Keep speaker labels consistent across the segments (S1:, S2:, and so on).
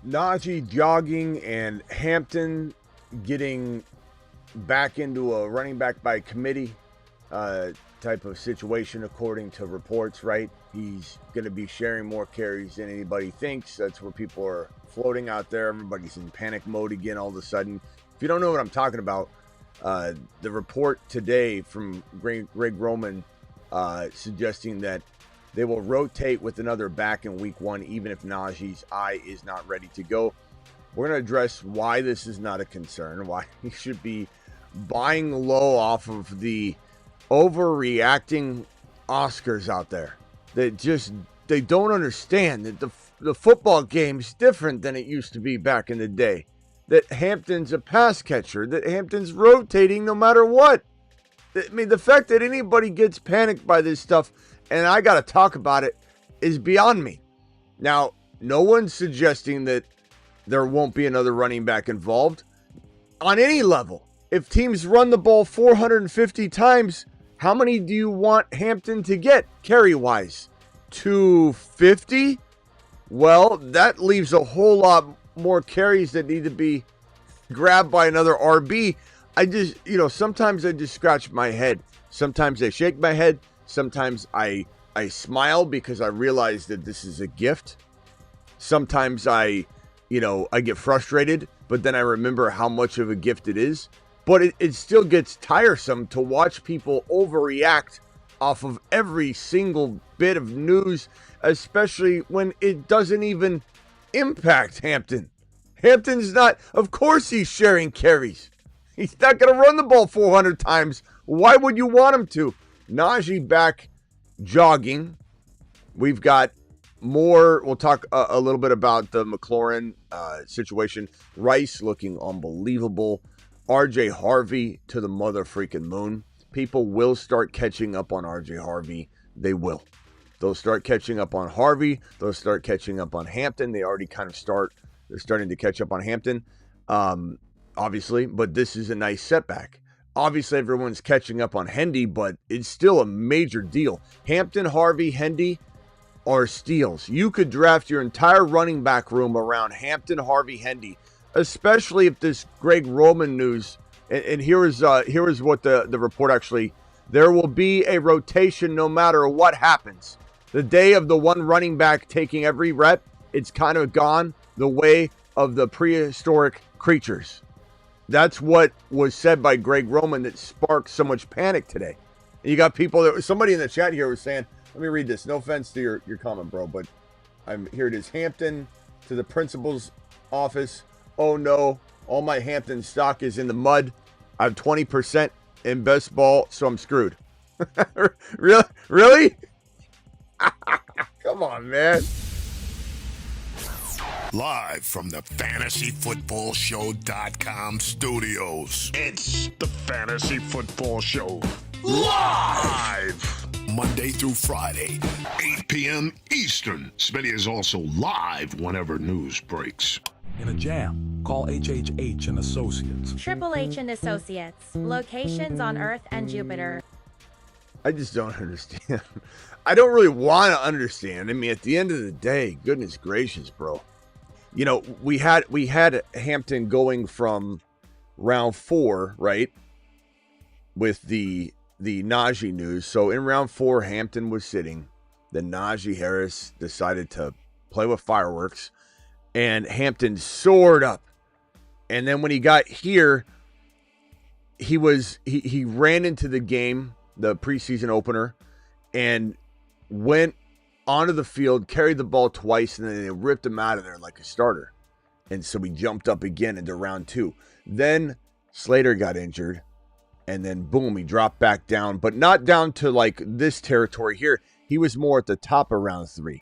S1: Najee jogging and Hampton getting back into a running back by committee type of situation, according to reports, right? He's going to be sharing more carries than anybody thinks. That's where people are floating out there. Everybody's in panic mode again all of a sudden. If you don't know what I'm talking about, the report today from Greg Roman suggesting that they will rotate with another back in week 1, even if Najee's eye is not ready to go. We're going to address why this is not a concern, why he should be buying low off of the overreacting Oscars out there that just, they don't understand that the football game's different than it used to be back in the day. That Hampton's a pass catcher, that Hampton's rotating no matter what. I mean, the fact that anybody gets panicked by this stuff, and I got to talk about it, is beyond me. Now, no one's suggesting that there won't be another running back involved on any level. If teams run the ball 450 times, how many do you want Hampton to get carry-wise? 250? Well, that leaves a whole lot more carries that need to be grabbed by another RB. I just, sometimes I just scratch my head. Sometimes I shake my head. Sometimes I smile because I realize that this is a gift. Sometimes I get frustrated, but then I remember how much of a gift it is. But it still gets tiresome to watch people overreact off of every single bit of news, especially when it doesn't even impact Hampton. Hampton's not, of course he's sharing carries. He's not going to run the ball 400 times. Why would you want him to? Najee back jogging. We've got more. We'll talk a little bit about the McLaurin situation. Rice looking unbelievable. RJ Harvey to the mother freaking moon. People will start catching up on RJ Harvey. They will. They'll start catching up on Harvey. They'll start catching up on Hampton. They already kind of they're starting to catch up on Hampton, obviously, but this is a nice setback. Obviously, everyone's catching up on Hendy, but it's still a major deal. Hampton, Harvey, Hendy are steals. You could draft your entire running back room around Hampton, Harvey, Hendy, especially if this Greg Roman news, and here is what the report actually, there will be a rotation no matter what happens. The day of the one running back taking every rep, it's kind of gone the way of the prehistoric creatures. That's what was said by Greg Roman that sparked so much panic today. And you got people somebody in the chat here was saying, let me read this. No offense to your comment, bro, but here it is. Hampton to the principal's office. Oh no, all my Hampton stock is in the mud. I have 20% in best ball, so I'm screwed. Really? Come on, man.
S2: Live from the FantasyFootballShow.com studios. It's the Fantasy Football Show. Live! Monday through Friday, 8 p.m. Eastern. Smitty is also live whenever news breaks.
S3: In a jam, call HHH and Associates.
S4: Triple H and Associates. Locations on Earth and Jupiter.
S1: I just don't understand. I don't really want to understand. I mean, at the end of the day, goodness gracious, bro. We had Hampton going from round 4, right? With the Najee news. So in round 4, Hampton was sitting. Then Najee Harris decided to play with fireworks. And Hampton soared up. And then when he got here, he ran into the game, the preseason opener, and went onto the field, carried the ball twice, and then they ripped him out of there like a starter. And so he jumped up again into round 2. Then Slater got injured, and then boom, he dropped back down, but not down to like this territory here. He was more at the top of round 3.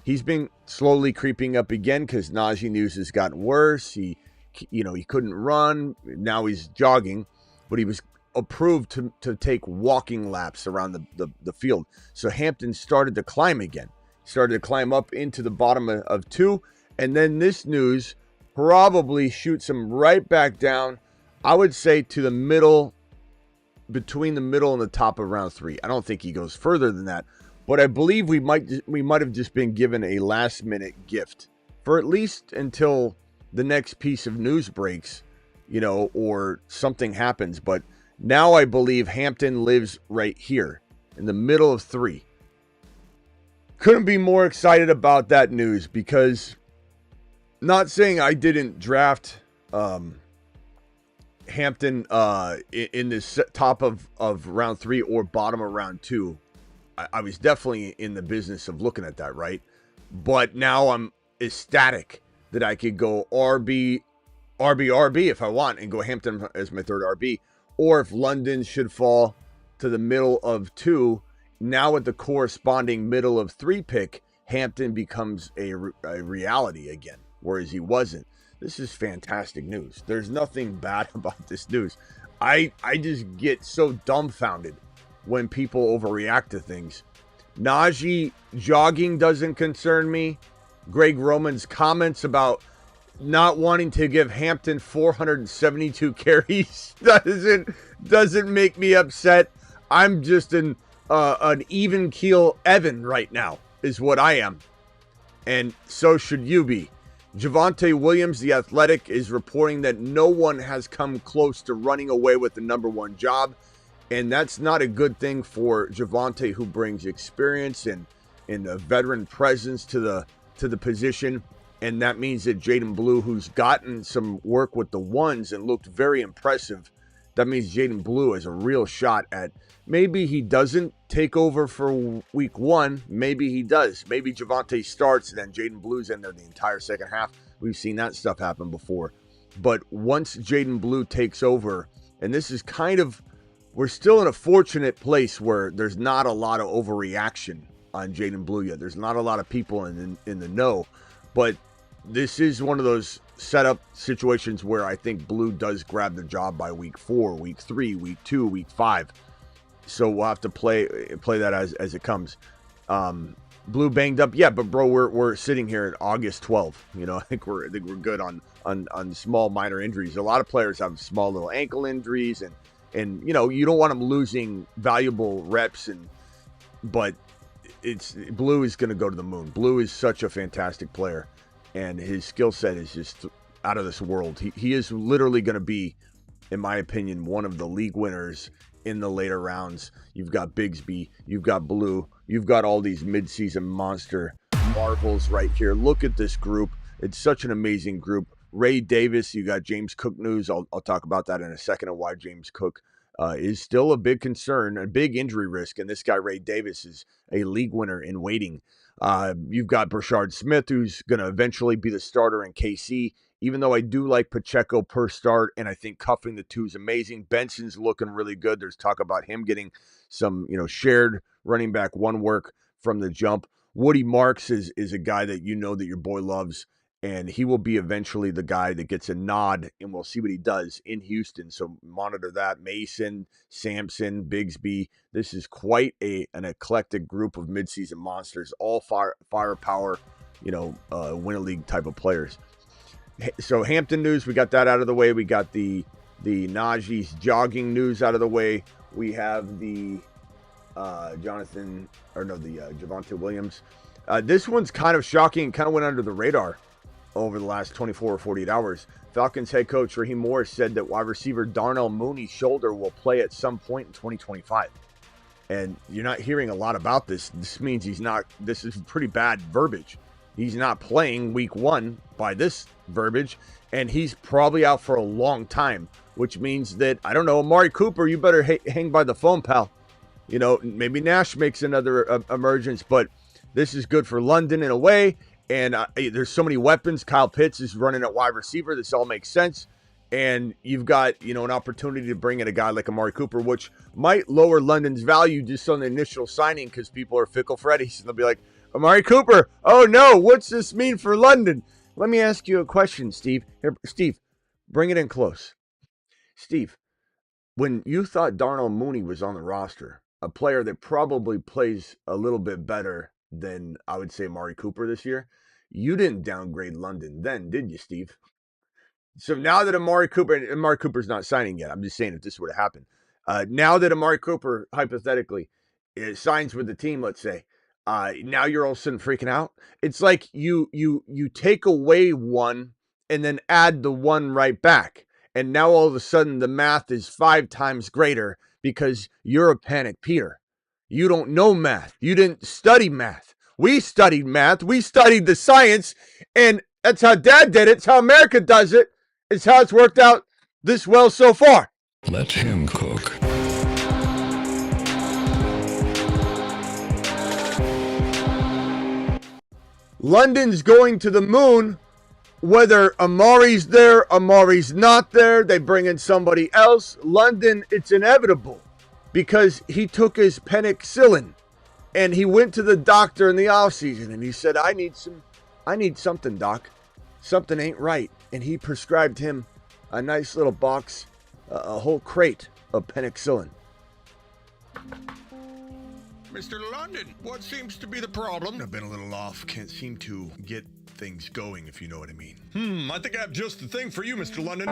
S1: He's been slowly creeping up again because Najee news has gotten worse. He couldn't run. Now he's jogging, but he was approved to take walking laps around the field. So Hampton started to climb again. Started to climb up into the bottom of 2. And then this news probably shoots him right back down, I would say, to the middle, between the middle and the top of round 3. I don't think he goes further than that. But I believe we might have just been given a last-minute gift for at least until the next piece of news breaks, or something happens. But now I believe Hampton lives right here in the middle of 3. Couldn't be more excited about that news, because not saying I didn't draft Hampton in this top of round 3 or bottom of round 2. I was definitely in the business of looking at that, right? But now I'm ecstatic that I could go RB if I want, and go Hampton as my third RB. Or if London should fall to the middle of 2, now with the corresponding middle of 3 pick, Hampton becomes a reality again, whereas he wasn't. This is fantastic news. There's nothing bad about this news. I just get so dumbfounded when people overreact to things. Najee jogging doesn't concern me. Greg Roman's comments about not wanting to give Hampton 472 carries doesn't make me upset. I'm just an even keel Evan right now, is what I am. And so should you be. Javonte Williams, The Athletic, is reporting that no one has come close to running away with the number 1 job. And that's not a good thing for Javonte, who brings experience and a veteran presence to the position. And that means that Jaden Blue, who's gotten some work with the ones and looked very impressive, that means Jaden Blue has a real shot at, maybe he doesn't take over for week 1. Maybe he does. Maybe Javonte starts and then Jaden Blue's in there the entire second half. We've seen that stuff happen before. But once Jaden Blue takes over, and this is we're still in a fortunate place where there's not a lot of overreaction on Jaden Blue yet. There's not a lot of people in the know. But this is one of those setup situations where I think Blue does grab the job by week 4, week 3, week 2, week 5. So we'll have to play that as it comes. Blue banged up, yeah, but bro, we're sitting here at August 12th. I think we're good on small minor injuries. A lot of players have small little ankle injuries, and you don't want them losing valuable reps, but Blue is going to go to the moon. Blue is such a fantastic player, and his skill set is just out of this world. He is literally going to be, in my opinion, one of the league winners in the later rounds. You've got Bigsby, you've got Blue, you've got all these midseason monster marvels right here. Look at this group. It's such an amazing group. Ray Davis, you got James Cook news. I'll talk about that in a second, of why James Cook is still a big concern, a big injury risk. And this guy, Ray Davis, is a league winner in waiting. You've got Brashard Smith, who's going to eventually be the starter in KC, even though I do like Pacheco per start, and I think cuffing the 2 is amazing. Benson's looking really good. There's talk about him getting some, shared running back 1 work from the jump. Woody Marks is a guy that that your boy loves, and he will be eventually the guy that gets a nod, and we'll see what he does in Houston. So monitor that. Mason, Sampson, Bigsby. This is quite an eclectic group of midseason monsters, all firepower, win a league type of players. So Hampton news, we got that out of the way. We got the Najee's jogging news out of the way. We have the Javonte Williams. This one's kind of shocking, kind of went under the radar over the last 24 or 48 hours. Falcons head coach Raheem Morris said that wide receiver Darnell Mooney's shoulder will play at some point in 2025. And you're not hearing a lot about this. This means this is pretty bad verbiage. He's not playing week 1 by this verbiage, and he's probably out for a long time, which means that, I don't know, Amari Cooper, you better hang by the phone, pal. Maybe Nash makes another emergence, but this is good for London in a way. And there's so many weapons. Kyle Pitts is running at wide receiver. This all makes sense. And you've got, an opportunity to bring in a guy like Amari Cooper, which might lower London's value just on the initial signing because people are fickle Freddies. And they'll be like, Amari Cooper, oh no, what's this mean for London? Let me ask you a question, Steve. Here, Steve, bring it in close. Steve, when you thought Darnell Mooney was on the roster, a player that probably plays a little bit better than, I would say, Amari Cooper this year, you didn't downgrade London then, did you, Steve? So now that Amari Cooper's not signing yet, I'm just saying if this were to happen, now that Amari Cooper, hypothetically, signs with the team, let's say, Now you're all of a sudden freaking out. It's like you take away one and then add the one right back. And now all of a sudden the math is 5 times greater because you're a panic Peter. You don't know math. You didn't study math. We studied math. We studied the science. And that's how Dad did it. It's how America does it. It's how it's worked out this well so far.
S3: Let him cook.
S1: London's going to the moon. Whether Amari's there, Amari's not there, they bring in somebody else. London, it's inevitable because he took his penicillin and he went to the doctor in the offseason and he said, I need something, doc. Something ain't right. And he prescribed him a nice little box, a whole crate of penicillin.
S5: Mr. London, what seems to be the problem? I've been a little off. Can't seem to get things going, if you know what I mean. I think I have just the thing for you, Mr. London.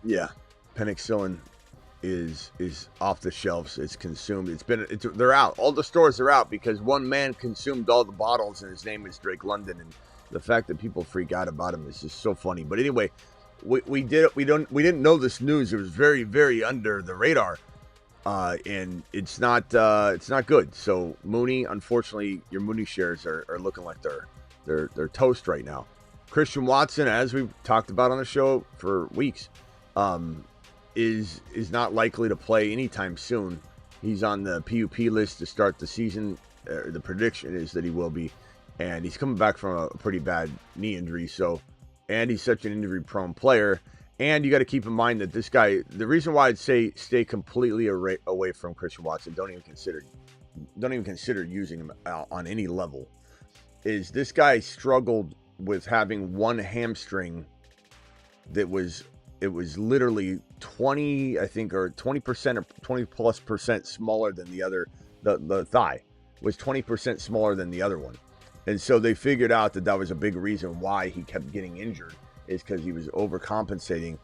S1: Yeah, penicillin is off the shelves. It's consumed. They're out. All the stores are out because one man consumed all the bottles, and his name is Drake London. And the fact that people freak out about him is just so funny. But anyway, we didn't know this news. It was very, very under the radar, and it's not good. So Mooney, unfortunately, your Mooney shares are looking like they're toast right now. Christian Watson, as we've talked about on the show for weeks, is not likely to play anytime soon. He's on the PUP list to start the season. The prediction is that he will be, and he's coming back from a pretty bad knee injury. So, and he's such an injury-prone player. And you got to keep in mind that this guy, the reason why I'd say stay completely away from Christian Watson, don't even consider using him on any level, is this guy struggled with having one hamstring that was literally 20, I think, or 20% or 20+% smaller than the other. The thigh was 20% smaller than the other one. And so they figured out that was a big reason why he kept getting injured, is because he was overcompensating.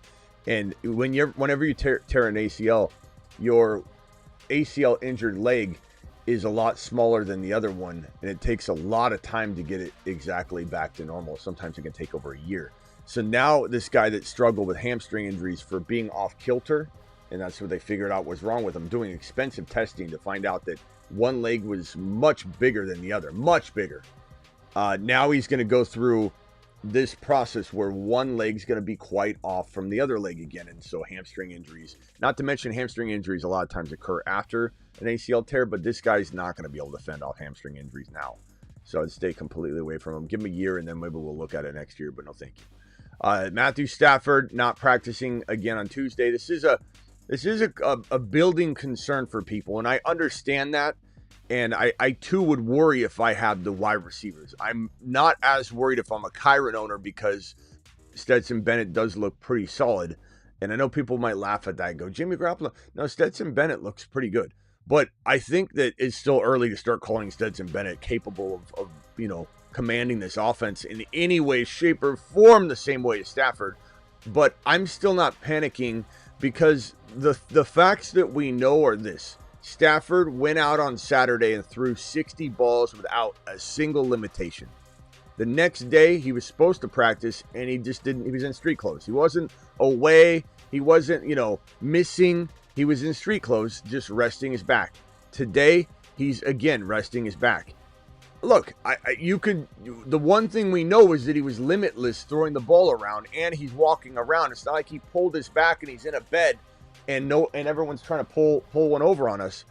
S1: And whenever you tear an ACL, your ACL injured leg is a lot smaller than the other one, and it takes a lot of time to get it exactly back to normal. Sometimes it can take over a year. So now this guy that struggled with hamstring injuries for being off kilter, and that's what they figured out was wrong with him, doing expensive testing to find out that one leg was much bigger than the other, much bigger. Now he's going to go through this process where one leg's going to be quite off from the other leg again. And so hamstring injuries, not to mention hamstring injuries a lot of times occur after an ACL tear, but this guy's not going to be able to fend off hamstring injuries now. So I'd stay completely away from him. Give him a year and then maybe we'll look at it next year, but no thank you. Matthew Stafford not practicing again on Tuesday. This is a building concern for people, and I understand that. And I too would worry if I had the wide receivers. I'm not as worried if I'm a Kyron owner because Stetson Bennett does look pretty solid. And I know people might laugh at that and go, Jimmy Garoppolo. No, Stetson Bennett looks pretty good. But I think that it's still early to start calling Stetson Bennett capable of commanding this offense in any way, shape, or form the same way as Stafford. But I'm still not panicking because the facts that we know are this. Stafford went out on Saturday and threw 60 balls without a single limitation. The next day, he was supposed to practice, and he just didn't. He was in street clothes. He wasn't away. He wasn't, missing. He was in street clothes, just resting his back. Today, he's again resting his back. Look, the one thing we know is that he was limitless throwing the ball around, and he's walking around. It's not like he pulled his back and he's in a bed. And everyone's trying to pull one over on us.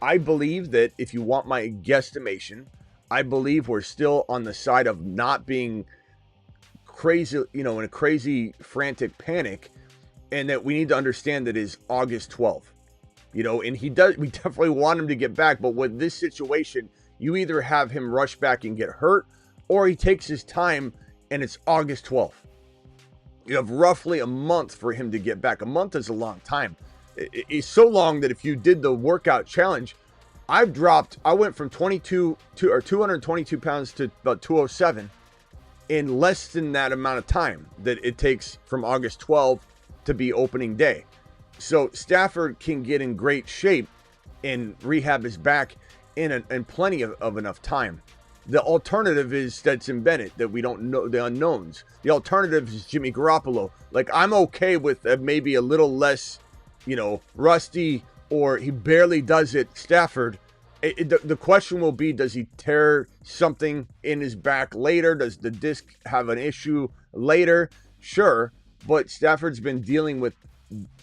S1: I believe that if you want my guesstimation, I believe we're still on the side of not being crazy, in a crazy, frantic panic, and that we need to understand that is August 12th. And we definitely want him to get back, but with this situation, you either have him rush back and get hurt, or he takes his time and it's August 12th. You have roughly a month for him to get back. A month is a long time. It's so long that if you did the workout challenge, I went from 222 pounds to about 207 in less than that amount of time that it takes from August 12th to be opening day. So Stafford can get in great shape and rehab his back in plenty of enough time. The alternative is Stetson Bennett, that we don't know, the unknowns. The alternative is Jimmy Garoppolo. Like, I'm okay with maybe a little less, rusty, or he barely does it, Stafford. The question will be, does he tear something in his back later? Does the disc have an issue later? Sure, but Stafford's been dealing with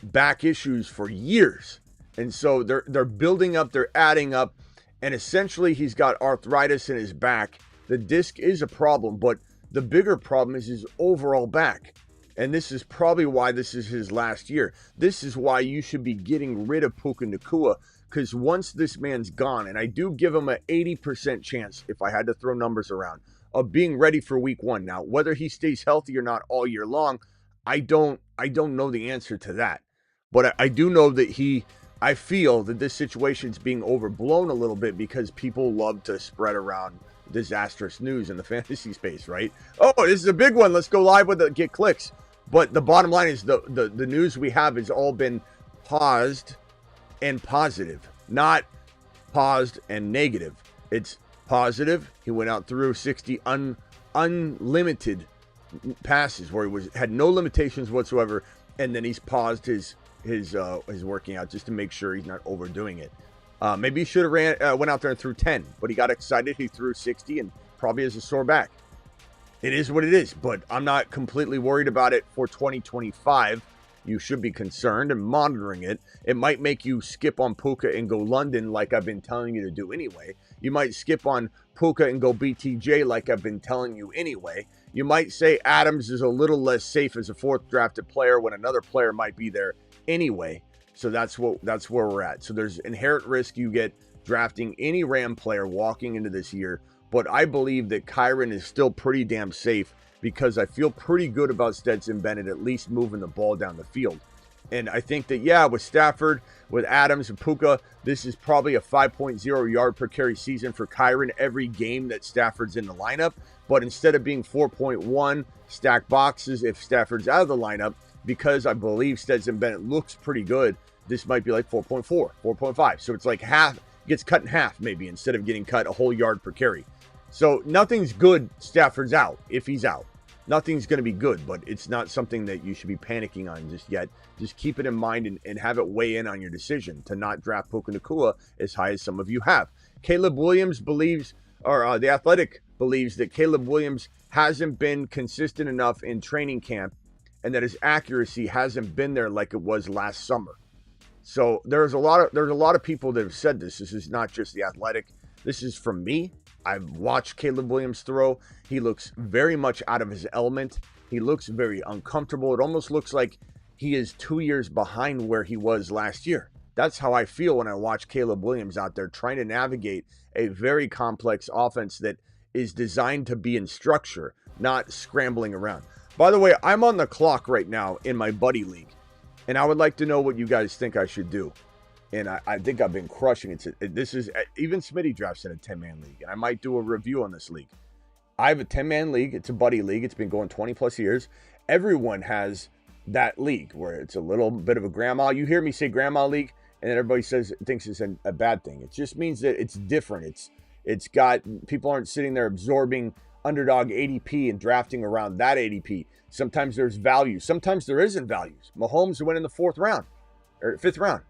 S1: back issues for years. And so they're building up, they're adding up. And essentially, he's got arthritis in his back. The disc is a problem, but the bigger problem is his overall back. And this is probably why this is his last year. This is why you should be getting rid of Puka Nacua, because once this man's gone, and I do give him an 80% chance, if I had to throw numbers around, of being ready for week 1. Now, whether he stays healthy or not all year long, I don't know the answer to that. But I do know that I feel that this situation is being overblown a little bit because people love to spread around disastrous news in the fantasy space, right? Oh, this is a big one. Let's go live with it, get clicks. But the bottom line is the news we have has all been paused and positive, not paused and negative. It's positive. He went out through 60 unlimited passes where he had no limitations whatsoever, and then he's paused his working out just to make sure he's not overdoing it. Maybe he should have went out there and threw 10, but he got excited. He threw 60 and probably has a sore back. It is what it is, but I'm not completely worried about it for 2025. You should be concerned and monitoring it. It might make you skip on Puka and go London like I've been telling you to do anyway. You might skip on Puka and go BTJ like I've been telling you anyway. You might say Adams is a little less safe as a 4th drafted player when another player might be there anyway. So that's where we're at. So there's inherent risk you get drafting any Ram player walking into this year. But I believe that Kyren is still pretty damn safe because I feel pretty good about Stetson Bennett at least moving the ball down the field. And I think that, with Stafford, with Adams and Puka, this is probably a 5.0 yard per carry season for Kyren every game that Stafford's in the lineup. But instead of being 4.1 stack boxes if Stafford's out of the lineup, because I believe Stetson Bennett looks pretty good, this might be like 4.4, 4.5. So it's like half, gets cut in half maybe instead of getting cut a whole yard per carry. So nothing's good. Stafford's out. If he's out, nothing's going to be good, but it's not something that you should be panicking on just yet. Just keep it in mind and have it weigh in on your decision to not draft Puka Nacua as high as some of you have. Caleb Williams believes, or The Athletic believes, that Caleb Williams hasn't been consistent enough in training camp and that his accuracy hasn't been there like it was last summer. So there's a lot of people that have said this. This is not just The Athletic. This is from me. I've watched Caleb Williams throw. He looks very much out of his element. He looks very uncomfortable. It almost looks like he is 2 years behind where he was last year. That's how I feel when I watch Caleb Williams out there trying to navigate a very complex offense that is designed to be in structure, not scrambling around. By the way, I'm on the clock right now in my buddy league, and I would like to know what you guys think I should do. And I think I've been crushing it. This is, even Smitty drafts in a 10-man league, and I might do a review on this league. I have a 10-man league. It's a buddy league. It's been going 20 plus years. Everyone has that league where it's a little bit of a grandma. You hear me say grandma league, and then everybody thinks it's a bad thing. It just means that it's different. It's got, people aren't sitting there absorbing underdog ADP and drafting around that ADP. Sometimes there's value. Sometimes there isn't values. Mahomes went in the 4th round or 5th round.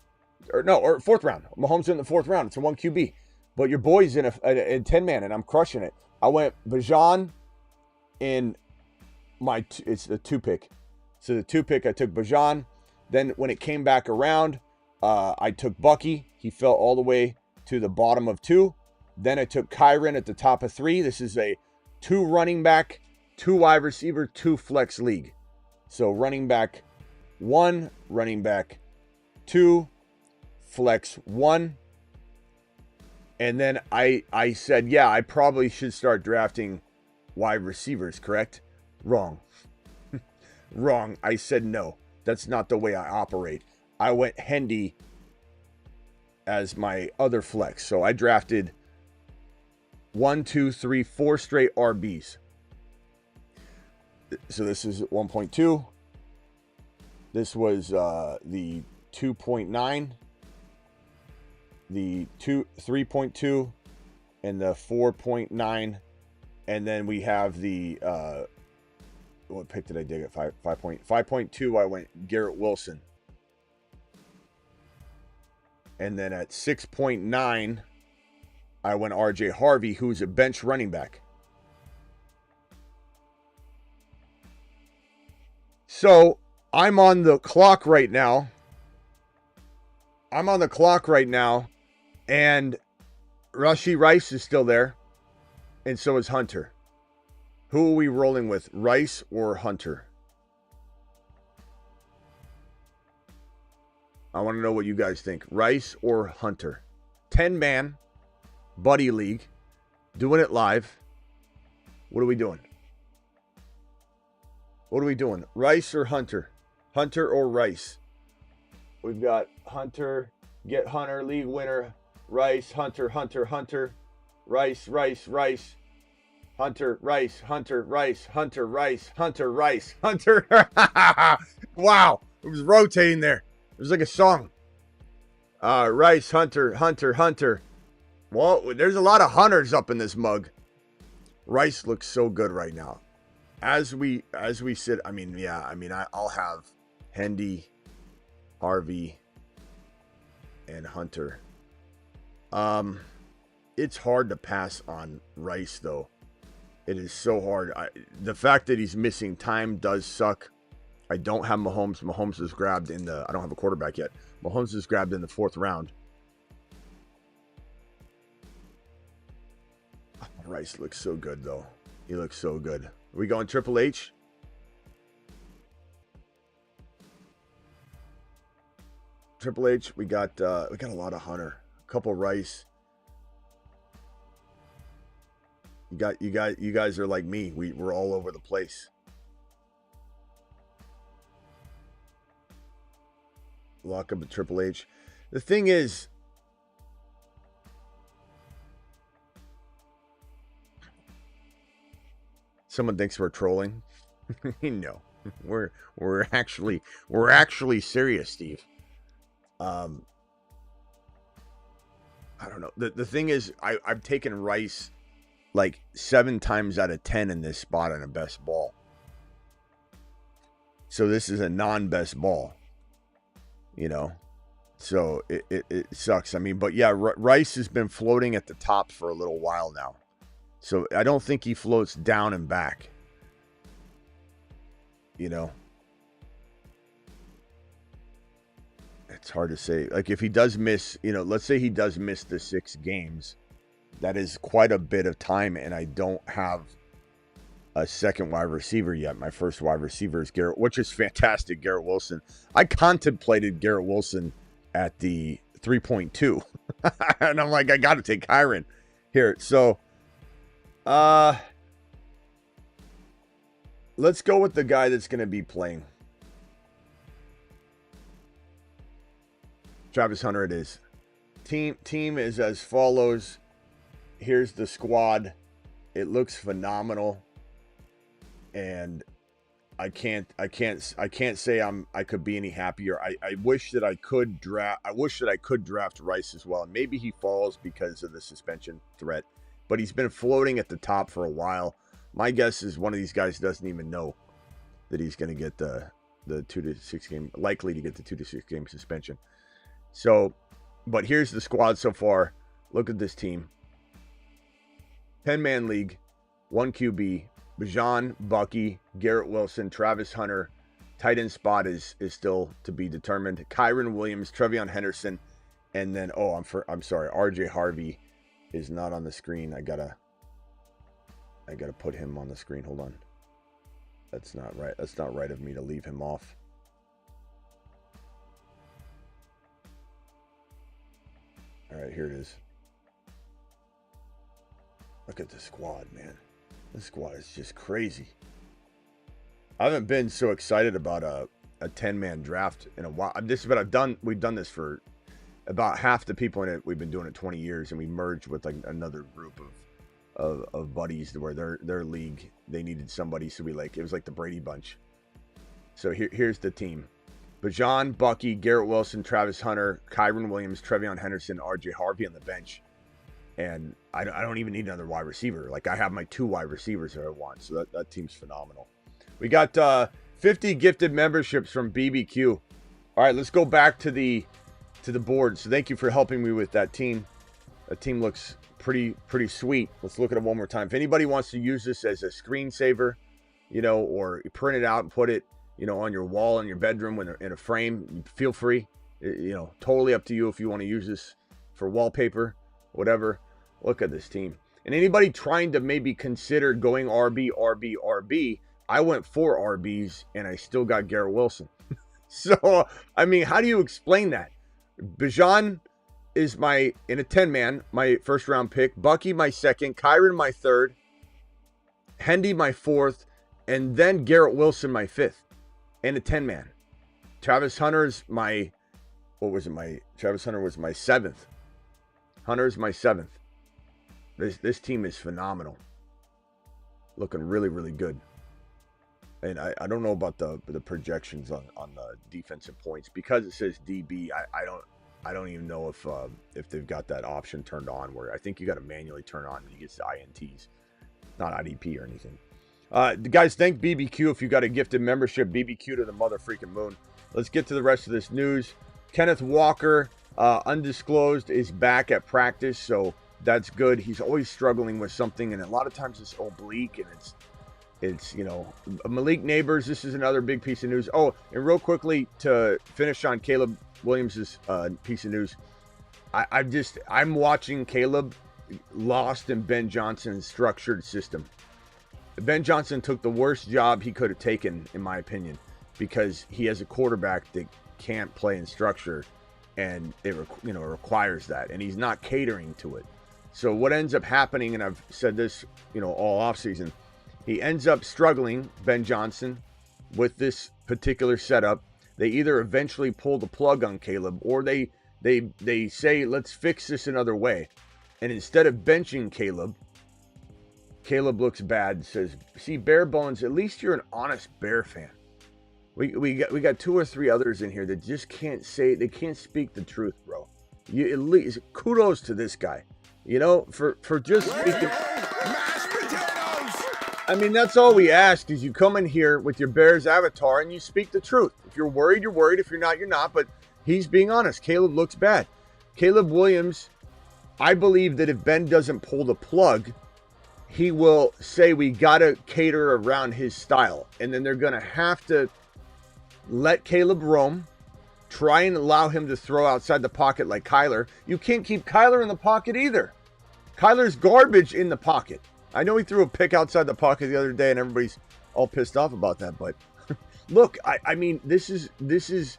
S1: Or 4th round. Mahomes in the 4th round. It's a 1 QB. But your boy's in a 10-man, and I'm crushing it. I went Bajan in it's the 2-pick. So the 2-pick, I took Bajan. Then when it came back around, I took Bucky. He fell all the way to the bottom of 2. Then I took Kyren at the top of 3. This is a 2 running back, 2 wide receiver, 2 flex league. So running back 1, running back 2, flex 1. And then I said, I probably should start drafting wide receivers, correct? Wrong. Wrong. I said no. That's not the way I operate. I went Hendy as my other flex. So I drafted 4 straight RBs. So this is 1.2. This was the 2.9, the 3.2, and the 4.9. And then we have the what pick did I dig at? 5.2. I went Garrett Wilson. And then at 6.9, I went RJ Harvey, who's a bench running back. So I'm on the clock right now. And Rashee Rice is still there. And so is Hunter. Who are we rolling with, Rice or Hunter? I want to know what you guys think. Rice or Hunter? 10-man buddy league. Doing it live. What are we doing? Rice or Hunter? Hunter or Rice? We've got Hunter, get Hunter, league winner. Rice, Hunter, Rice, Hunter, Rice, Hunter. Wow, it was rotating there. It was like a song. Rice, Hunter. Well, there's a lot of Hunters up in this mug. Rice looks so good right now. As we sit, I'll have Hendy, Harvey, and Hunter. It's hard to pass on Rice, though. It is so hard. The fact that he's missing time does suck. I don't have Mahomes. Mahomes is grabbed in the... I don't have a quarterback yet. Mahomes is grabbed in the 4th round. Rice looks so good, though. He looks so good. Are we going Triple H? Triple H, we got a lot of Hunter. A couple Rice. You guys are like me. We're all over the place. Lock up a Triple H. The thing is, someone thinks we're trolling. No, we're actually serious, Steve. I don't know. The thing is, I've taken Rice like 7 times out of 10 in this spot on a best ball. So this is a non-best ball, you know. So it sucks. I mean, but yeah, Rice has been floating at the top for a little while now. So I don't think he floats down and back. You know. It's hard to say. Like if he does miss, let's say he does miss the 6 games. That is quite a bit of time, and I don't have a second wide receiver yet. My first wide receiver is Garrett, which is fantastic, Garrett Wilson. I contemplated Garrett Wilson at the 3.2. And I'm like, I got to take Kyron here. So, let's go with the guy that's going to be playing. Travis Hunter it is. Team is as follows. Here's the squad. It looks phenomenal. And I can't say I could be any happier. I wish that I could draft Rice as well. And maybe he falls because of the suspension threat. But he's been floating at the top for a while. My guess is one of these guys doesn't even know that he's going to get the 2 to 6 game, likely to get the 2 to 6 game suspension. So, but here's the squad so far. Look at this team. 10-man league, 1 QB, Bijan, Bucky, Garrett Wilson, Travis Hunter. Tight end spot is still to be determined. Kyron Williams, Trevion Henderson, and then I'm sorry, RJ Harvey is not on the screen. I gotta put him on the screen. Hold on. That's not right. That's not right of me to leave him off. All right, here it is. Look at the squad, man. This squad is just crazy. I haven't been so excited about a 10-man draft in a while. We've done this for about half the people in it. We've been doing it 20 years, and we merged with like another group of buddies where their league, they needed somebody, so it was like the Brady Bunch. So here's the team: Bajan, Bucky, Garrett Wilson, Travis Hunter, Kyron Williams, Trevion Henderson, RJ Harvey on the bench. And I don't even need another wide receiver. Like, I have my 2 wide receivers that I want. So that team's phenomenal. We got 50 gifted memberships from BBQ. All right, let's go back to the board. So thank you for helping me with that team. That team looks pretty sweet. Let's look at it one more time. If anybody wants to use this as a screensaver, or you print it out and put it, on your wall in your bedroom in a frame, feel free. Totally up to you if you want to use this for wallpaper, whatever. Look at this team. And anybody trying to maybe consider going RB, I went 4 RBs and I still got Garrett Wilson. So, I mean, how do you explain that? Bajan is in a 10-man, my first round pick. Bucky, my second. Kyron, my third. Hendy, my fourth. And then Garrett Wilson, my fifth. In a 10-man. Travis Hunter's Travis Hunter was my seventh. Hunter's my seventh. This team is phenomenal. Looking really, really good. And I don't know about the projections on the defensive points because it says DB. I don't even know if they've got that option turned on where I think you got to manually turn on when you get to INTs, not IDP or anything. Guys, thank BBQ if you got a gifted membership. BBQ to the mother freaking moon. Let's get to the rest of this news. Kenneth Walker, undisclosed, is back at practice, so that's good. He's always struggling with something, and a lot of times it's oblique, and it's Malik Nabers. This is another big piece of news. Oh, and real quickly to finish on Caleb Williams' piece of news, I'm watching Caleb lost in Ben Johnson's structured system. Ben Johnson took the worst job he could have taken, in my opinion, because he has a quarterback that can't play in structure, and it requires that, and he's not catering to it. So what ends up happening, and I've said this, all offseason, he ends up struggling, Ben Johnson, with this particular setup. They either eventually pull the plug on Caleb, or they say, let's fix this another way. And instead of benching Caleb looks bad, says, see, Bear Bones, at least you're an honest Bear fan. We got 2 or 3 others in here that just can't speak the truth, bro. You at least kudos to this guy. For just speaking.
S5: Mashed potatoes!
S1: I mean, that's all we ask is you come in here with your Bears avatar and you speak the truth. If you're worried, you're worried. If you're not, you're not. But he's being honest. Caleb looks bad. Caleb Williams, I believe that if Ben doesn't pull the plug, he will say we got to cater around his style. And then they're going to have to let Caleb roam. Try and allow him to throw outside the pocket like Kyler. You can't keep Kyler in the pocket either. Kyler's garbage in the pocket. I know he threw a pick outside the pocket the other day, and everybody's all pissed off about that. But look, I mean, this is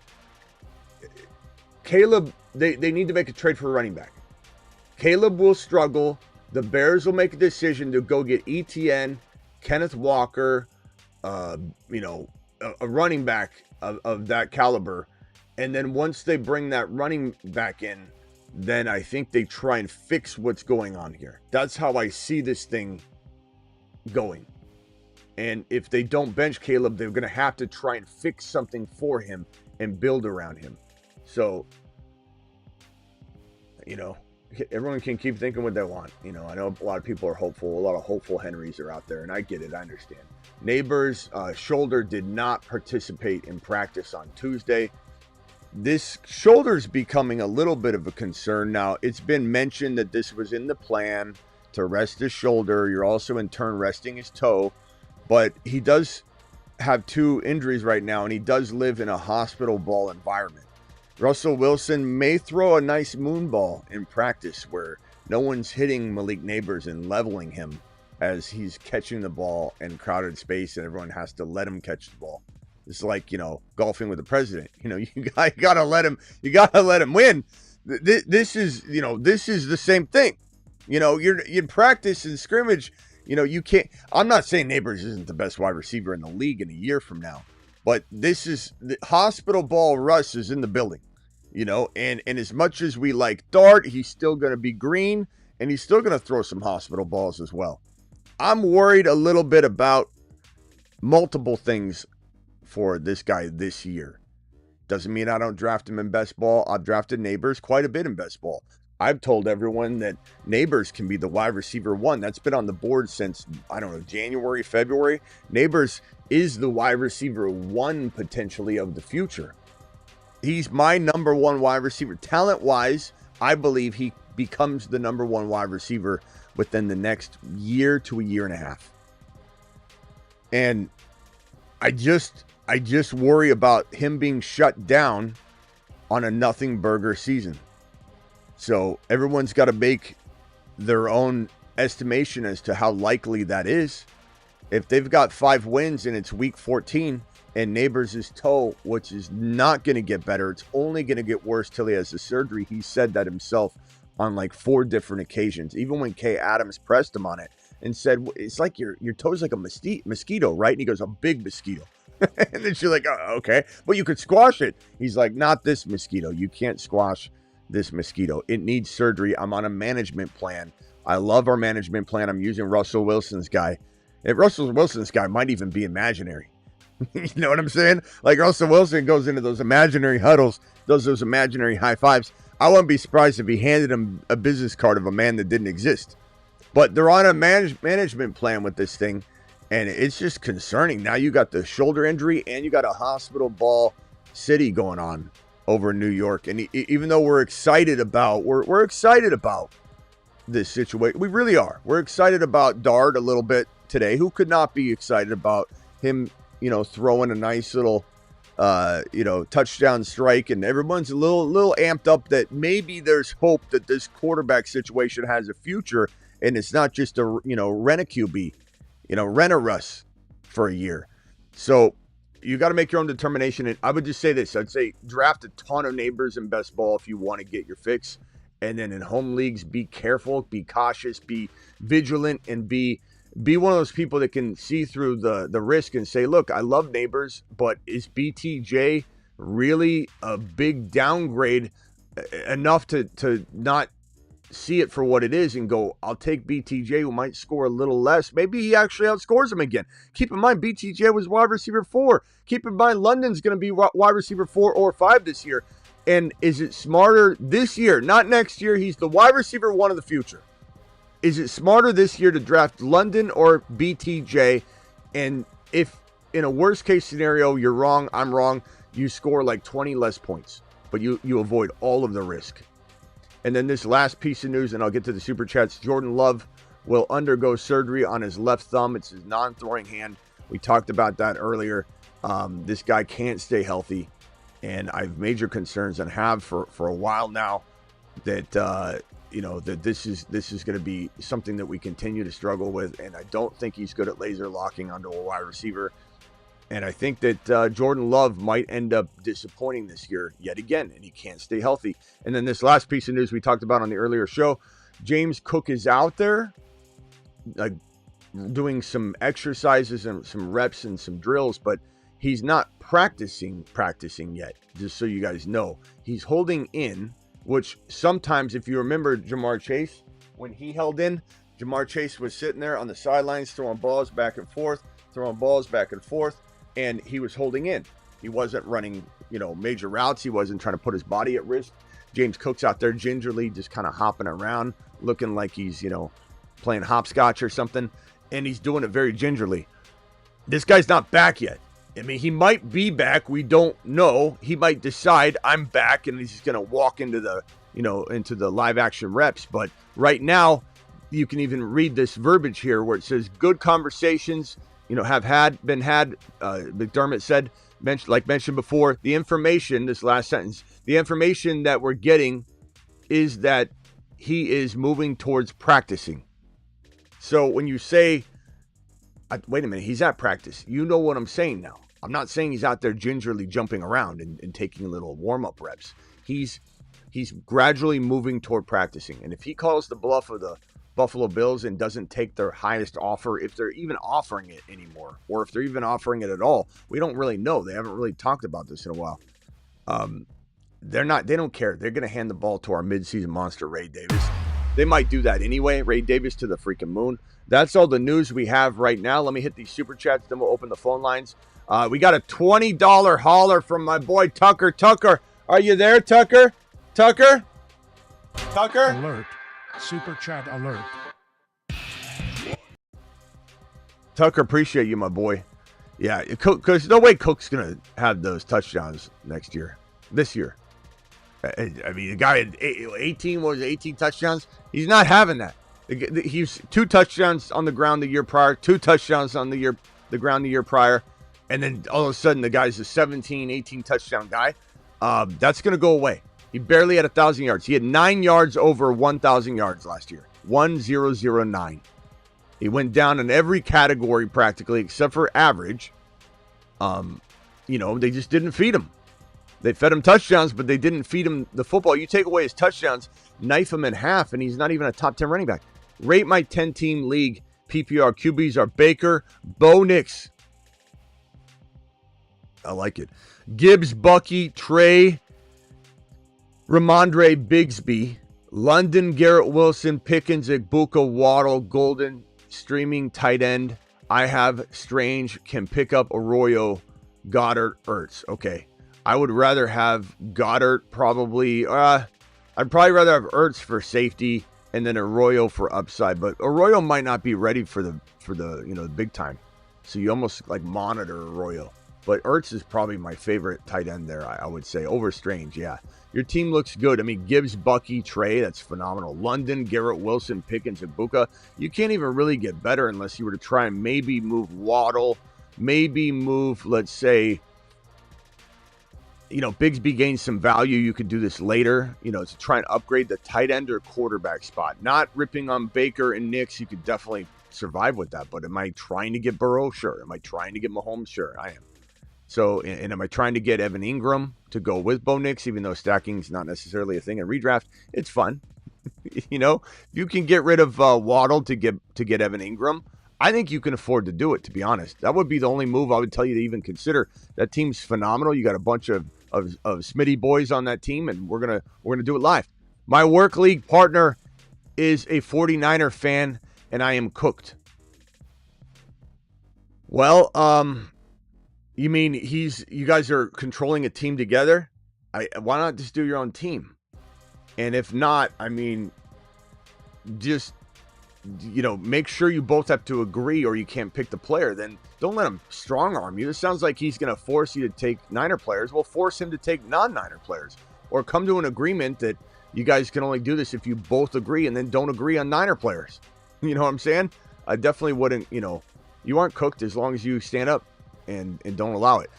S1: Caleb. They need to make a trade for a running back. Caleb will struggle. The Bears will make a decision to go get ETN, Kenneth Walker, a running back of that caliber. And then once they bring that running back in, then I think they try and fix what's going on here. That's how I see this thing going. And if they don't bench Caleb, they're going to have to try and fix something for him and build around him. So, everyone can keep thinking what they want. I know a lot of people are hopeful. A lot of hopeful Henrys are out there, and I get it. I understand. Nabers' shoulder did not participate in practice on Tuesday. This shoulder's becoming a little bit of a concern. Now, it's been mentioned that this was in the plan to rest his shoulder. You're also in turn resting his toe. But he does have 2 injuries right now, and he does live in a hospital ball environment. Russell Wilson may throw a nice moon ball in practice where no one's hitting Malik Nabers and leveling him as he's catching the ball in crowded space and everyone has to let him catch the ball. It's like, golfing with the president. You gotta let him win. This is the same thing. You're in practice and scrimmage. You can't. I'm not saying Nabers isn't the best wide receiver in the league in a year from now, but this is the hospital ball. Russ is in the building, and as much as we like Dart, he's still going to be green, and he's still going to throw some hospital balls as well. I'm worried a little bit about multiple things for this guy this year. Doesn't mean I don't draft him in best ball. I've drafted Nabers quite a bit in best ball. I've told everyone that Nabers can be the wide receiver 1. That's been on the board since, January, February. Nabers is the wide receiver 1 potentially of the future. He's my number 1 wide receiver. Talent-wise, I believe he becomes the number 1 wide receiver within the next year to a year and a half. And I just worry about him being shut down on a nothing burger season. So everyone's got to make their own estimation as to how likely that is. If they've got 5 wins and it's week 14 and Nabers' toe, which is not going to get better, it's only going to get worse till he has the surgery. He said that himself on like 4 different occasions. Even when Kay Adams pressed him on it and said, it's like your toe's like a mosquito, right? And he goes, a big mosquito. And then she's like, oh, okay, but you could squash it. He's like, not this mosquito. You can't squash this mosquito. It needs surgery. I'm on a management plan. I love our management plan. I'm using Russell Wilson's guy. And Russell Wilson's guy might even be imaginary. You know what I'm saying? Like Russell Wilson goes into those imaginary huddles, does those imaginary high fives. I wouldn't be surprised if he handed him a business card of a man that didn't exist. But they're on a management plan with this thing. And it's just concerning. Now you got the shoulder injury and you got a hospital ball city going on over in New York. And even though we're excited about, we're excited about this situation. We really are. We're excited about Dart a little bit today. Who could not be excited about him, throwing a nice little, touchdown strike, and everyone's a little amped up that maybe there's hope that this quarterback situation has a future and it's not just a, rent a QB. Rent a Russ for a year. So you got to make your own determination. And I would just say this. I'd say draft a ton of Nabers in best ball if you want to get your fix. And then in home leagues, be careful, be cautious, be vigilant, and be one of those people that can see through the risk and say, look, I love Nabers, but is BTJ really a big downgrade enough to not see it for what it is and go, I'll take BTJ, who might score a little less. Maybe he actually outscores him again. Keep in mind, BTJ was wide receiver 4. Keep in mind, London's going to be wide receiver 4 or 5 this year. And is it smarter this year, not next year? He's the wide receiver 1 of the future. Is it smarter this year to draft London or BTJ? And if in a worst case scenario, you're wrong, I'm wrong, you score like 20 less points, but you avoid all of the risk. And then this last piece of news, and I'll get to the super chats. Jordan Love will undergo surgery on his left thumb. It's his non-throwing hand. We talked about that earlier. This guy can't stay healthy, and I have major concerns and have for a while now that that this is going to be something that we continue to struggle with. And I don't think he's good at laser locking onto a wide receiver. And I think that Jordan Love might end up disappointing this year yet again, and he can't stay healthy. And then this last piece of news we talked about on the earlier show, James Cook is out there doing some exercises and some reps and some drills, but he's not practicing yet, just so you guys know. He's holding in, which sometimes, if you remember Jamar Chase, when he held in, Jamar Chase was sitting there on the sidelines throwing balls back and forth, and he was holding in. He wasn't running, major routes. He wasn't trying to put his body at risk. James Cook's out there gingerly just kind of hopping around, looking like he's, playing hopscotch or something, and he's doing it very gingerly. This guy's not back yet. I mean, he might be back. We don't know. He might decide I'm back, and he's just going to walk into the, into the live action reps. But right now, you can even read this verbiage here where it says good conversations, have been had. McDermott said, mentioned before, the information, this last sentence, the information that we're getting is that he is moving towards practicing. So when you say, wait a minute, he's at practice, you know what I'm saying now. I'm not saying he's out there gingerly jumping around and taking little warm-up reps. He's gradually moving toward practicing. And if he calls the bluff of the Buffalo Bills and doesn't take their highest offer, if they're even offering it anymore, or if they're even offering it at all, we don't really know. They haven't really talked about this in a while. They don't care. They're going to hand the ball to our midseason monster, Ray Davis. They might do that anyway. Ray Davis to the freaking moon. That's all the news we have right now. Let me hit these super chats, then we'll open the phone lines. We got a $20 hauler from my boy Tucker. Tucker, are you there, Tucker? Tucker?
S3: Alert. Super chat alert.
S1: Tucker, appreciate you, my boy. Yeah, because no way Cook's going to have those touchdowns this year. I mean, the guy had 18 touchdowns. He's not having that. He's 2 touchdowns on the ground the year prior, 2 touchdowns on the ground the year prior, and then all of a sudden the guy's a 17, 18 touchdown guy. That's going to go away. He barely had 1,000 yards. He had 9 yards over 1,000 yards last year. 1,009. He went down in every category practically except for average. They just didn't feed him. They fed him touchdowns, but they didn't feed him the football. You take away his touchdowns, knife him in half, and he's not even a top 10 running back. Rate my 10-team league PPR QBs are Baker, Bo Nix. I like it. Gibbs, Bucky, Trey, Ramondre Bigsby, London, Garrett Wilson, Pickens, Igbuka, Waddle, Golden, streaming tight end. I have Strange, can pick up Arroyo, Goddard, Ertz. Okay. I would rather have Goddard probably. I'd probably rather have Ertz for safety and then Arroyo for upside. But Arroyo might not be ready for the big time. So you almost like monitor Arroyo. But Ertz is probably my favorite tight end there, I would say. Over Strange, yeah. Your team looks good. I mean, Gibbs, Bucky, Trey, that's phenomenal. London, Garrett Wilson, Pickens, and Igbuka. You can't even really get better unless you were to try and maybe move Waddle. Maybe move, let's say, Bigsby gains some value. You could do this later, to try and upgrade the tight end or quarterback spot. Not ripping on Baker and Nix. You could definitely survive with that. But am I trying to get Burrow? Sure. Am I trying to get Mahomes? Sure, I am. So, and am I trying to get Evan Ingram to go with Bo Nix, even though stacking is not necessarily a thing in redraft? It's fun. If you can get rid of Waddle to get Evan Ingram, I think you can afford to do it, to be honest. That would be the only move I would tell you to even consider. That team's phenomenal. You got a bunch of Smitty boys on that team, and we're gonna do it live. My work league partner is a 49er fan, and I am cooked. Well, you mean you guys are controlling a team together? Why not just do your own team? And if not, I mean, just make sure you both have to agree, or you can't pick the player. Then don't let him strong arm you. It sounds like he's going to force you to take Niner players. Well, force him to take non-Niner players, or come to an agreement that you guys can only do this if you both agree, and then don't agree on Niner players. You know what I'm saying? I definitely wouldn't. You aren't cooked as long as you stand up and don't allow it.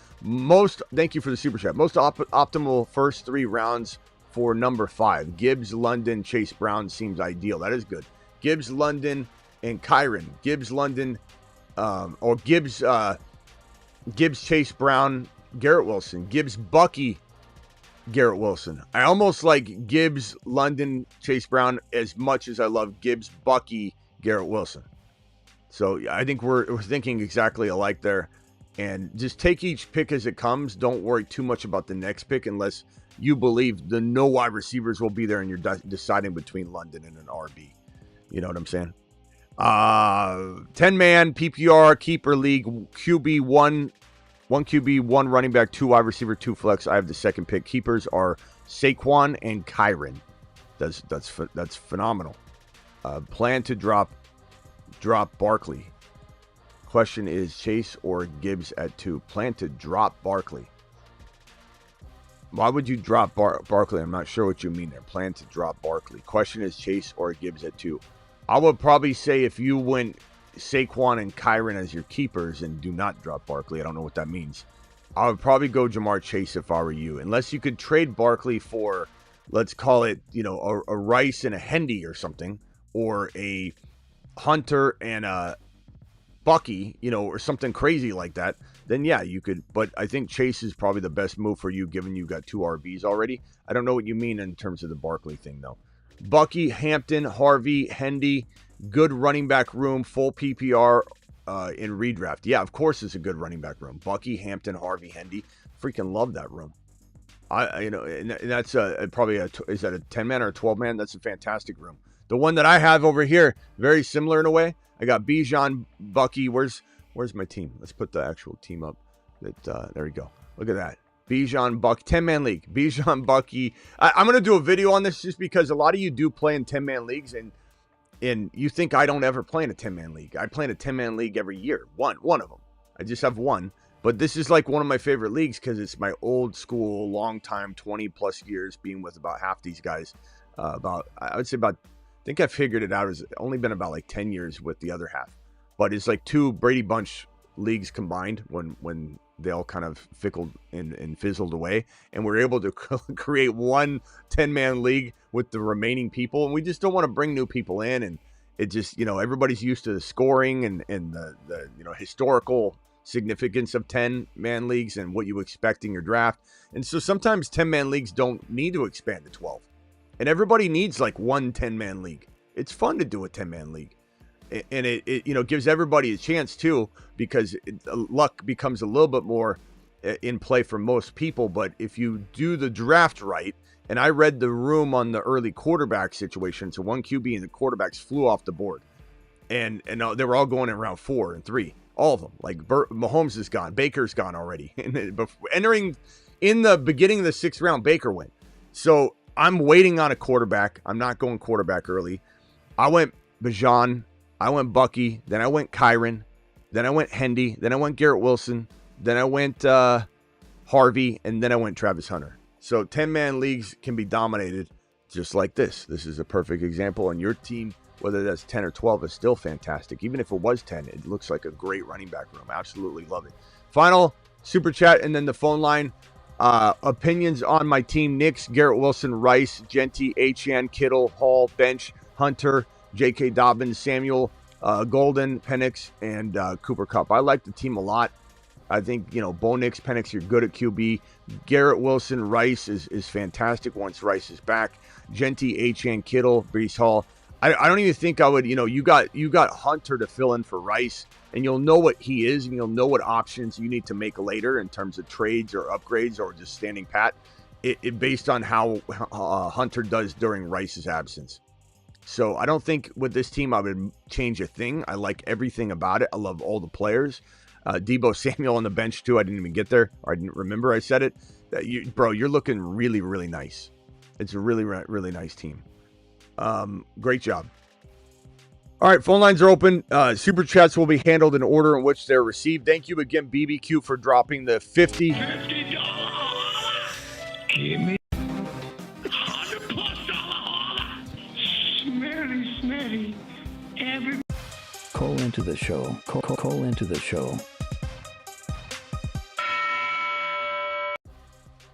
S1: Thank you for the super chat. Most optimal first 3 rounds for number 5. Gibbs, London, Chase Brown seems ideal. That is good. Gibbs, London, and Kyron. Gibbs, London, or Gibbs, Chase Brown, Garrett Wilson. Gibbs, Bucky, Garrett Wilson. I almost like Gibbs, London, Chase Brown as much as I love Gibbs, Bucky, Garrett Wilson. So I think we're thinking exactly alike there. And just take each pick as it comes. Don't worry too much about the next pick unless you believe the no wide receivers will be there and you're deciding between London and an RB. You know what I'm saying? 10-man PPR keeper league, QB, one QB, 1 running back, 2 wide receiver, 2 flex. I have the second pick. Keepers are Saquon and Kyron. That's phenomenal. Plan to drop Barkley. Question is Chase or Gibbs at 2. Plan to drop Barkley. Why would you drop Barkley? I'm not sure what you mean there. Plan to drop Barkley. Question is Chase or Gibbs at 2. I would probably say if you went Saquon and Kyron as your keepers and do not drop Barkley, I don't know what that means. I would probably go Jamar Chase if I were you. Unless you could trade Barkley for, let's call it, a Rice and a Hendy or something. Or a Hunter and a Bucky, or something crazy like that, then yeah, you could. But I think Chase is probably the best move for you, given you got 2 RBs already. I don't know what you mean in terms of the Barkley thing, though. Bucky, Hampton, Harvey, Hendy, good running back room, full PPR in redraft. Yeah, of course it's a good running back room. Bucky, Hampton, Harvey, Hendy. Freaking love that room. And that's probably is that a 10-man or a 12-man? That's a fantastic room. The one that I have over here, very similar in a way. I got Bijan, Bucky. Where's my team? Let's put the actual team up. There we go. Look at that. Bijan, Buck, 10-man league. Bijan, Bucky. I'm going to do a video on this just because a lot of you do play in 10-man leagues, and you think I don't ever play in a 10-man league. I play in a 10-man league every year. One of them. I just have one. But this is like one of my favorite leagues because it's my old school, long time, 20-plus years being with about half these guys. I think I figured it out. It's only been about like 10 years with the other half. But it's like 2 Brady Bunch leagues combined when they all kind of fickled and fizzled away. And we're able to create one 10-man league with the remaining people. And we just don't want to bring new people in. And it just, everybody's used to the scoring and the historical significance of 10-man leagues and what you expect in your draft. And so sometimes 10-man leagues don't need to expand to 12. And everybody needs like one 10-man league. It's fun to do a 10-man league. And it gives everybody a chance too, because luck becomes a little bit more in play for most people. But if you do the draft right, and I read the room on the early quarterback situation, so 1 QB and the quarterbacks flew off the board. And they were all going in round 4 and 3. All of them. Like Mahomes is gone. Baker's gone already. And entering in the beginning of the 6th round, Baker went. So I'm waiting on a quarterback. I'm not going quarterback early. I went Bijan. I went Bucky. Then I went Kyron. Then I went Hendy. Then I went Garrett Wilson. Then I went Harvey. And then I went Travis Hunter. So 10-man leagues can be dominated just like this. This is a perfect example. And your team, whether that's 10 or 12, is still fantastic. Even if it was 10, it looks like a great running back room. Absolutely love it. Final super chat and then the phone line. Opinions on my team: Knicks, Garrett Wilson, Rice, Genty, Achane, Kittle, Hall, Bench, Hunter, J.K. Dobbins, Samuel, Golden, Penix, and Cooper Kupp. I like the team a lot. I think, Bo Nix, Penix, you're good at QB. Garrett Wilson, Rice is fantastic once Rice is back. Genty, Achane, Kittle, Breece Hall. I don't even think I would, you got Hunter to fill in for Rice, and you'll know what he is, and you'll know what options you need to make later in terms of trades or upgrades or just standing pat, it based on how Hunter does during Rice's absence. So I don't think with this team I would change a thing. I like everything about it. I love all the players. Debo Samuel on the bench too. I didn't even get there, or I didn't remember I said it. You're looking really, really nice. It's a really, really nice team. Great job. All right, phone lines are open. Super chats will be handled in order in which they're received. Thank you again, BBQ, for dropping the $50.
S6: Give me $100+ Smitty. Every
S7: Call into the show. Call into the show.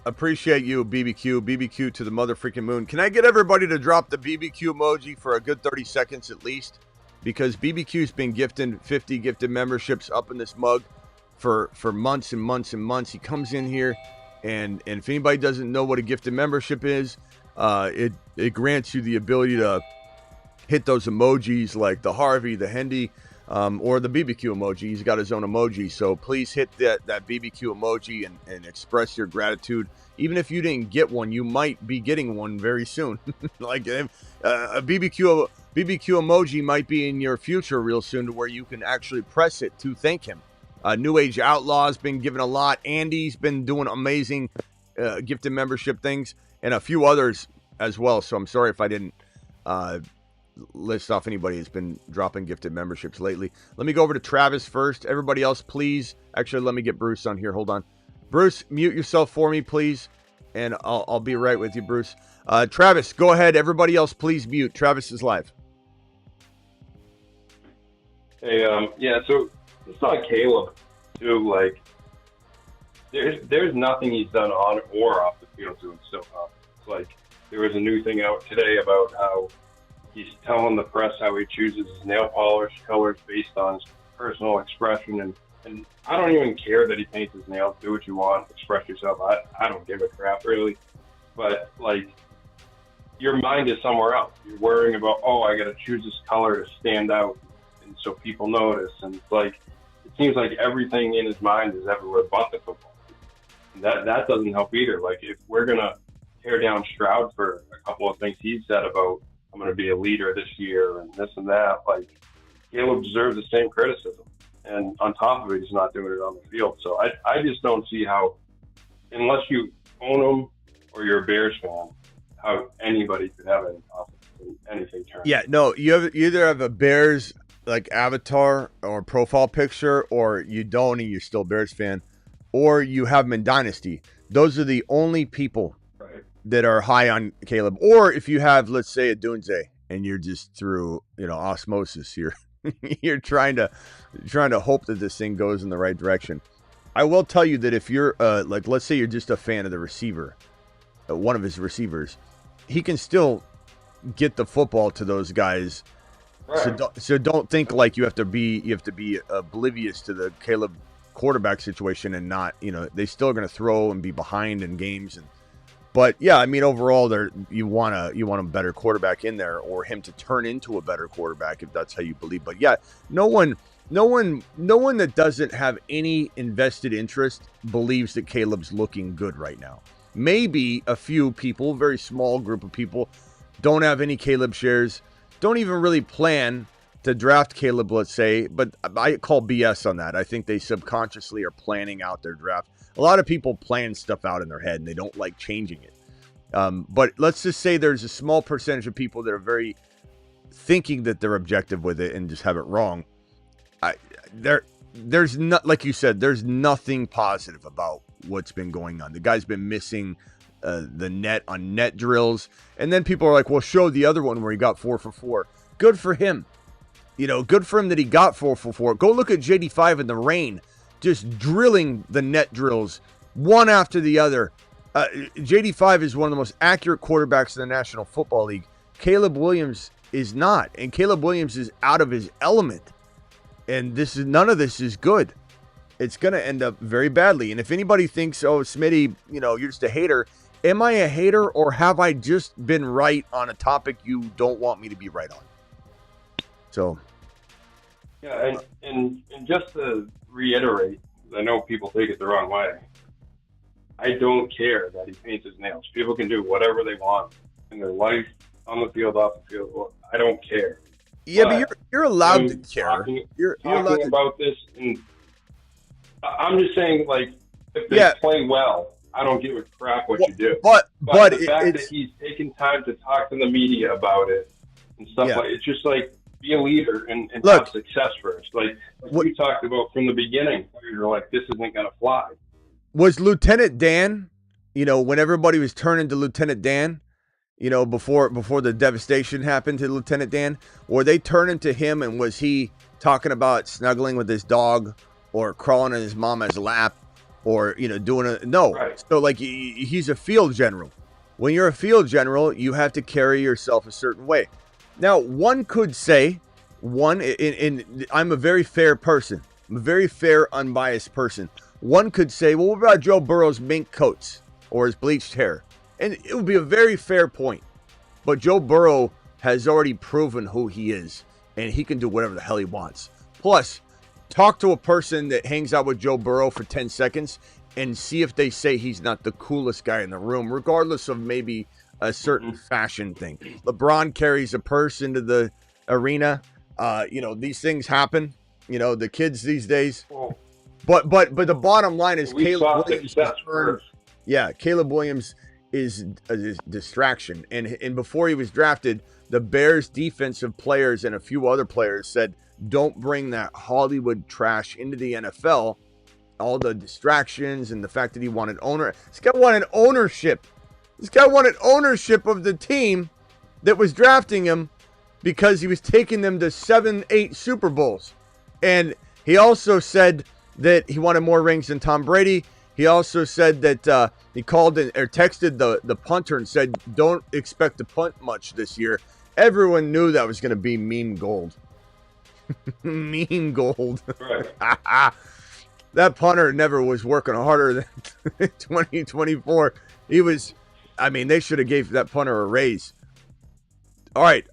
S1: Appreciate you, BBQ. BBQ to the mother freaking moon. Can I get everybody to drop the BBQ emoji for a good 30 seconds at least? Because BBQ's been gifting 50 gifted memberships up in this mug for months and months and months. He comes in here, and if anybody doesn't know what a gifted membership is, it grants you the ability to hit those emojis like the Harvey, the Hendy, or the BBQ emoji. He's got his own emoji. So please hit that BBQ emoji and express your gratitude. Even if you didn't get one, you might be getting one very soon. Like a BBQ emoji might be in your future real soon, to where you can actually press it to thank him. New Age Outlaw's been giving a lot. Andy's been doing amazing gifted membership things, and a few others as well. So I'm sorry if I didn't list off anybody who's been dropping gifted memberships lately. Let me go over to Travis first. Everybody else, please. Actually, let me get Bruce on here. Hold on. Bruce, mute yourself for me, please. And I'll be right with you, Bruce. Travis, go ahead. Everybody else, please mute. Travis is live.
S8: Hey, so it's on Caleb, too. Like, there's nothing he's done on or off the field to himself. It's like, there was a new thing out today about how he's telling the press how he chooses his nail polish colors based on his personal expression. And I don't even care that he paints his nails. Do what you want. Express yourself. I don't give a crap, really. But, like, your mind is somewhere else. You're worrying about, oh, I got to choose this color to stand out, and so people notice. And it's like, it seems like everything in his mind is everywhere but the football. And that doesn't help either. Like, if we're gonna tear down Stroud for a couple of things he said about, I'm gonna be a leader this year and this and that, like, Caleb deserves the same criticism. And on top of it, he's not doing it on the field. So I just don't see how, unless you own him or you're a Bears fan, how anybody could have any confidence in anything turning.
S1: Yeah, no, you either have a Bears like avatar or profile picture, or you don't and you're still a Bears fan, or you have him in Dynasty. Those are the only people that are high on Caleb. Or if you have, let's say, a Dunze, and you're just through, osmosis, you're trying to hope that this thing goes in the right direction. I will tell you that if you're let's say you're just a fan of the receiver, one of his receivers, he can still get the football to those guys. Right. So don't think like you have to be oblivious to the Caleb quarterback situation and not, they still are going to throw and be behind in games. But yeah, I mean, overall, you want a better quarterback in there, or him to turn into a better quarterback if that's how you believe. But yeah, no one that doesn't have any invested interest believes that Caleb's looking good right now. Maybe a few people, very small group of people, don't have any Caleb shares, don't even really plan to draft Caleb, let's say, but I call BS on that. I think they subconsciously are planning out their draft. A lot of people plan stuff out in their head and they don't like changing it. But let's just say there's a small percentage of people that are very thinking that they're objective with it and just have it wrong. There's not, like you said, there's nothing positive about what's been going on. The guy's been missing the net on net drills. And then people are like, well, show the other one where he got 4 for 4. Good for him. Good for him that he got 4 for 4. Go look at JD5 in the rain, just drilling the net drills one after the other. JD5 is one of the most accurate quarterbacks in the National Football League. Caleb Williams is not, and Caleb Williams is out of his element. And none of this is good. It's going to end up very badly. And if anybody thinks, oh, Smitty, you're just a hater, am I a hater, or have I just been right on a topic you don't want me to be right on? So,
S8: yeah, and just to reiterate, I know people take it the wrong way. I don't care that he paints his nails. People can do whatever they want in their life, on the field, off the field. I don't care.
S1: Yeah, but you're allowed to care. You're allowed to
S8: about this, and I'm just saying, like, if they play well, I don't give a crap what you do.
S1: But
S8: the fact that he's taken time to talk to the media about it and stuff like, it's just like, be a leader and have success first. Like what we talked about from the beginning, you're like, this isn't going to fly.
S1: Was Lieutenant Dan, when everybody was turning to Lieutenant Dan, before the devastation happened to Lieutenant Dan, were they turning to him, and was he talking about snuggling with his dog or crawling in his mama's lap or, no. Right. So like he's a field general. When you're a field general, you have to carry yourself a certain way. Now, one could say, I'm a very fair person. I'm a very fair, unbiased person. One could say, well, what about Joe Burrow's mink coats or his bleached hair? And it would be a very fair point. But Joe Burrow has already proven who he is, and he can do whatever the hell he wants. Plus, talk to a person that hangs out with Joe Burrow for 10 seconds and see if they say he's not the coolest guy in the room, regardless of maybe a certain fashion thing. LeBron carries a purse into the arena. These things happen. The kids these days. But the bottom line is Caleb Williams is a distraction. And before he was drafted, the Bears defensive players and a few other players said, don't bring that Hollywood trash into the NFL. All the distractions and the fact that he wanted This guy wanted ownership. This guy wanted ownership of the team that was drafting him because he was taking them to 7-8 Super Bowls. And he also said that he wanted more rings than Tom Brady. He also said that he called or texted the punter and said, don't expect to punt much this year. Everyone knew that was going to be meme gold. Meme gold. Right. That punter never was working harder than 2024. They should have gave that punter a raise. All right.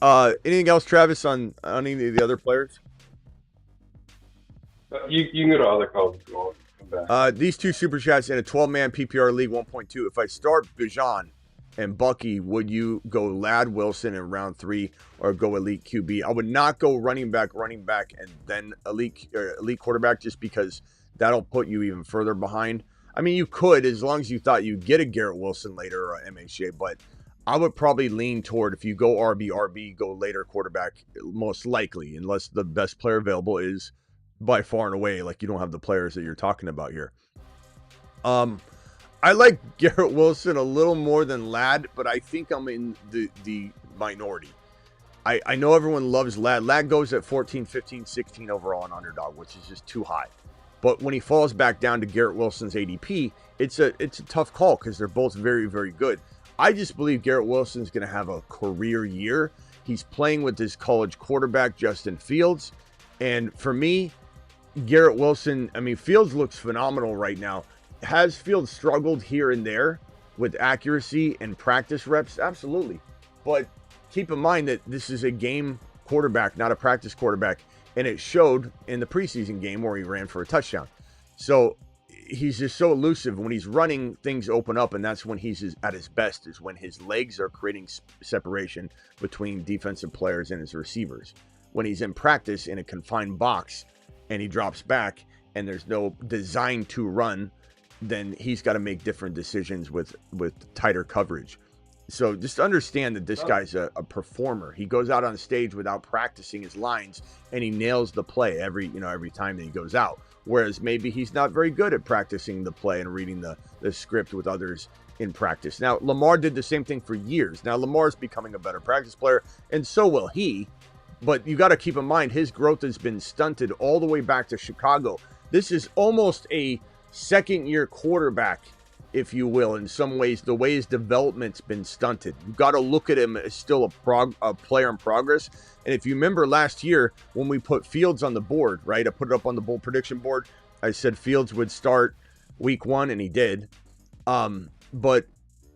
S1: Anything else, Travis, on any of the other players?
S8: You can go to other calls if you want. Come back.
S1: These two super chats in a 12-man PPR league 1.2. If I start Bijan and Bucky, would you go Ladd Wilson in round 3 or go elite QB? I would not go running back, and then elite quarterback, just because that'll put you even further behind. I mean, you could, as long as you thought you'd get a Garrett Wilson later or a MHA, but I would probably lean toward, if you go RB, go later quarterback, most likely, unless the best player available is by far and away, like you don't have the players that you're talking about here. I like Garrett Wilson a little more than Ladd, but I think I'm in the minority. I know everyone loves Ladd. Ladd goes at 14, 15, 16 overall on underdog, which is just too high. But when he falls back down to Garrett Wilson's ADP, it's a tough call because they're both very, very good. I just believe Garrett Wilson's going to have a career year. He's playing with his college quarterback, Justin Fields. And for me, Garrett Wilson, I mean, Fields looks phenomenal right now. Has Fields struggled here and there with accuracy and practice reps? Absolutely. But keep in mind that this is a game quarterback, not a practice quarterback. And it showed in the preseason game where he ran for a touchdown. So he's just so elusive. When he's running, things open up, and that's when he's at his best, is when his legs are creating separation between defensive players and his receivers. When he's in practice in a confined box and he drops back and there's no design to run, then he's got to make different decisions with tighter coverage. So just understand that this guy's a performer. He goes out on stage without practicing his lines, and he nails the play every time that he goes out. Whereas maybe he's not very good at practicing the play and reading the script with others in practice. Now, Lamar did the same thing for years. Now, Lamar's becoming a better practice player, and so will he. But you got to keep in mind, his growth has been stunted all the way back to Chicago. This is almost a second-year quarterback, if you will, in some ways. The way his development's been stunted. You got to look at him as still a player in progress. And if you remember last year when we put Fields on the board, right? I put it up on the bold prediction board. I said Fields would start week 1, and he did. But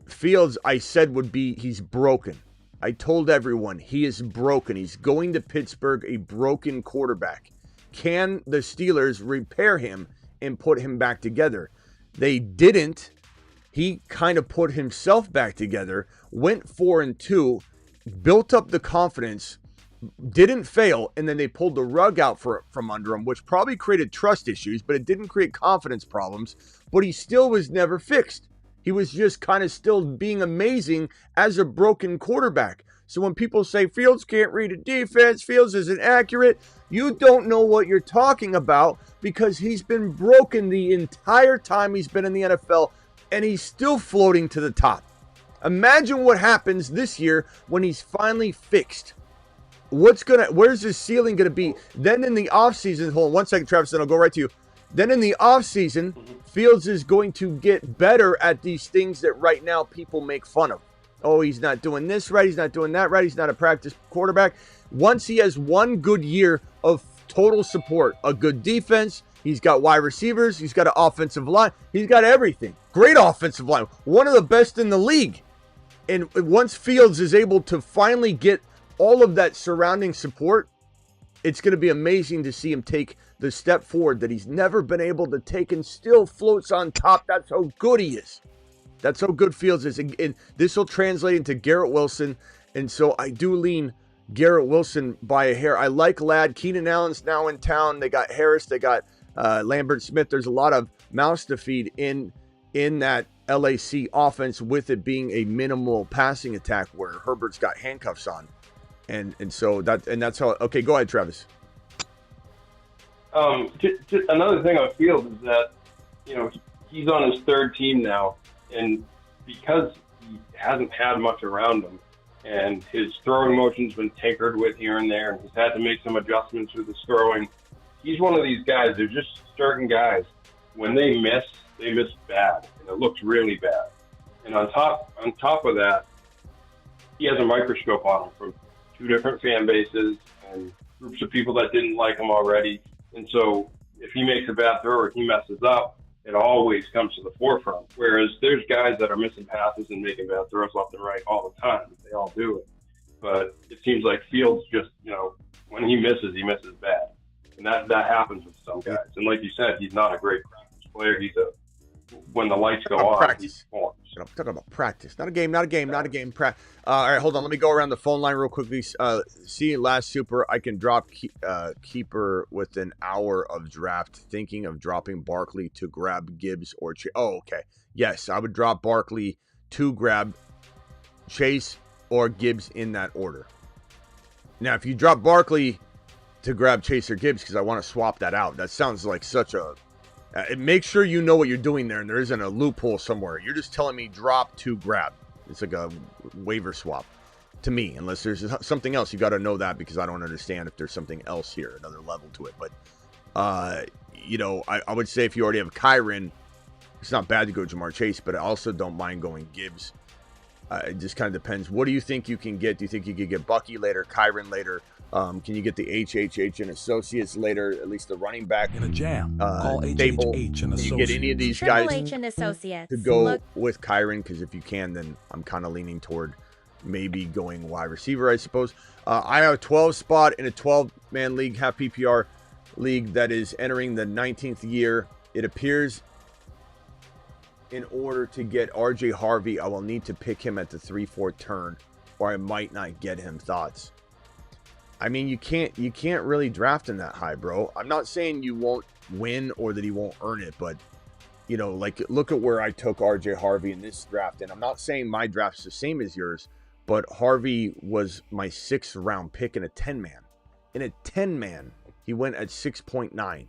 S1: Fields, I said, he's broken. I told everyone he is broken. He's going to Pittsburgh, a broken quarterback. Can the Steelers repair him and put him back together? They didn't. He kind of put himself back together, went 4-2, built up the confidence, didn't fail, and then they pulled the rug out from under him, which probably created trust issues, but it didn't create confidence problems. But he still was never fixed. He was just kind of still being amazing as a broken quarterback. So when people say Fields can't read a defense, Fields isn't accurate, you don't know what you're talking about, because he's been broken the entire time he's been in the NFL, and he's still floating to the top. Imagine what happens this year when he's finally fixed. Where's his ceiling going to be? Then in the offseason, hold on 1 second, Travis, then I'll go right to you. Then in the offseason, Fields is going to get better at these things that right now people make fun of. Oh, he's not doing this right. He's not doing that right. He's not a practice quarterback. Once he has one good year of total support, a good defense, he's got wide receivers, he's got an offensive line, he's got everything. Great offensive line, one of the best in the league. And once Fields is able to finally get all of that surrounding support, it's going to be amazing to see him take the step forward that he's never been able to take and still floats on top. That's how good he is. That's how good Fields is. And this will translate into Garrett Wilson. And so I do lean Garrett Wilson by a hair. I like Ladd. Keenan Allen's now in town. They got Harris. They got Lambert Smith. There's a lot of mouths to feed in that LAC offense, with it being a minimal passing attack where Herbert's got handcuffs on. And so that's how. Okay, go ahead, Travis.
S8: Another thing on Fields is that, he's on his third team now, and because he hasn't had much around him, and his throwing motion's been tinkered with here and there, and he's had to make some adjustments with his throwing. He's one of these guys. There's just certain guys, when they miss bad, and it looks really bad. And on top of that, he has a microscope on him from 2 different fan bases and groups of people that didn't like him already. And so if he makes a bad throw or he messes up, it always comes to the forefront. Whereas there's guys that are missing passes and making bad throws left and right all the time. They all do it. but it seems like Fields just, when he misses bad. And that happens with some guys. And like you said, he's not a great practice player. When the lights go on,
S1: practice.
S8: he performs.
S1: I'm talking about practice. Not a game. All right, hold on. Let me go around the phone line real quickly. See, last super, I can drop keeper with an hour of draft. Thinking of dropping Barkley to grab Gibbs or Chase. Oh, okay. Yes, I would drop Barkley to grab Chase or Gibbs in that order. Now, if you drop Barkley to grab Chase or Gibbs, because I want to swap that out, that sounds like such a... make sure you know what you're doing there and there isn't a loophole somewhere. You're just telling me drop to grab. It's like a waiver swap to me, unless there's something else. You got to know that, because I don't understand if there's something else here, another level to it. But, I would say if you already have Kyron, it's not bad to go Jamar Chase, but I also don't mind going Gibbs. It just kind of depends. What do you think you can get? Do you think you could get Bucky later, Kyron later? Can you get the HHH and Associates later? At least the running back
S3: In a jam, call
S1: Stable.
S3: HHH and
S1: Can you
S3: Associates.
S1: get any of these
S4: Triple
S1: guys
S4: H and Associates.
S1: to go with Kyron? Because if you can, then I'm kind of leaning toward maybe going wide receiver, I suppose. I have a 12 spot in a 12-man league, half PPR league that is entering the 19th year. It appears in order to get RJ Harvey, I will need to pick him at the 3-4 turn, or I might not get him. Thoughts? I mean, you can't really draft him that high, bro. I'm not saying you won't win or that he won't earn it, but look at where I took RJ Harvey in this draft, and I'm not saying my draft's the same as yours, but Harvey was my 6th round pick in a 10-man. In a 10-man, he went at 6.9.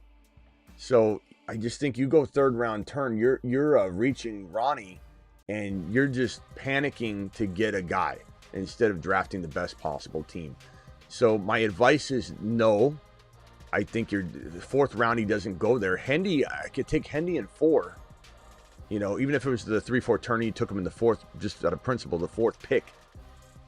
S1: So I just think you go 3rd round turn, you're reaching Ronnie, and you're just panicking to get a guy instead of drafting the best possible team. So my advice is no. I think your 4th round, he doesn't go there. Hendy, I could take Hendy in 4. Even if it was the 3-4 turn, you took him in the 4th, just out of principle, the 4th pick,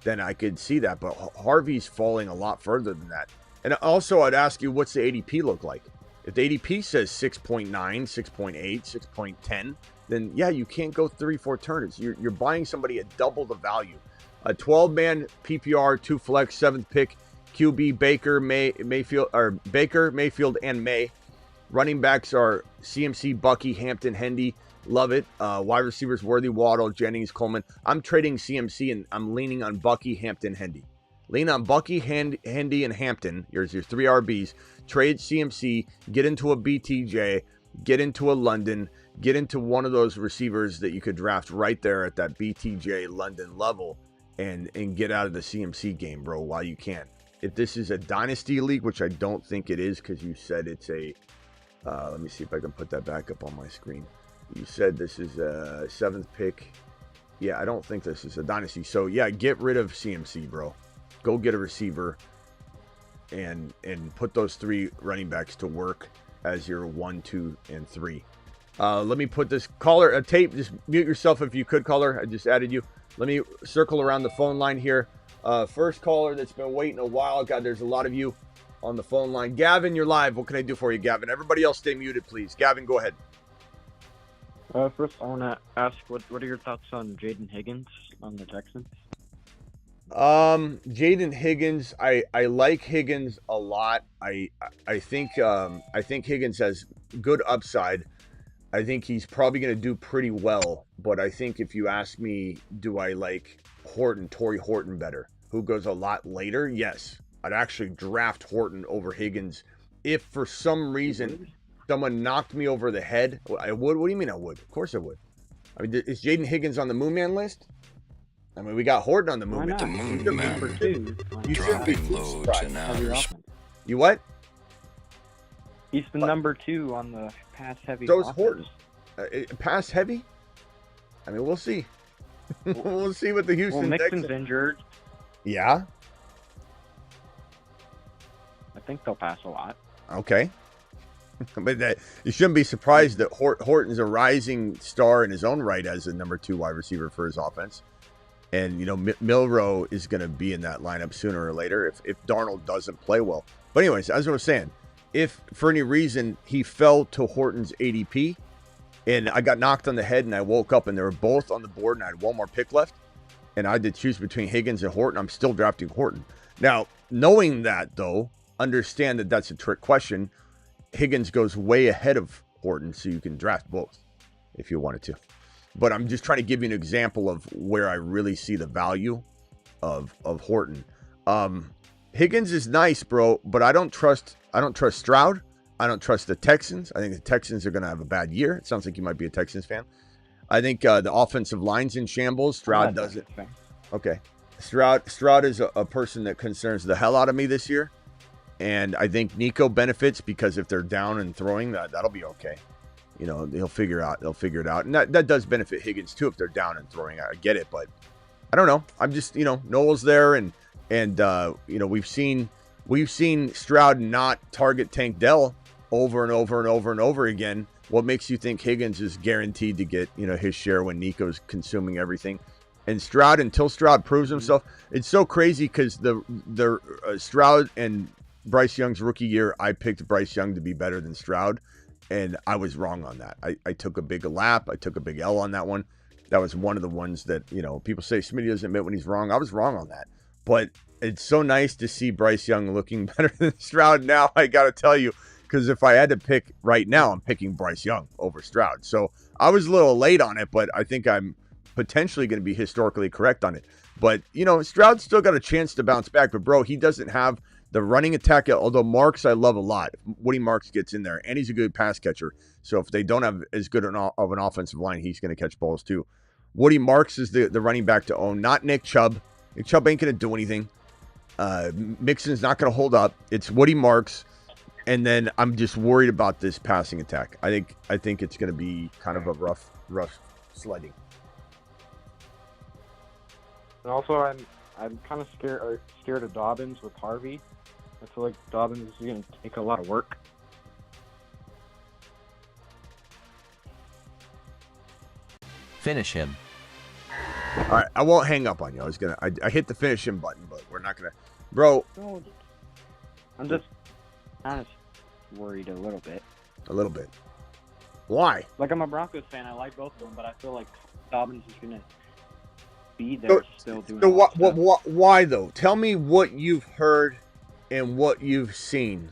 S1: then I could see that. But Harvey's falling a lot further than that. And also, I'd ask you, what's the ADP look like? If the ADP says 6.9, 6.8, 6.10, then yeah, you can't go 3-4 turns. You're buying somebody at double the value. A 12-man PPR, 2 flex, 7th pick, QB Baker, Mayfield, and May. Running backs are CMC, Bucky, Hampton, Hendy. Love it. Wide receivers, Worthy, Waddle, Jennings, Coleman. I'm trading CMC, and I'm leaning on Bucky, Hampton, Hendy. Lean on Bucky, Hendy, and Hampton. Here's your 3 RBs. Trade CMC, get into a BTJ, get into a London, get into one of those receivers that you could draft right there at that BTJ London level, and get out of the CMC game, bro, while you can. If this is a dynasty league, which I don't think it is, because you said it's a, let me see if I can put that back up on my screen. You said this is a 7th pick. Yeah, I don't think this is a dynasty. So yeah, get rid of CMC, bro. Go get a receiver and put those 3 running backs to work as your 1, 2, and 3. Let me put this caller a tape. Just mute yourself if you could, caller. I just added you. Let me circle around the phone line here. First caller that's been waiting a while. God, there's a lot of you on the phone line. Gavin, you're live. What can I do for you, Gavin? Everybody else stay muted, please. Gavin, go ahead.
S9: First, I want to ask, what are your thoughts on Jaden Higgins on the Texans?
S1: Jaden Higgins, I like Higgins a lot. I think Higgins has good upside. I think he's probably going to do pretty well, but I think if you ask me, do I like Torrey Horton better, who goes a lot later? Yes, I'd actually draft Horton over Higgins. If for some reason someone knocked me over the head, I would. What do you mean I would? Of course I would. I mean, is Jaden Higgins on the Moon Man list? I mean, we got Horton on the Moon Man.
S7: The Moon Man.
S1: You should be
S7: Loads and hours.
S1: You what?
S9: He's the number 2 on the pass-heavy
S1: So is
S9: offense.
S1: Horton. Pass heavy? I mean, we'll see. We'll see what the Houston
S9: Mixon's
S1: Texans...
S9: injured.
S1: Yeah?
S9: I think they'll pass a lot.
S1: Okay. But you shouldn't be surprised that Horton's a rising star in his own right as a number 2 wide receiver for his offense. And, Milroe is going to be in that lineup sooner or later if Darnold doesn't play well. But anyways, as I was saying, if for any reason he fell to Horton's ADP and I got knocked on the head and I woke up and they were both on the board and I had one more pick left, and I had to choose between Higgins and Horton, I'm still drafting Horton. Now, knowing that, though, understand that that's a trick question. Higgins goes way ahead of Horton, so you can draft both if you wanted to. But I'm just trying to give you an example of where I really see the value of Horton. Higgins is nice, bro, but I don't trust Stroud. I don't trust the Texans. I think the Texans are going to have a bad year. It sounds like you might be a Texans fan. I think the offensive line's in shambles. Stroud doesn't. Okay. Stroud is a person that concerns the hell out of me this year. And I think Nico benefits because if they're down and throwing, that'll be okay. You know, they'll figure it out. And that does benefit Higgins too if they're down and throwing. I get it, but I don't know. I'm just, Noel's there and we've seen Stroud not target Tank Dell over and over and over and over again. What makes you think Higgins is guaranteed to get, his share when Nico's consuming everything? And Stroud, until Stroud proves himself, it's so crazy because the Stroud and Bryce Young's rookie year, I picked Bryce Young to be better than Stroud, and I was wrong on that. I took a big lap. I took a big L on that one. That was one of the ones that, people say Smitty doesn't admit when he's wrong. I was wrong on that. But it's so nice to see Bryce Young looking better than Stroud now, I got to tell you, because if I had to pick right now, I'm picking Bryce Young over Stroud. So I was a little late on it, but I think I'm potentially going to be historically correct on it. But, Stroud's still got a chance to bounce back. But, bro, he doesn't have the running attack, although Marks I love a lot. Woody Marks gets in there, and he's a good pass catcher. So if they don't have as good of an offensive line, he's going to catch balls too. Woody Marks is the running back to own, not Nick Chubb. Nick Chubb ain't going to do anything. Mixon's not going to hold up. It's Woody Marks. And then I'm just worried about this passing attack. I think it's going to be kind of a rough sledding.
S9: And also, I'm kind of scared of Dobbins with Harvey. I feel like Dobbins is going to take a lot of work.
S10: Finish him.
S1: All right, I won't hang up on you. I hit the finish him button, but we're not gonna, bro.
S9: No, I'm just kind of worried a little bit.
S1: A little bit. Why?
S9: Like, I'm a Broncos fan. I like both of them, but I feel like Dobbins is going to be there still doing
S1: why though? Tell me what you've heard and what you've seen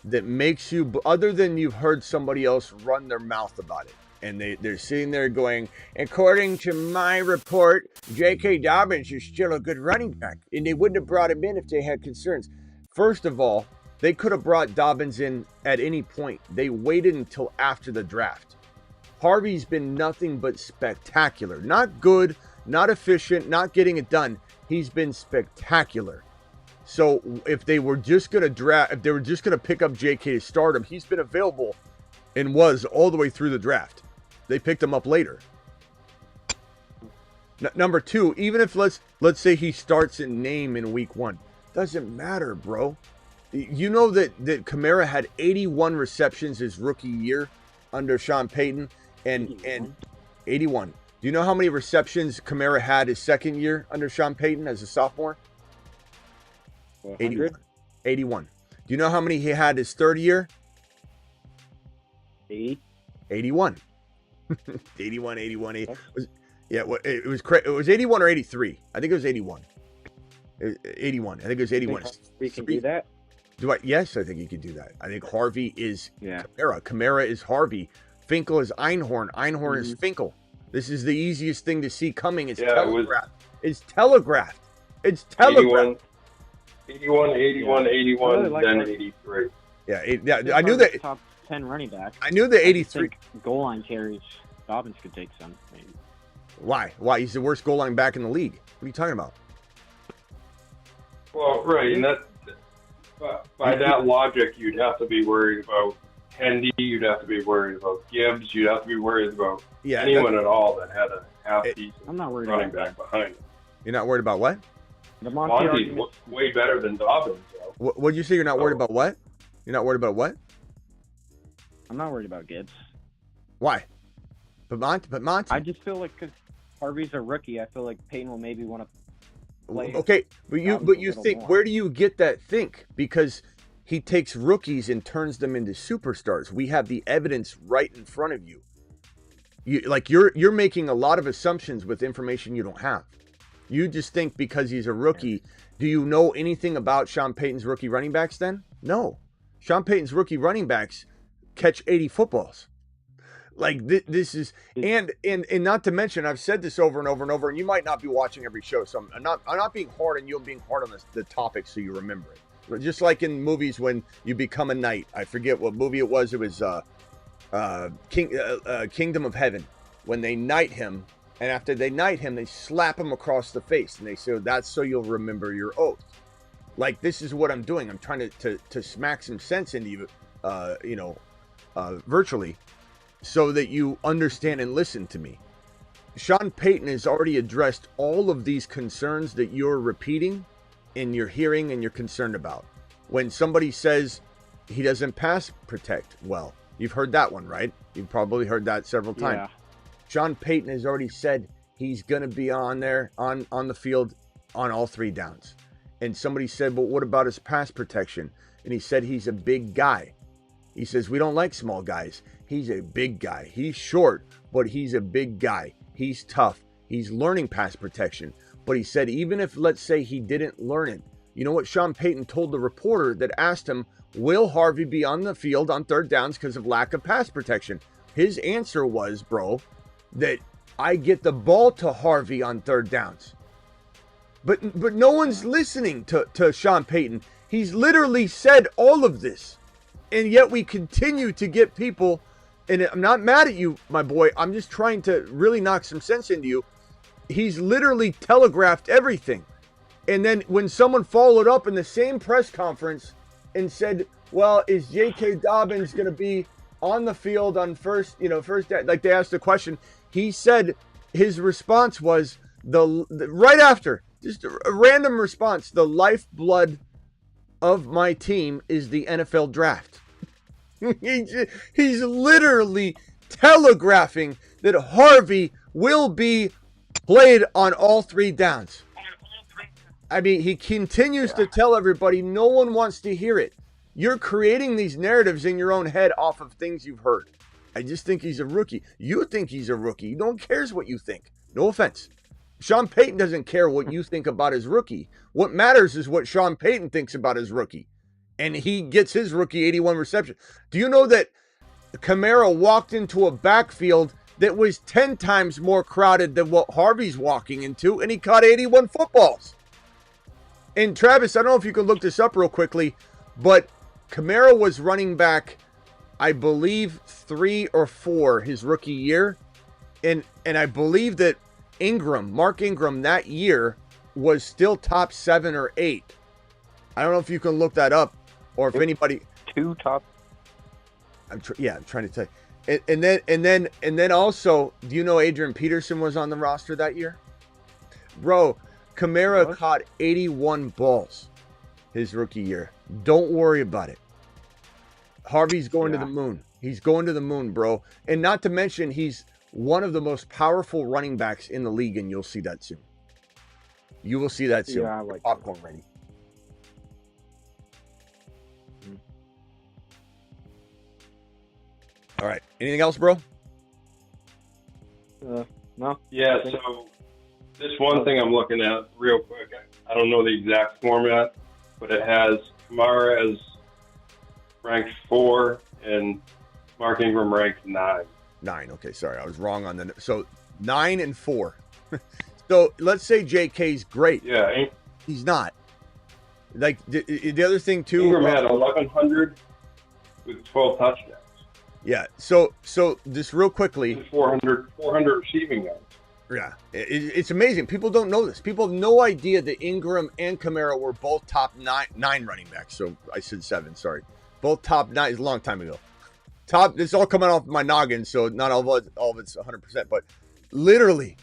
S1: that makes you, other than you've heard somebody else run their mouth about it, and they're sitting there going, according to my report, J.K. Dobbins is still a good running back, and they wouldn't have brought him in if they had concerns. First of all, they could have brought Dobbins in at any point. They waited until after the draft. Harvey's been nothing but spectacular. Not good, not efficient, not getting it done. He's been spectacular. So if they were just going to pick up JK to start him, he's been available and was all the way through the draft. They picked him up later. Number two, even if let's say he starts in name in week 1, doesn't matter, bro. You know that Kamara had 81 receptions his rookie year under Sean Payton and 81. Do you know how many receptions Kamara had his second year under Sean Payton as a sophomore? 81. Do you know how many he had his third year?
S9: 80.
S1: 81. 81. It was 81 or 83. I think it was 81. 81. I think it was 81.
S9: We can do that.
S1: Yes, I think he can do that. I think Harvey is Kamara. Kamara is Harvey. Finkel is Einhorn. Einhorn is Finkel. This is the easiest thing to see coming. It's telegraphed. It's telegraphed.
S8: 81, 81,
S9: like
S8: then
S9: that.
S8: 83.
S1: Yeah. I knew that.
S9: Top 10 running back.
S1: I knew the 83.
S9: Goal line carries. Dobbins could take some. Maybe.
S1: Why? He's the worst goal line back in the league. What are you talking about?
S8: Well, right, and by that logic, you'd have to be worried about Hendy. You'd have to be worried about Gibbs. You'd have to be worried about anyone at all that had a half-decent running back behind him.
S1: You're not worried about what?
S8: Monty's way better than Dobbins.
S1: What did you say? You're not worried about what? You're not worried about what?
S9: I'm not worried about Gibbs.
S1: Why? But Monty.
S9: I just feel like because Harvey's a rookie, I feel like Payton will maybe want to play.
S1: Okay, but you think more. Where do you get that think? Because he takes rookies and turns them into superstars. We have the evidence right in front of you. You're making a lot of assumptions with information you don't have. You just think because he's a rookie. Do you know anything about Sean Payton's rookie running backs then? No. Sean Payton's rookie running backs catch 80 footballs. Like this is, and not to mention, I've said this over and over and over, and you might not be watching every show, so I'm not being hard on you, I'm being hard on the topic so you remember it. But just like in movies when you become a knight, I forget what movie it was. It was Kingdom of Heaven, when they knight him, and after they knight him, they slap him across the face, and they say, that's so you'll remember your oath. Like, this is what I'm doing. I'm trying to smack some sense into you, virtually, so that you understand and listen to me. Sean Payton has already addressed all of these concerns that you're repeating and you're hearing and you're concerned about. When somebody says he doesn't pass protect well, you've heard that one, right? You've probably heard that several times.
S9: Yeah.
S1: Sean Payton has already said he's going to be on there, on the field, on all 3 downs. And somebody said, but what about his pass protection? And he said he's a big guy. He says, we don't like small guys. He's a big guy. He's short, but he's a big guy. He's tough. He's learning pass protection. But he said, even if, let's say, he didn't learn it, you know what Sean Payton told the reporter that asked him, will Harvey be on the field on 3rd downs because of lack of pass protection? His answer was, bro, that I get the ball to Harvey on 3rd downs. But no one's listening to Sean Payton. He's literally said all of this. And yet we continue to get people, and I'm not mad at you, my boy. I'm just trying to really knock some sense into you. He's literally telegraphed everything. And then when someone followed up in the same press conference and said, well, is J.K. Dobbins going to be on the field on first down? Like, they asked the question. He said his response was right after, just a random response, the lifeblood of my team is the NFL draft. He's literally telegraphing that Harvey will be played on all 3 downs. I mean, he continues to tell everybody, no one wants to hear it. You're creating these narratives in your own head off of things you've heard. I just think he's a rookie. You think he's a rookie. No one cares what you think. No offense. Sean Payton doesn't care what you think about his rookie. What matters is what Sean Payton thinks about his rookie. And he gets his rookie 81 receptions. Do you know that Kamara walked into a backfield that was 10 times more crowded than what Harvey's walking into, and he caught 81 footballs? And Travis, I don't know if you can look this up real quickly, but Kamara was running back, I believe, 3 or 4 his rookie year. And I believe that Mark Ingram that year was still top 7 or 8. I don't know if you can look that up or if anybody.
S9: 2 top.
S1: I'm trying to tell you. And then also, do you know Adrian Peterson was on the roster that year? Bro, Kamara caught 81 balls his rookie year. Don't worry about it. Harvey's going to the moon. He's going to the moon, bro. And not to mention, he's one of the most powerful running backs in the league, and you'll see that soon. You will see that soon.
S9: Yeah, I like
S1: popcorn ready. All right. Anything else, bro?
S9: No.
S8: Yeah, so this one thing I'm looking at real quick, I don't know the exact format, but it has Kamara as ranked 4 and Mark Ingram ranked 9.
S1: 9. Okay, sorry. I was wrong on the... So, 9 and 4. So, let's say JK's great.
S8: Yeah.
S1: He's not. Like, the other thing, too...
S8: Ingram had 1,100 with 12 touchdowns.
S1: Yeah, so just real quickly...
S8: 400 receiving yards.
S1: Yeah, it's amazing. People don't know this. People have no idea that Ingram and Kamara were both top 9 running backs. So, I said 7, sorry. Both top 9 is a long time ago. This is all coming off my noggin, so not all of it's 100%, but literally,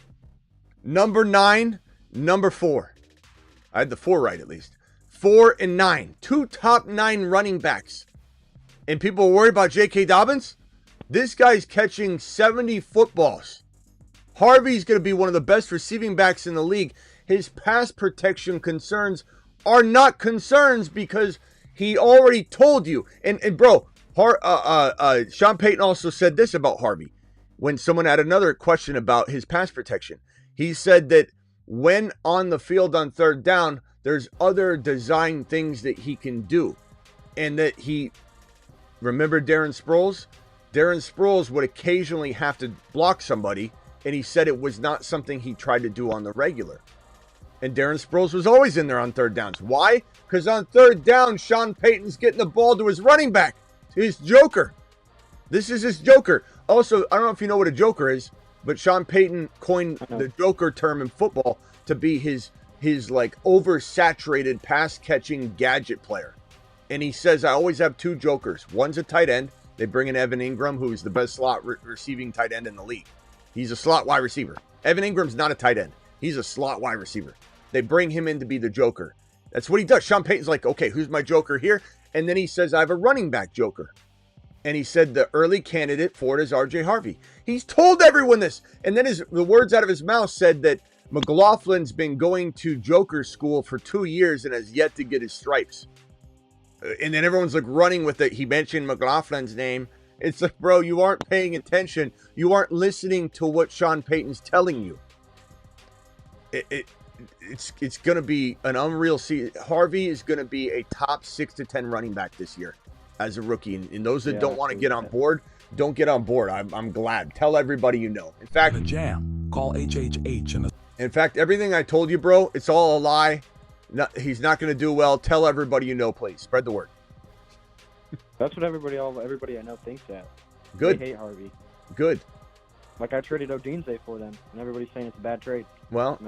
S1: number 9, number 4. I had the 4 right at least. 4 and 9. 2 top 9 running backs. And people are worried about J.K. Dobbins? This guy's catching 70 footballs. Harvey's going to be one of the best receiving backs in the league. His pass protection concerns are not concerns because he already told you. And bro, Sean Payton also said this about Harvey when someone had another question about his pass protection. He said that when on the field on third down, there's other design things that he can do. And that remember Darren Sproles? Darren Sproles would occasionally have to block somebody, and he said it was not something he tried to do on the regular. And Darren Sproles was always in there on third downs. Why? Because on third down, Sean Payton's getting the ball to his running back, his joker. This is his joker. Also, I don't know if you know what a joker is, but Sean Payton coined the joker term in football to be his like oversaturated pass-catching gadget player. And he says, I always have two jokers. One's a tight end. They bring in Evan Ingram, who's the best slot receiving tight end in the league. He's a slot wide receiver. Evan Ingram's not a tight end. He's a slot wide receiver. They bring him in to be the joker. That's what he does. Sean Payton's like, okay, who's my joker here? And then he says, I have a running back joker. And he said the early candidate for it is RJ Harvey. He's told everyone this. And then the words out of his mouth said that McLaughlin's been going to joker school for 2 years and has yet to get his stripes. And then everyone's like running with it. He mentioned McLaughlin's name. It's like, bro, you aren't paying attention. You aren't listening to what Sean Payton's telling you. It's going to be an unreal season. Harvey is going to be a top 6 to 10 running back this year as a rookie. And those that don't want to get on board, don't get on board. I'm glad. Tell everybody you know. In fact,
S3: The Jam. Call HHH.
S1: In fact, everything I told you, bro, it's all a lie. No, he's not going to do well. Tell everybody you know, please. Spread the word.
S9: That's what everybody I know thinks that.
S1: Good.
S9: They hate Harvey.
S1: Good.
S9: Like, I traded Odinze for them, and everybody's saying it's a bad trade.
S1: Well,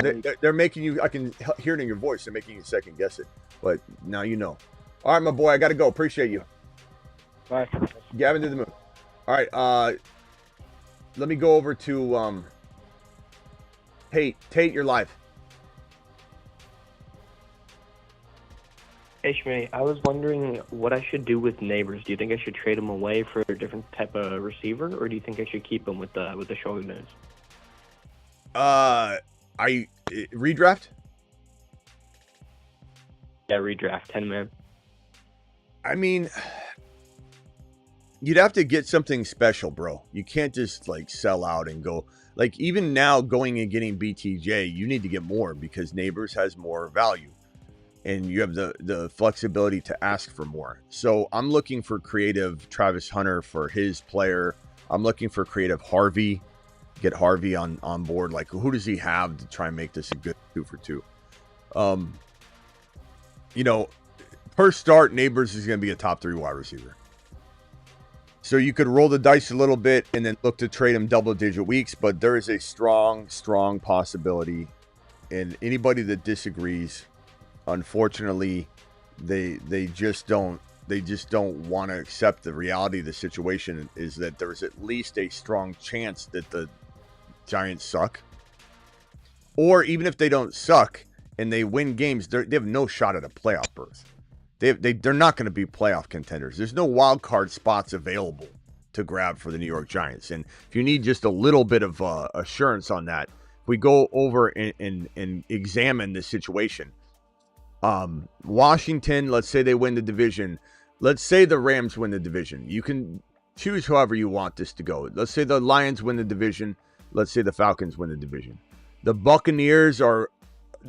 S1: they're making you, I can hear it in your voice, they're making you second guess it. But now you know. All right, my boy, I got to go. Appreciate you.
S9: Bye.
S1: Gavin to the moon. All right, let me go over to Tate. Tate, you're live.
S11: Hey, Smitty, I was wondering what I should do with Nabers. Do you think I should trade him away for a different type of receiver, or do you think I should keep him with the shoulder nose?
S1: I redraft?
S11: Yeah, redraft 10-man.
S1: I mean, you'd have to get something special, bro. You can't just like sell out and go. Like, even now going and getting BTJ, you need to get more because Nabers has more value. And you have the flexibility to ask for more. So I'm looking for creative Travis Hunter for his player. I'm looking for creative Harvey. Get Harvey on board. Like, who does he have to try and make this a good 2-for-2? Per start, Nabers is going to be a top 3 wide receiver. So you could roll the dice a little bit and then look to trade him double-digit weeks. But there is a strong, strong possibility. And anybody that disagrees, unfortunately, they just don't want to accept the reality of the situation is that there's at least a strong chance that the Giants suck. Or even if they don't suck and they win games, they have no shot at a playoff berth. They're not going to be playoff contenders. There's no wild card spots available to grab for the New York Giants. And if you need just a little bit of assurance on that, if we go over and examine the situation, Washington, let's say they win the division. Let's say the Rams win the division. You can choose however you want this to go. Let's say the Lions win the division. Let's say the Falcons win the division. The Buccaneers are,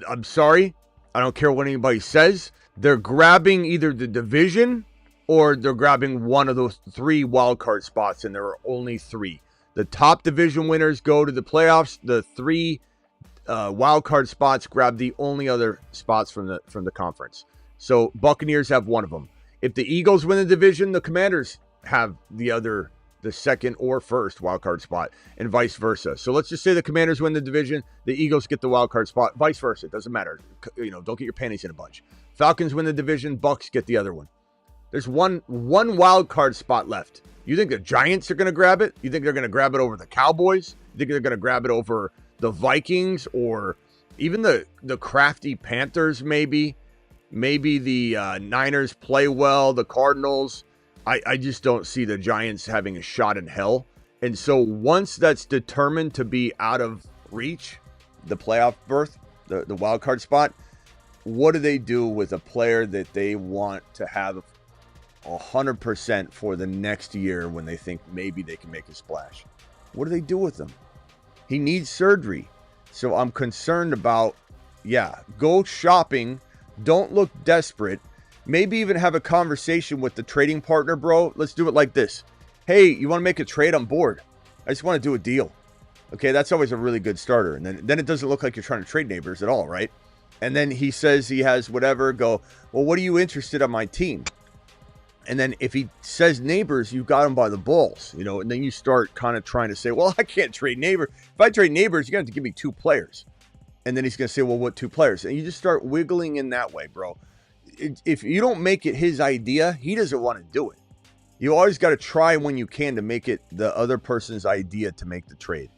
S1: I'm sorry, I don't care what anybody says. They're grabbing either the division or they're grabbing one of those 3 wild card spots, and there are only 3. The top division winners go to the playoffs. The 3 wild card spots grab the only other spots from the conference. So Buccaneers have one of them. If the Eagles win the division, the Commanders have the second or first wild card spot, and vice versa. So let's just say the Commanders win the division, the Eagles get the wild card spot, vice versa. It doesn't matter. Don't get your panties in a bunch. Falcons win the division, Bucks get the other one. There's one wild card spot left. You think the Giants are going to grab it? You think they're going to grab it over the Cowboys? You think they're going to grab it over the Vikings or even the crafty Panthers? Maybe the Niners play well, the Cardinals. I just don't see the Giants having a shot in hell. And so once that's determined to be out of reach, the playoff berth, the wild card spot, what do they do with a player that they want to have 100% for the next year when they think maybe they can make a splash? What do they do with them? He needs surgery. So I'm concerned about, go shopping. Don't look desperate. Maybe even have a conversation with the trading partner, bro. Let's do it like this. Hey, you want to make a trade? I'm bored. I just want to do a deal. Okay, that's always a really good starter. And then it doesn't look like you're trying to trade Nabers at all, right? And then he says he has whatever. Go, well, what are you interested on my team? And then if he says Nabers, you got him by the balls, you know, and then you start kind of trying to say, well, I can't trade Nabers. If I trade Nabers, you're going to have to give me 2 players. And then he's going to say, well, what 2 players? And you just start wiggling in that way, bro. If you don't make it his idea, he doesn't want to do it. You always got to try when you can to make it the other person's idea to make the trade.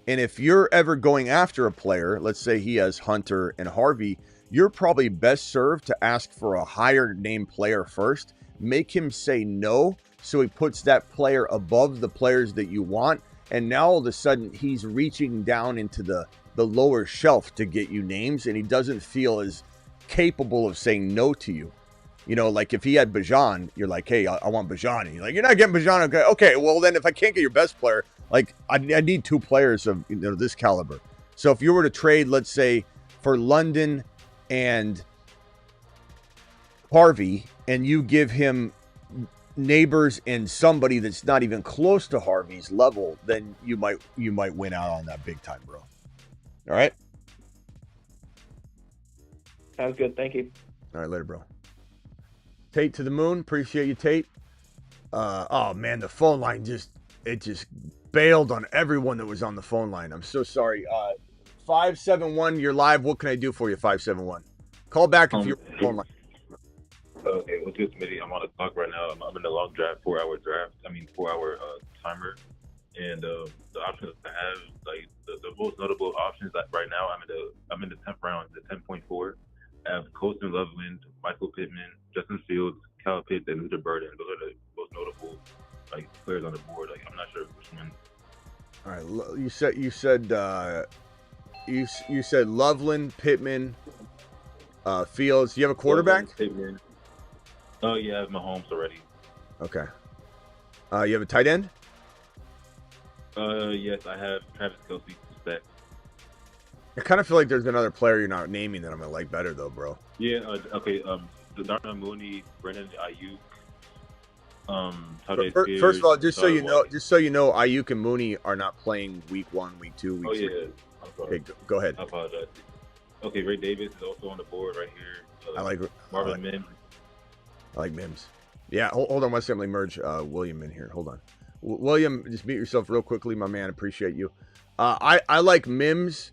S1: And if you're ever going after a player, let's say he has Hunter and Harvey, you're probably best served to ask for a higher name player first. Make him say no, so he puts that player above the players that you want. And now all of a sudden he's reaching down into the lower shelf to get you names, and he doesn't feel as capable of saying no to you. You know, like if he had Bajan, you're like, hey, I want Bajan. And you're like, you're not getting Bajan. Okay, well then if I can't get your best player, like I need 2 players of this caliber. So if you were to trade, let's say, for London and Harvey, and you give him Nabers and somebody that's not even close to Harvey's level, then you might win out on that big time, bro. All right?
S11: Sounds good. Thank you.
S1: All right, later, bro. Tate to the moon. Appreciate you, Tate. Oh, man, the phone line just bailed on everyone that was on the phone line. I'm so sorry. 571, you're live. What can I do for you, 571? Call back if you're on the phone line.
S12: Okay, what's good, Smitty? I'm on the clock right now. I'm in the long draft, 4-hour draft. 4-hour timer. And the options I have, like the most notable options, like right now, I'm in the 10th round, the 10.4. I have Colston Loveland, Michael Pittman, Justin Fields, Kyle Pitts, and Luther Burden. Those are the most notable players on the board. I'm not sure which one.
S1: All right, you said Loveland, Pittman, Fields. Do you have a quarterback?
S12: Loveland, Pittman. Oh yeah, I have Mahomes already.
S1: Okay. You have a tight end?
S12: Yes, I have Travis Kelce.
S1: I kind of feel like there's another player you're not naming that I'm gonna like better though, bro.
S12: Yeah. Okay. Darnell Mooney, Brendan Ayuk.
S1: First of all, just so you know, Ayuk and Mooney are not playing week 1, week 2, week 3. Okay, go ahead.
S12: I apologize. Okay, Ray Davis is also on the board right here.
S1: I like
S12: Mims.
S1: I like Mims. Yeah, hold on one second. Let me merge William in here. Hold on. William, just mute yourself real quickly, my man. Appreciate you. I like Mims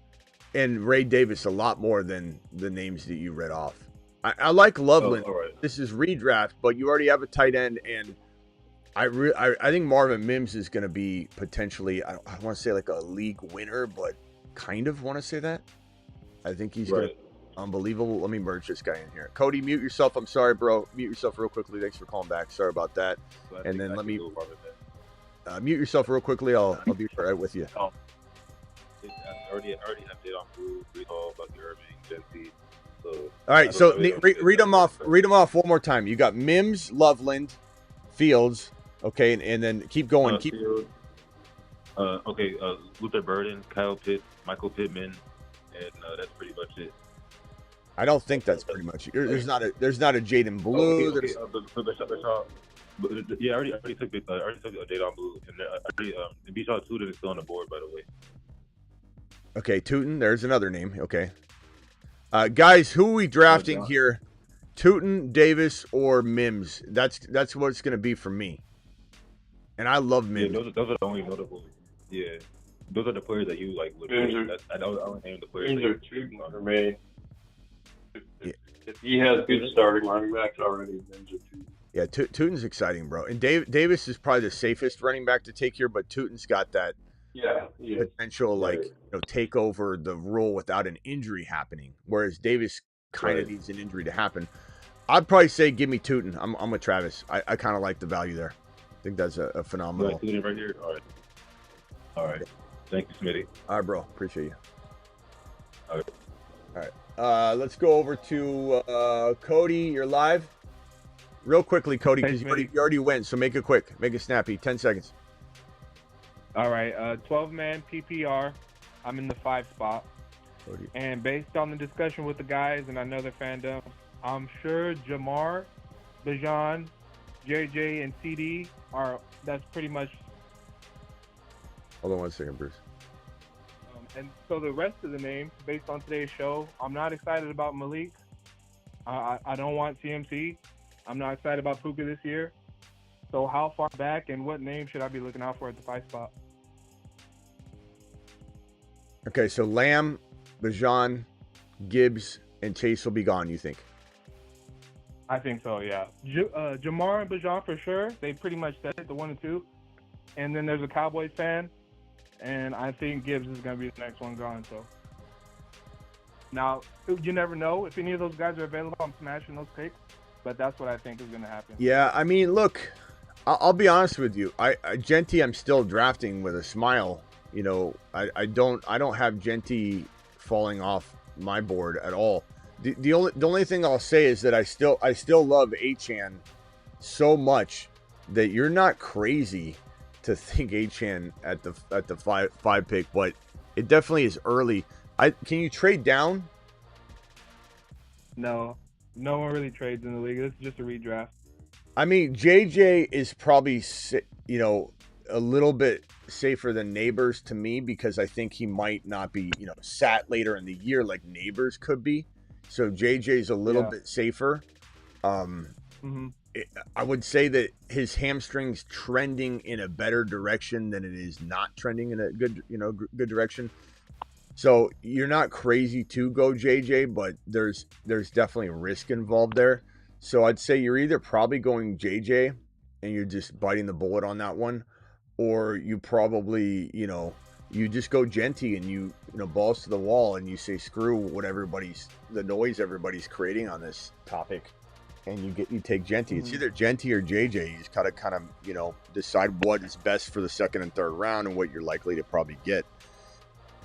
S1: and Ray Davis a lot more than the names that you read off. I like Loveland.
S12: Oh, all right.
S1: This is redraft, but you already have a tight end, and I think Marvin Mims is going to be potentially, I want to say like a league winner, but kind of want to say that. I think he's going to unbelievable. Let me merge this guy in here. Cody, mute yourself. I'm sorry, bro. Mute yourself real quickly. Thanks for calling back. Sorry about that. And then let me mute yourself real quickly. I'll be right with you.
S12: I already have Jadon Blue, Brees, Bucky Irving, Jesse. So
S1: all right, so read them off. Read them off one more time. You got Mims, Loveland, Fields. Okay, and then keep going.
S12: Fields. Luther Burden, Kyle Pitts, Michael Pittman, and that's pretty much it.
S1: I don't think that's pretty much it. There's not a Jaden Blue.
S12: I already took Jadon Blue, and Bijan Tootin is still on the board, by the way.
S1: Okay, Tootin. There's another name. Okay, guys, who are we drafting here? Tootin, Davis, or Mims? That's what it's going to be for me. And I love Mims.
S12: Yeah, those are the only notable. Yeah, those are the players that you like. I don't name the players.
S8: Mims are too for me. If he has good starting running backs already, Mims are too.
S1: Yeah, Tootin's exciting, bro. And Davis is probably the safest running back to take here, but Tootin's got that potential take over the role without an injury happening, whereas Davis kind of needs an injury to happen. I'd probably say give me Tootin. I'm with Travis. I kind of like the value there. I think that's a phenomenal.
S12: Tootin right here. All right. Thank you, Smitty.
S1: All right, bro. Appreciate you.
S12: All
S1: right. Let's go over to Cody. You're live. Real quickly, Cody, because you already went, so make it quick. Make it snappy. 10 seconds.
S13: All right. 12-man PPR. I'm in the 5 spot. And based on the discussion with the guys, and I know their fandom, I'm sure Jamar, Bijan, JJ, and CD that's pretty much.
S1: Hold on 1 second, Bruce.
S13: And so the rest of the names, based on today's show, I'm not excited about Malik. I don't want CMC. I'm not excited about Puka this year. So how far back and what name should I be looking out for at the 5 spot?
S1: Okay, so Lamb, Bijan, Gibbs, and Chase will be gone, you think?
S13: I think so, yeah. Jamar and Bijan for sure. They pretty much said it, the 1 and 2. And then there's a Cowboys fan, and I think Gibbs is going to be the next one gone. So now, you never know. If any of those guys are available, I'm smashing those picks. But that's what I think is going to happen.
S1: Yeah, I mean, look, I'll be honest with you. Genty, I'm still drafting with a smile. You know, I don't have Genty falling off my board at all. The only thing I'll say is that I still love Achane so much that you're not crazy to think Achane at the five pick, but it definitely is early. Can you trade down?
S13: No one really trades in the league. This is just a redraft.
S1: I mean, JJ is probably, you know, a little bit safer than Nabers to me, because I think he might not be, you know, sat later in the year like Nabers could be. So JJ's a little bit safer. I would say that his hamstring's trending in a better direction than it is not trending in a good direction. So you're not crazy to go JJ, but there's definitely risk involved there. So I'd say you're either probably going JJ and you're just biting the bullet on that one, or you probably, you know, you just go Genty and you know, balls to the wall and you say screw what the noise everybody's creating on this topic, and you take Genty. It's either Genty or JJ. You just gotta kind of, you know, decide what is best for the second and third round and what you're likely to probably get.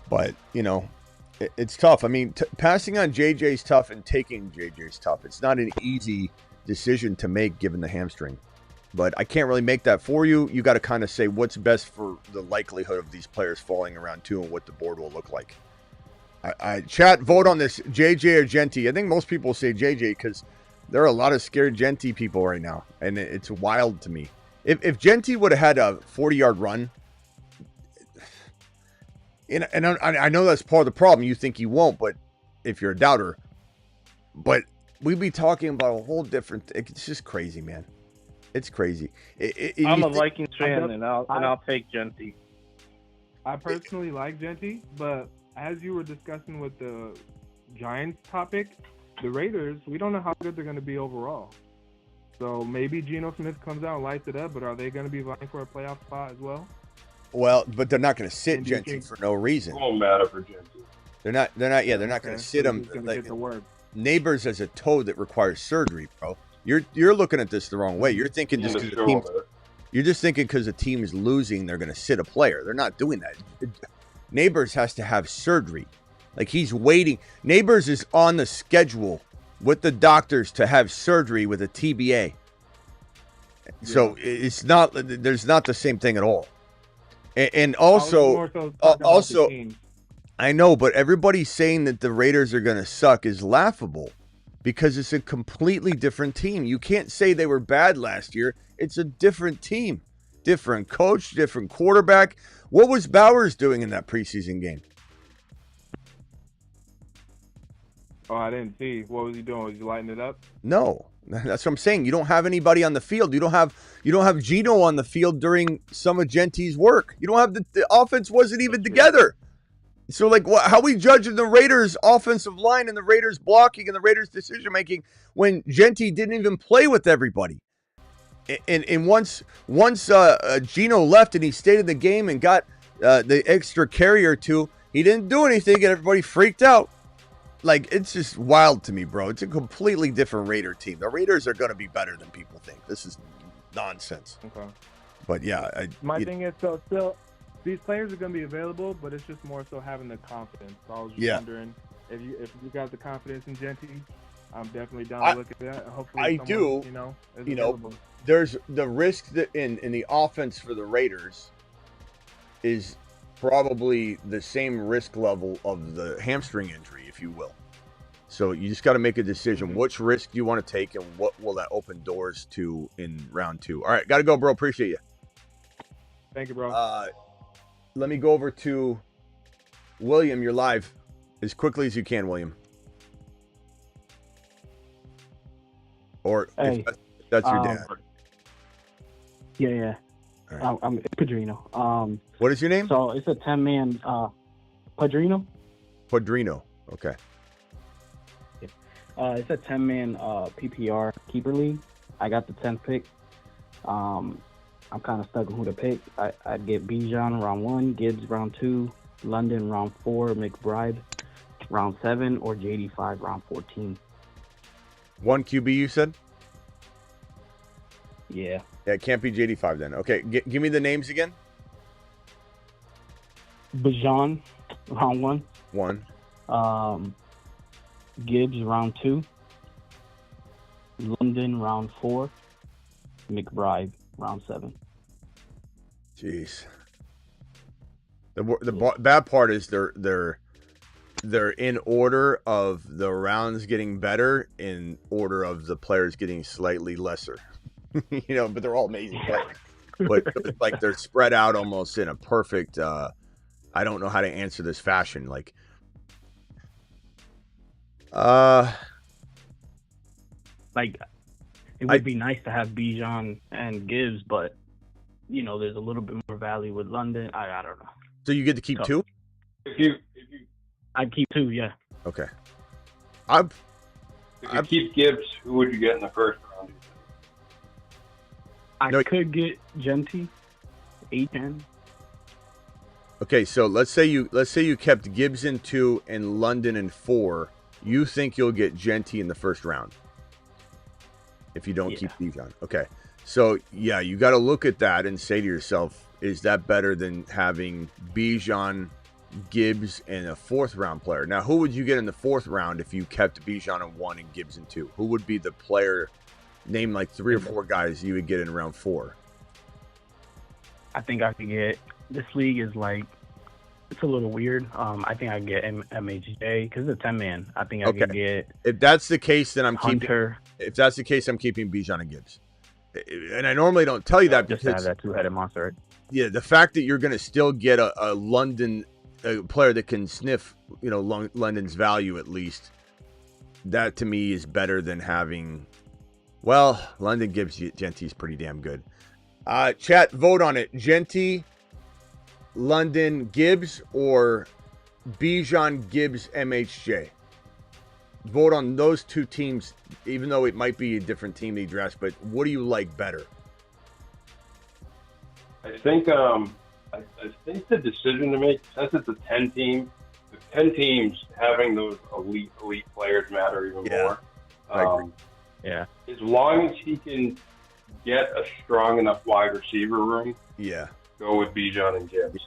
S1: But, you know, it's tough. I mean, passing on JJ is tough and taking JJ is tough. It's not an easy decision to make given the hamstring. But I can't really make that for you. You got to kind of say what's best for the likelihood of these players falling around 2 and what the board will look like. Chat, vote on this, JJ or Genty. I think most people say JJ because there are a lot of scared Genty people right now, and it's wild to me. If Genty would have had a 40-yard run, and I know that's part of the problem. You think he won't, but if you're a doubter, but we'd be talking about a whole different. It's just crazy, man. It's crazy.
S14: I'm a Vikings fan, and I'll take Genty.
S13: I personally like Genty, but as you were discussing with the Giants topic, the Raiders, we don't know how good they're going to be overall. So maybe Geno Smith comes out and lights it up, but are they going to be vying for a playoff spot as well?
S1: Well, but they're not going to sit Genty for no reason.
S8: It won't matter for Genty.
S1: They're not. Yeah, they're not going to sit him. Like, Nabers has a toe that requires surgery, bro. You're looking at this the wrong way. You're thinking just because the team is losing, they're going to sit a player. They're not doing that. Nabers has to have surgery. Like, he's waiting. Nabers is on the schedule with the doctors to have surgery with a TBA. So it's not. There's not the same thing at all. And also, I know, but everybody saying that the Raiders are going to suck is laughable. Because it's a completely different team. You can't say they were bad last year. It's a different team. Different coach, different quarterback. What was Bowers doing in that preseason game?
S13: Oh, I didn't see. What was he doing? Was he lighting it up?
S1: No. That's what I'm saying. You don't have anybody on the field. You don't have Geno on the field during some of Genty's work. You don't have the offense wasn't even together. So, like, how we judging the Raiders' offensive line and the Raiders' blocking and the Raiders' decision-making when Genty didn't even play with everybody? And once Geno left and he stayed in the game and got the extra carry or two, he didn't do anything and everybody freaked out. Like, it's just wild to me, bro. It's a completely different Raider team. The Raiders are going to be better than people think. This is nonsense. Okay. But, yeah.
S13: My thing is, so still... These players are going to be available, but it's just more so having the confidence. So I was just wondering if you got the confidence in Genty, I'm definitely down to look at that. Hopefully,
S1: there's the risk that in the offense for the Raiders is probably the same risk level of the hamstring injury, if you will. So you just got to make a decision. Which risk do you want to take, and what will that open doors to in round 2? All right, got to go, bro. Appreciate you.
S13: Thank you, bro.
S1: Let me go over to William. You're live as quickly as you can, William. Or
S15: hey,
S1: if that's your dad.
S15: Yeah. Right. I'm Padrino.
S1: What is your name?
S15: So it's a 10-man Padrino.
S1: Padrino. Okay.
S15: It's a 10-man PPR keeper league. I got the 10th pick. I'm kind of stuck on who to pick. I'd get Bijan round 1, Gibbs round 2, London round 4, McBride round 7, or JD5 round 14.
S1: 1 QB, you said?
S15: Yeah.
S1: Yeah, it can't be JD5 then. Okay, give me the names again.
S15: Bijan round 1.
S1: 1.
S15: Gibbs round 2. London round 4. McBride round 7.
S1: Jeez. The bad part is they're in order of the rounds getting better, in order of the players getting slightly lesser. But they're all amazing players. But it's like they're spread out almost in a perfect. I don't know how to answer this fashion. Like,
S15: it would be nice to have Bijan and Gibbs, but there's a little bit more value with London. I don't know.
S1: So you get to keep 2?
S15: I'd keep 2, yeah.
S1: Okay.
S8: If you keep Gibbs, who would you get in the first round?
S15: I could get Genty, 8-10.
S1: Okay, so let's say you kept Gibbs in 2 and London in 4. You think you'll get Genty in the first round if you don't keep Bijan. Okay, so yeah, you got to look at that and say to yourself, is that better than having Bijan, Gibbs, and a 4th round player? Now, who would you get in the 4th round if you kept Bijan in 1 and Gibbs in 2? Who would be the player? Name like 3 or 4 guys you would get in round 4.
S15: I think I could get. This league is it's a little weird. I think I get MHJ because it's a 10-man. I think I could get.
S1: If that's the case, then I'm
S15: Hunter.
S1: If that's the case, I'm keeping Bijan and Gibbs. And I normally don't tell you that
S15: just
S1: because
S15: have that 2-headed monster. Right?
S1: Yeah, the fact that you're going to still get a London player that can sniff, London's value at least. That to me is better than having. Well, London Gibbs Genty's pretty damn good. Chat, vote on it. Genty, London Gibbs, or Bijan Gibbs MHJ. Vote on those 2 teams, even though it might be a different team they draft. But what do you like better?
S8: I think the decision to make, since it's a 10 team, the 10 teams having those elite players matter even more.
S1: I agree.
S15: Yeah.
S8: As long as he can get a strong enough wide receiver room, go with Bijan and Gibbs.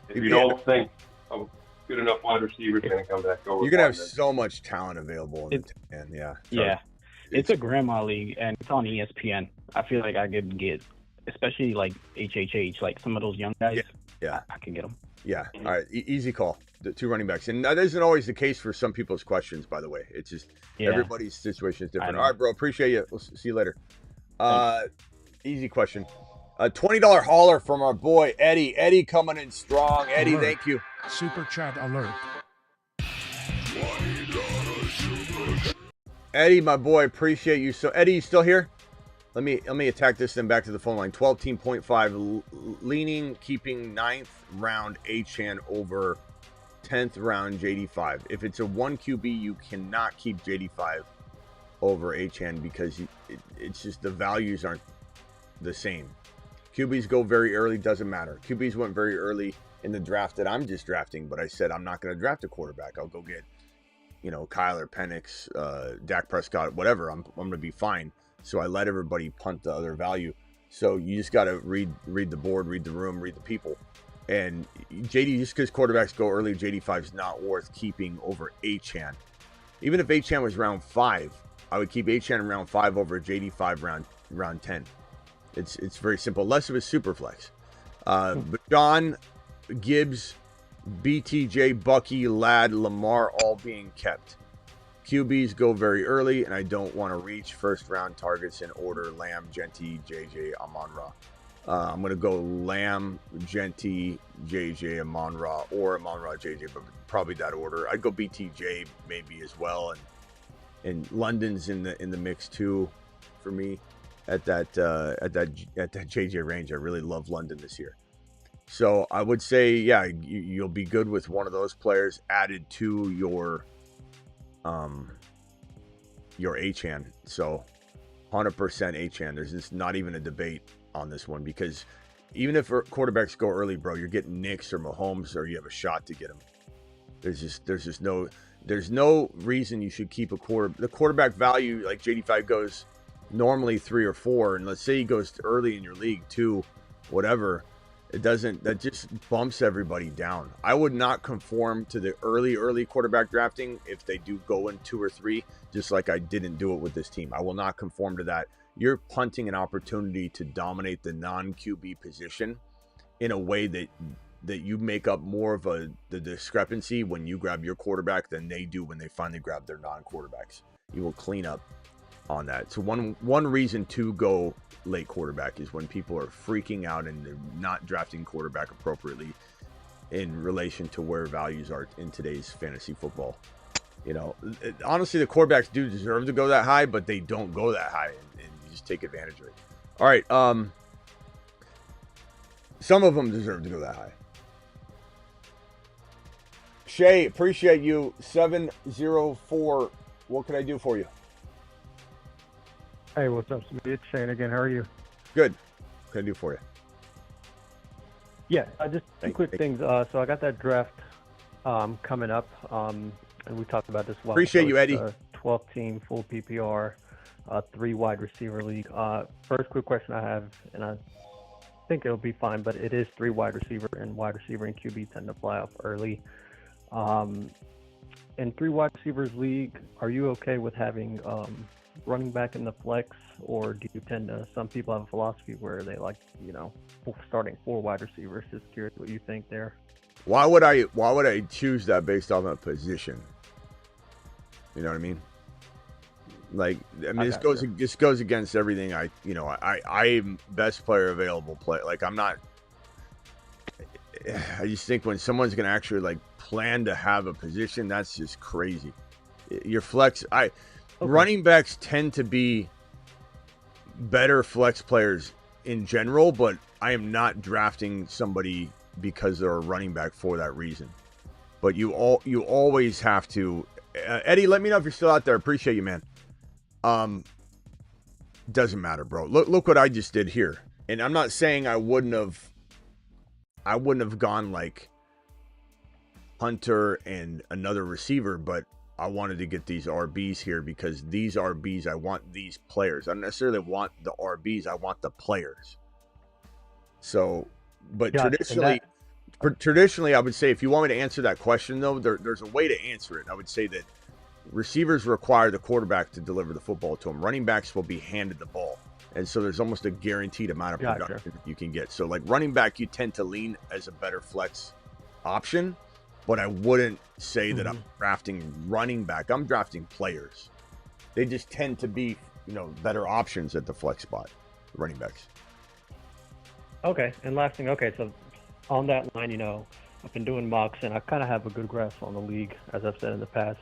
S8: If you don't think a good enough wide receiver is going to come back, go with
S1: You're going to have
S8: London.
S1: so much talent available in the 10. Yeah.
S15: Yeah. It's a grandma league, and it's on ESPN. I feel like I could get, especially like HHH, like some of those young guys.
S1: Yeah.
S15: I can get them.
S1: Yeah. All right. Easy call. The 2 running backs. And that isn't always the case for some people's questions, by the way. It's just everybody's situation is different. All right, bro. Appreciate you. We'll see you later. Easy question. A $20 hauler from our boy, Eddie. Eddie coming in strong. Eddie, thank you.
S3: Super chat alert.
S1: Eddie, my boy, appreciate you. So, Eddie, you still here? Let me attack this then back to the phone line. 12.5 leaning, keeping 9th round Achane over 10th round JD5. If it's a 1 QB, you cannot keep JD5 over Achane because it's just the values aren't the same. QBs go very early, doesn't matter. QBs went very early in the draft that I'm just drafting, but I said I'm not going to draft a quarterback. I'll go get, Kyler, Penix, Dak Prescott, whatever. I'm going to be fine. So I let everybody punt the other value. So you just got to read the board, read the room, read the people. And JD, just because quarterbacks go early, JD5 is not worth keeping over Achane. Even if Achane was round 5, I would keep Achane in round 5 over JD5 round 10. It's very simple. Less of a super flex. But John, Gibbs, BTJ, Bucky, Ladd, Lamar all being kept. QBs go very early, and I don't want to reach first-round targets in order. Lamb, Genty, JJ, Amon-Ra. I'm going to go Lamb, Genty, JJ, Amon-Ra, or Amon-Ra, JJ, but probably that order. I'd go BTJ maybe as well, and London's in the mix too for me at that JJ range. I really love London this year. So I would say, yeah, you'll be good with one of those players added to your Achane. So 100% Achane. There's just not even a debate on this one, because even if quarterbacks go early, bro, you're getting Knicks or Mahomes, or you have a shot to get them. There's no reason you should keep the quarterback value. Like JD5 goes normally 3 or 4, and let's say he goes early in your league 2, whatever. That just bumps everybody down. I would not conform to the early quarterback drafting if they do go in 2 or 3, just like I didn't do it with this team. I will not conform to that. You're punting an opportunity to dominate the non-QB position in a way that you make up more of the discrepancy when you grab your quarterback than they do when they finally grab their non-quarterbacks. You will clean up on that. So one reason to go late quarterback is when people are freaking out and they're not drafting quarterback appropriately in relation to where values are in today's fantasy football. Honestly, the quarterbacks do deserve to go that high, but they don't go that high, and you just take advantage of it. All right, some of them deserve to go that high. Shay, appreciate you. 704. What can I do for you?
S16: Hey, what's up, Smitty? It's Shane again. How are you?
S1: Good. What can I do for you?
S16: Yeah, just two quick things. So I got that draft coming up, and we talked about this.
S1: Appreciate you, Eddie.
S16: 12-team full PPR, 3 wide receiver league. First quick question I have, and I think it'll be fine, but it is 3 wide receiver and QB tend to fly off early. In 3 wide receivers league, are you okay with having running back in the flex, or do you tend to? Some people have a philosophy where they like, starting 4 wide receivers. Just curious what you think there.
S1: Why would I choose that based on a position? You know what I mean? Like, I mean, this goes against everything. I'm best player available play. Like, I'm not. I just think when someone's gonna actually like plan to have a position, that's just crazy. Your flex, running backs tend to be better flex players in general, but I am not drafting somebody because they're a running back for that reason. But you always have to. Eddie, let me know if you're still out there. Appreciate you, man. Doesn't matter, bro. Look what I just did here. And I'm not saying I wouldn't have gone like Hunter and another receiver, but I wanted to get these RBs here because these RBs, I want these players. I don't necessarily want the RBs, I want the players. So, but traditionally, I would say if you want me to answer that question, though, there's a way to answer it. I would say that receivers require the quarterback to deliver the football to them. Running backs will be handed the ball. And so there's almost a guaranteed amount of production you can get. So like running back, you tend to lean as a better flex option, but I wouldn't say that I'm drafting running back. I'm drafting players. They just tend to be, better options at the flex spot, running backs.
S16: Okay. And last thing, so on that line, I've been doing mocks and I kind of have a good grasp on the league, as I've said in the past.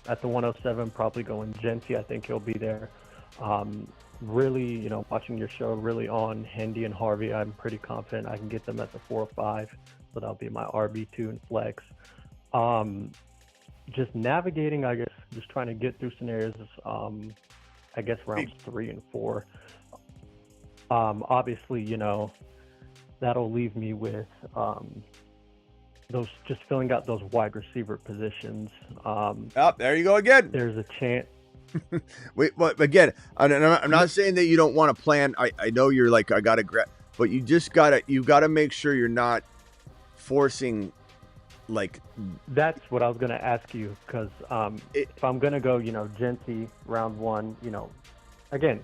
S16: At the 107, probably going Genty. I think he'll be there. Really, watching your show, really on Hendy and Harvey, I'm pretty confident I can get them at the 4 or 5. So that'll be my RB2 and flex. Just navigating, I guess, just trying to get through scenarios, I guess rounds 3 and 4. Obviously, that'll leave me with those, just filling out those wide receiver positions.
S1: There you go again.
S16: There's a chance.
S1: Wait, but again, I'm not saying that you don't want to plan. I know you're like, I gotta grab, but you gotta make sure you're not forcing. Like,
S16: that's what I was gonna ask you, because if I'm gonna go, Genty round 1, again,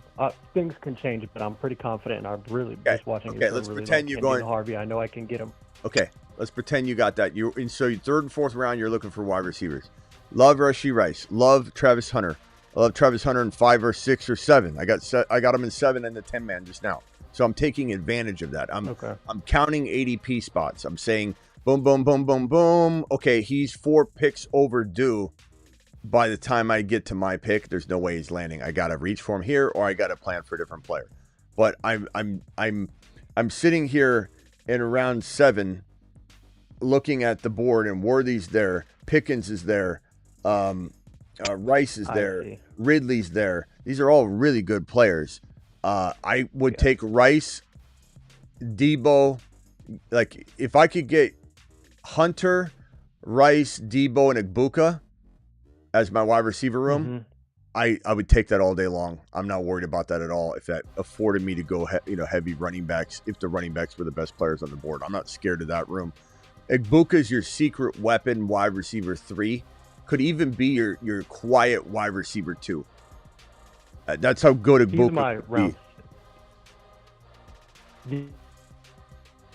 S16: things can change, but I'm pretty confident, and I'm really just watching.
S1: Okay, let's pretend you're going
S16: Harvey. I know I can get him.
S1: Okay, Let's pretend you got that. So your third and fourth round, you're looking for wide receivers. Love Rashee Rice. Love Travis Hunter. I love Travis Hunter in 5 or 6 or 7. I got him in 7 in the 10-man just now. So I'm taking advantage of that. I'm counting ADP spots. I'm saying boom, boom, boom, boom, boom. Okay, he's 4 picks overdue. By the time I get to my pick, there's no way he's landing. I gotta reach for him here, or I gotta plan for a different player. But I'm sitting here in round 7, looking at the board, and Worthy's there, Pickens is there, Rice is there, Ridley's there. These are all really good players. I would take Rice, Debo. Like if I could get Hunter, Rice, Debo, and Igbuka as my wide receiver room, I would take that all day long. I'm not worried about that at all. If that afforded me to go, heavy running backs, if the running backs were the best players on the board, I'm not scared of that room. Igbuka is your secret weapon, wide receiver 3. Could even be your quiet wide receiver 2. That's how good Igbuka
S16: He's my round.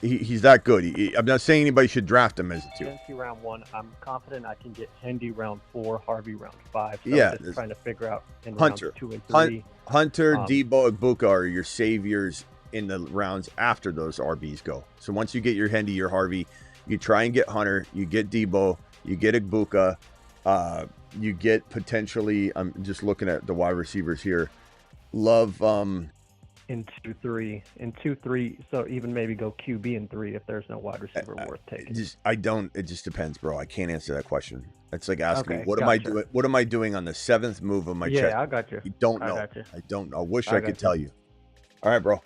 S1: He's that good. I'm not saying anybody should draft him as a 2.
S16: Hendy round 1. I'm confident I can get Hendy round 4, Harvey round 5. So
S1: yeah,
S16: I'm just trying to figure out in
S1: Hunter,
S16: rounds 2 and 3.
S1: Hunter, Debo, Igbuka are your saviors in the rounds after those RBs go. So once you get your Hendy, your Harvey, you try and get Hunter, you get Debo, you get Igbuka, you get potentially. I'm just looking at the wide receivers here. Love.
S16: In 2-3, so even maybe go QB in 3 if there's no wide receiver worth taking.
S1: It just depends, bro. I can't answer that question. It's like asking me, what am I doing? What am I doing on the 7th move of my chest?
S16: Yeah, I got you.
S1: You don't know. I don't know. I wish I could tell you. All right, bro.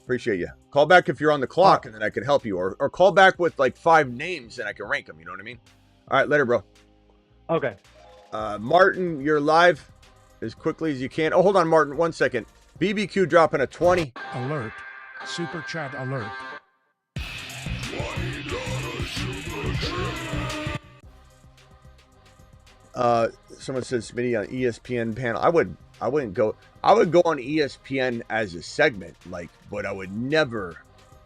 S1: Appreciate you. Call back if you're on the clock, and then I can help you, or call back with like 5 names and I can rank them. You know what I mean? All right, later, bro.
S16: Okay.
S1: Martin, you're live as quickly as you can. Oh, hold on, Martin. 1 second. BBQ dropping a 20.
S3: Alert. Super chat alert.
S1: Someone says Smitty on ESPN panel. I wouldn't go. I would go on ESPN as a segment, but I would never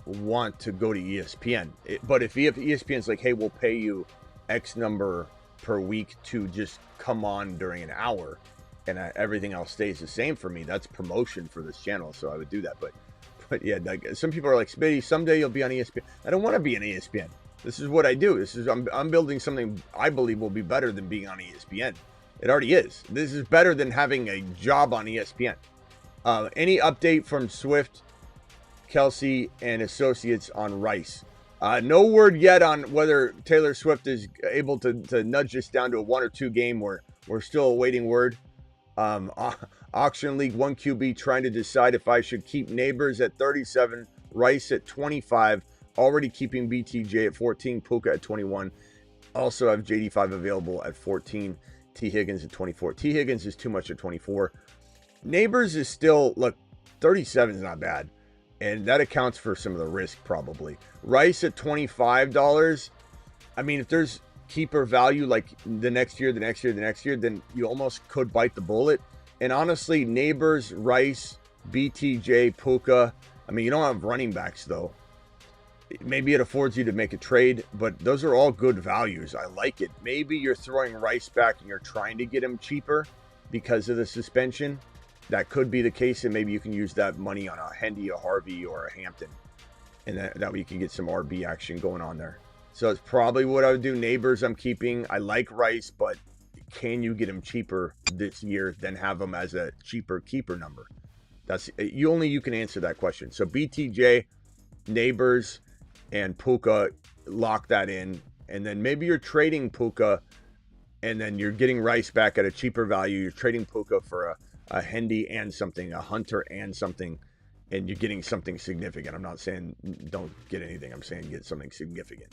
S1: want to go to ESPN. But if ESPN's like, hey, we'll pay you X number per week to just come on during an hour, and everything else stays the same for me, that's promotion for this channel, so I would do that. But yeah, some people are like, Smitty, someday you'll be on ESPN. I don't want to be on ESPN. This is what I do. I'm building something I believe will be better than being on ESPN. It already is. This is better than having a job on ESPN. Any update from Swift, Kelsey, and Associates on Rice? No word yet on whether Taylor Swift is able to nudge this down to a 1 or 2 game. We're still awaiting word. Auction League 1 QB trying to decide if I should keep Nabers at 37, Rice at 25, already keeping BTJ at 14, Puka at 21. Also have JD5 available at 14, T. Higgins at 24. T. Higgins is too much at 24. Nabers is still, look, 37 is not bad, and that accounts for some of the risk probably. Rice at $25. I mean, if there's keeper value like the next year, then you almost could bite the bullet. And honestly, Nabers, Rice, BTJ, Puka, I mean, you don't have running backs though. Maybe it affords you to make a trade, but those are all good values. I like it. Maybe you're throwing Rice back and you're trying to get him cheaper because of the suspension. That could be the case, and maybe you can use that money on a Hendy, a Harvey, or a Hampton, and that way you can get some RB action going on there. So it's probably what I would do. Nabers I'm keeping. I like Rice, but can you get him cheaper this year than have him as a cheaper keeper number? You can answer that question. So BTJ, Nabers, and Puka, lock that in. And then maybe you're trading Puka, and then you're getting Rice back at a cheaper value. You're trading Puka for a Hendy and something, a Hunter and something, and you're getting something significant. I'm not saying don't get anything. I'm saying get something significant.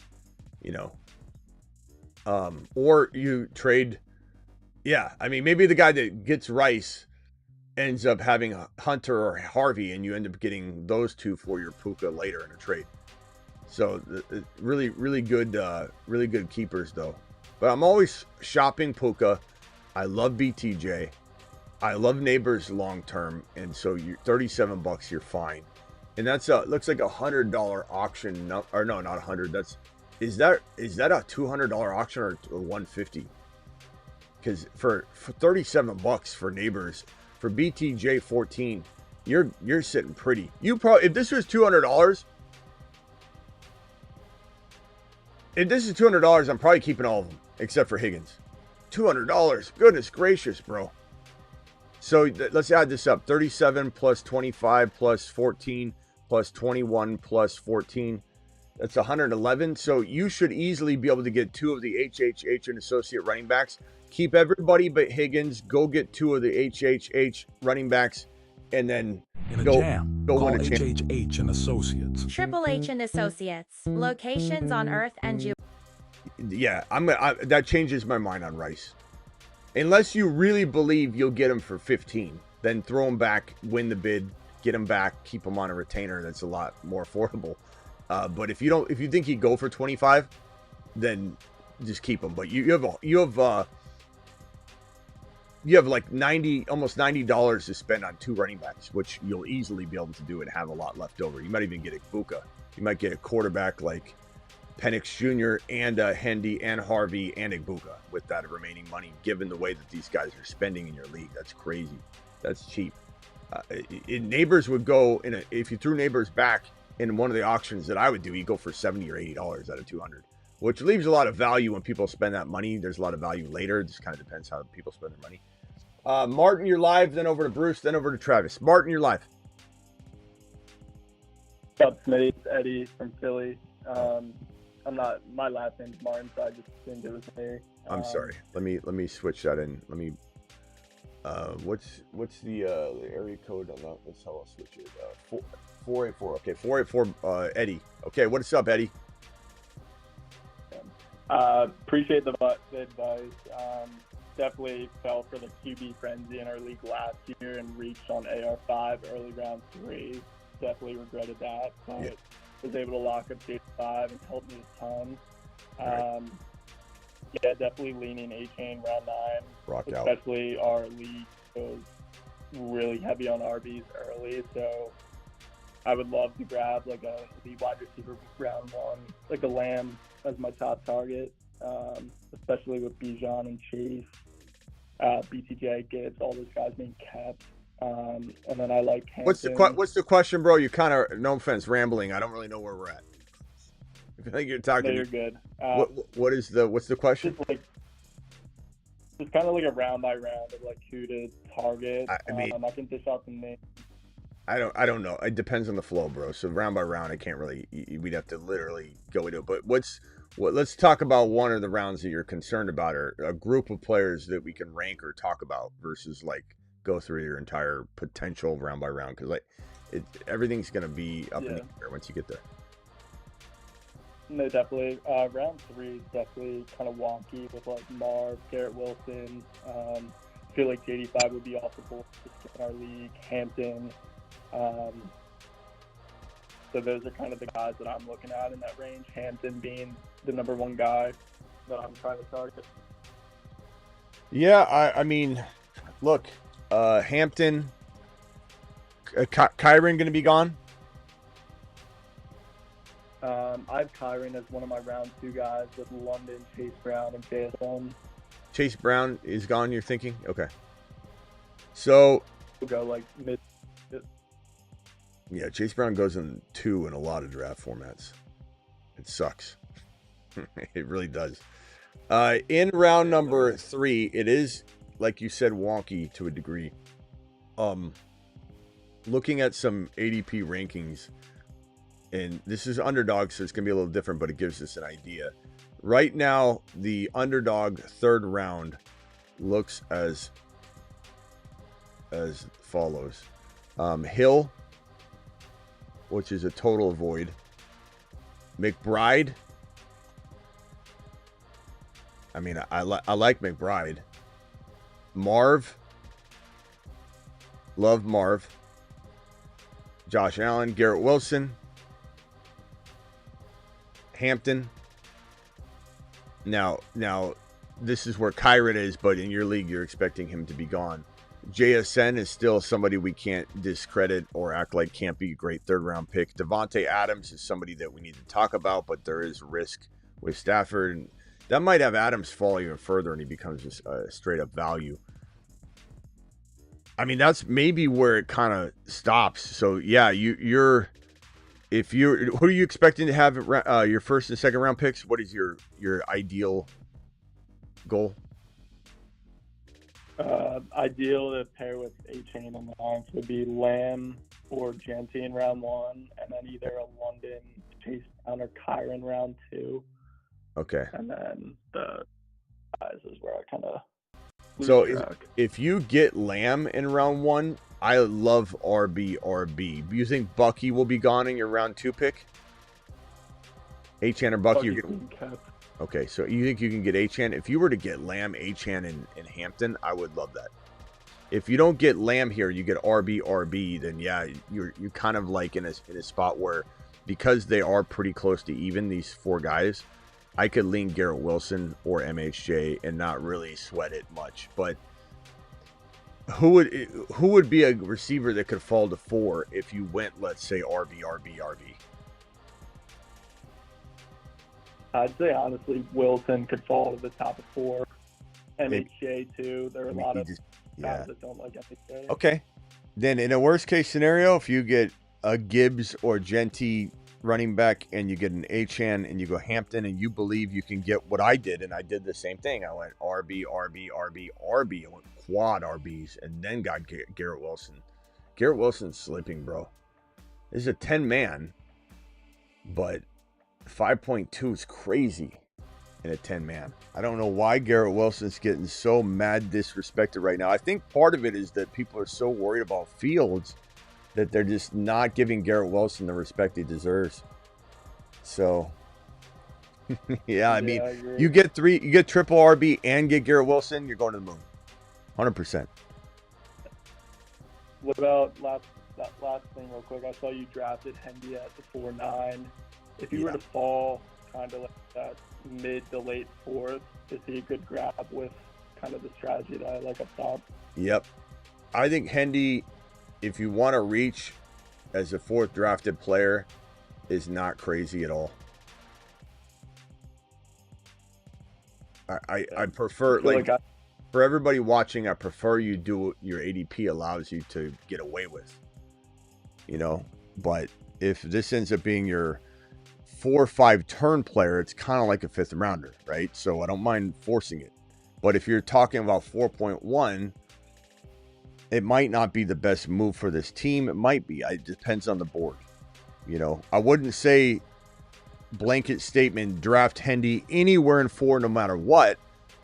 S1: Or you trade, I mean, maybe the guy that gets Rice ends up having a Hunter or Harvey, and you end up getting those 2 for your Puka later in a trade. So really good keepers though. But I'm always shopping Puka. I love BTJ. I love Nabers long term, and so you're $37, you're fine. And that's looks like $100 auction, or no, not 100. That's Is that a $200 auction or $150? Because for $37 for Nabers for BTJ 14, you're sitting pretty. You probably, if this was $200, I'm probably keeping all of them except for Higgins. $200, goodness gracious, bro. So let's add this up: 37 plus 25 plus 14 plus 21 plus 14. That's 111. So you should easily be able to get 2 of the HHH and associate running backs. Keep everybody but Higgins. Go get 2 of the HHH running backs, and then go
S3: Call
S1: win a championship.
S3: HHH and Associates.
S4: Triple H and Associates. Locations on Earth and Jupiter.
S1: Yeah, that changes my mind on Rice. Unless you really believe you'll get him for 15, then throw him back, win the bid, get him back, keep him on a retainer. That's a lot more affordable. But if you think he'd go for 25, then just keep him. But you have like almost $90 to spend on 2 running backs, which you'll easily be able to do and have a lot left over. You might even get a Buka. You might get a quarterback like Penix Jr. and Hendy and Harvey and Igbuka with that remaining money, given the way that these guys are spending in your league. That's crazy. That's cheap. Nabers would go if you threw Nabers back in one of the auctions that I would do, he'd go for $70 or $80 out of 200, which leaves a lot of value when people spend that money. There's a lot of value later. It just kind of depends how people spend their money. Martin, you're live. Then over to Bruce. Then over to Travis. Martin, you're live.
S17: What's up, Smitty? It's Eddie from Philly. My last name's Martin, so I just assumed it was me.
S1: I'm sorry. Let me switch that in. Let me. What's the area code on that? That's how I'll switch it. 484. Okay, 484. Eddie. Okay, what's up, Eddie?
S17: Appreciate the advice. Definitely fell for the QB frenzy in our league last year and reached on AR5 early round 3. Definitely regretted that, but was able to lock up J5 and helped me a ton. Yeah, definitely leaning A-Chain round 9.
S1: Rock out.
S17: Especially our league goes really heavy on RBs early, so I would love to grab like a lead wide receiver round 1, like a Lamb as my top target, especially with Bijan and Chase, BTJ, Gibbs, all those guys being kept. And then I like Hampton.
S1: What's the question, bro? You kind of, no offense, rambling. I don't really know where we're at. I think you're talking.
S17: No, you're good.
S1: What's the question?
S17: Just kind of like a round by round of like who to target. I mean, I can dish out some names.
S1: I don't know. It depends on the flow, bro. So round by round, I can't really. We'd have to literally go into it. But let's talk about one of the rounds that you're concerned about, or a group of players that we can rank or talk about versus like go through your entire potential round by round, because like everything's gonna be up in the air once you get there.
S17: No, definitely. Round 3 is definitely kind of wonky with like Marv, Garrett Wilson. I feel like JD5 would be off the board in our league. Hampton. So those are kind of the guys that I'm looking at in that range. Hampton being the number 1 guy that I'm trying to target.
S1: Yeah, I mean, look, Hampton, Kyron going to be gone?
S17: I have Kyron as one of my round 2 guys with London, Chase Brown, and JSN.
S1: Chase Brown is gone, you're thinking? Okay. So
S17: we'll go like mid.
S1: Yeah, Chase Brown goes in 2 in a lot of draft formats. It sucks. It really does. In round number 3, it is, like you said, wonky to a degree. Looking at some ADP rankings, and this is underdog, so it's going to be a little different, but it gives us an idea. Right now, the underdog 3rd round looks as follows. Hill, which is a total void. McBride. I mean, I like McBride. Marv. Love Marv. Josh Allen, Garrett Wilson. Hampton. Now, this is where Kyron is, but in your league, you're expecting him to be gone. JSN is still somebody we can't discredit or act like can't be a great 3rd round pick. Devontae Adams is somebody that we need to talk about, but there is risk with Stafford. That might have Adams fall even further, and he becomes just a straight up value. I mean, that's maybe where it kind of stops. So yeah, who are you expecting to have your first and second round picks? What is your ideal goal?
S17: Ideal to pair with A-Chain on the line would be Lamb or Genty in round 1, and then either a London, Chase Brown, or Kyron round 2.
S1: Okay.
S17: And then the guys is where I kind of
S1: So if you get Lamb in round 1, I love RB. Do you think Bucky will be gone in your round 2 pick? A-Chan or Bucky? Okay, so you think you can get A-Chan? If you were to get Lamb, A-Chan, and Hampton, I would love that. If you don't get Lamb here, you get RB, then yeah, you're kind of like in a spot where, because they are pretty close to even, these 4 guys, I could lean Garrett Wilson or MHJ and not really sweat it much. But who would be a receiver that could fall to 4 if you went, let's say, RB?
S17: I'd say, honestly, Wilson could fall to the top of 4. MHJ, too. There are a lot of guys that don't like MHJ.
S1: Okay. Then in a worst-case scenario, if you get a Gibbs or Genty running back and you get an A-Chan and you go Hampton and you believe you can get what I did, and I did the same thing. I went RB. I went quad RBs and then got Garrett Wilson. Garrett Wilson's slipping, bro. This is a 10-man, but 5.2 is crazy in a 10-man. I don't know why Garrett Wilson's getting so mad disrespected right now. I think part of it is that people are so worried about Fields that they're just not giving Garrett Wilson the respect he deserves. So, yeah, I mean, you get triple RB and get Garrett Wilson, you're going to the moon. 100%.
S17: What about that last thing real quick? I saw you drafted Hendy at the 4-9. If you were to fall kind of like that mid to late 4th, is he a good grab with kind of the strategy that I like up top?
S1: Yep. I think Hendy, if you want to reach as a 4th drafted player, is not crazy at all. I prefer, for everybody watching, I prefer you do what your ADP allows you to get away with. But if this ends up being your 4 or 5 turn player, it's kind of like a 5th rounder, right? So I don't mind forcing it. But if you're talking about 4.1, it might not be the best move for this team. It might be. It depends on the board. I wouldn't say blanket statement draft Hendy anywhere in 4 no matter what.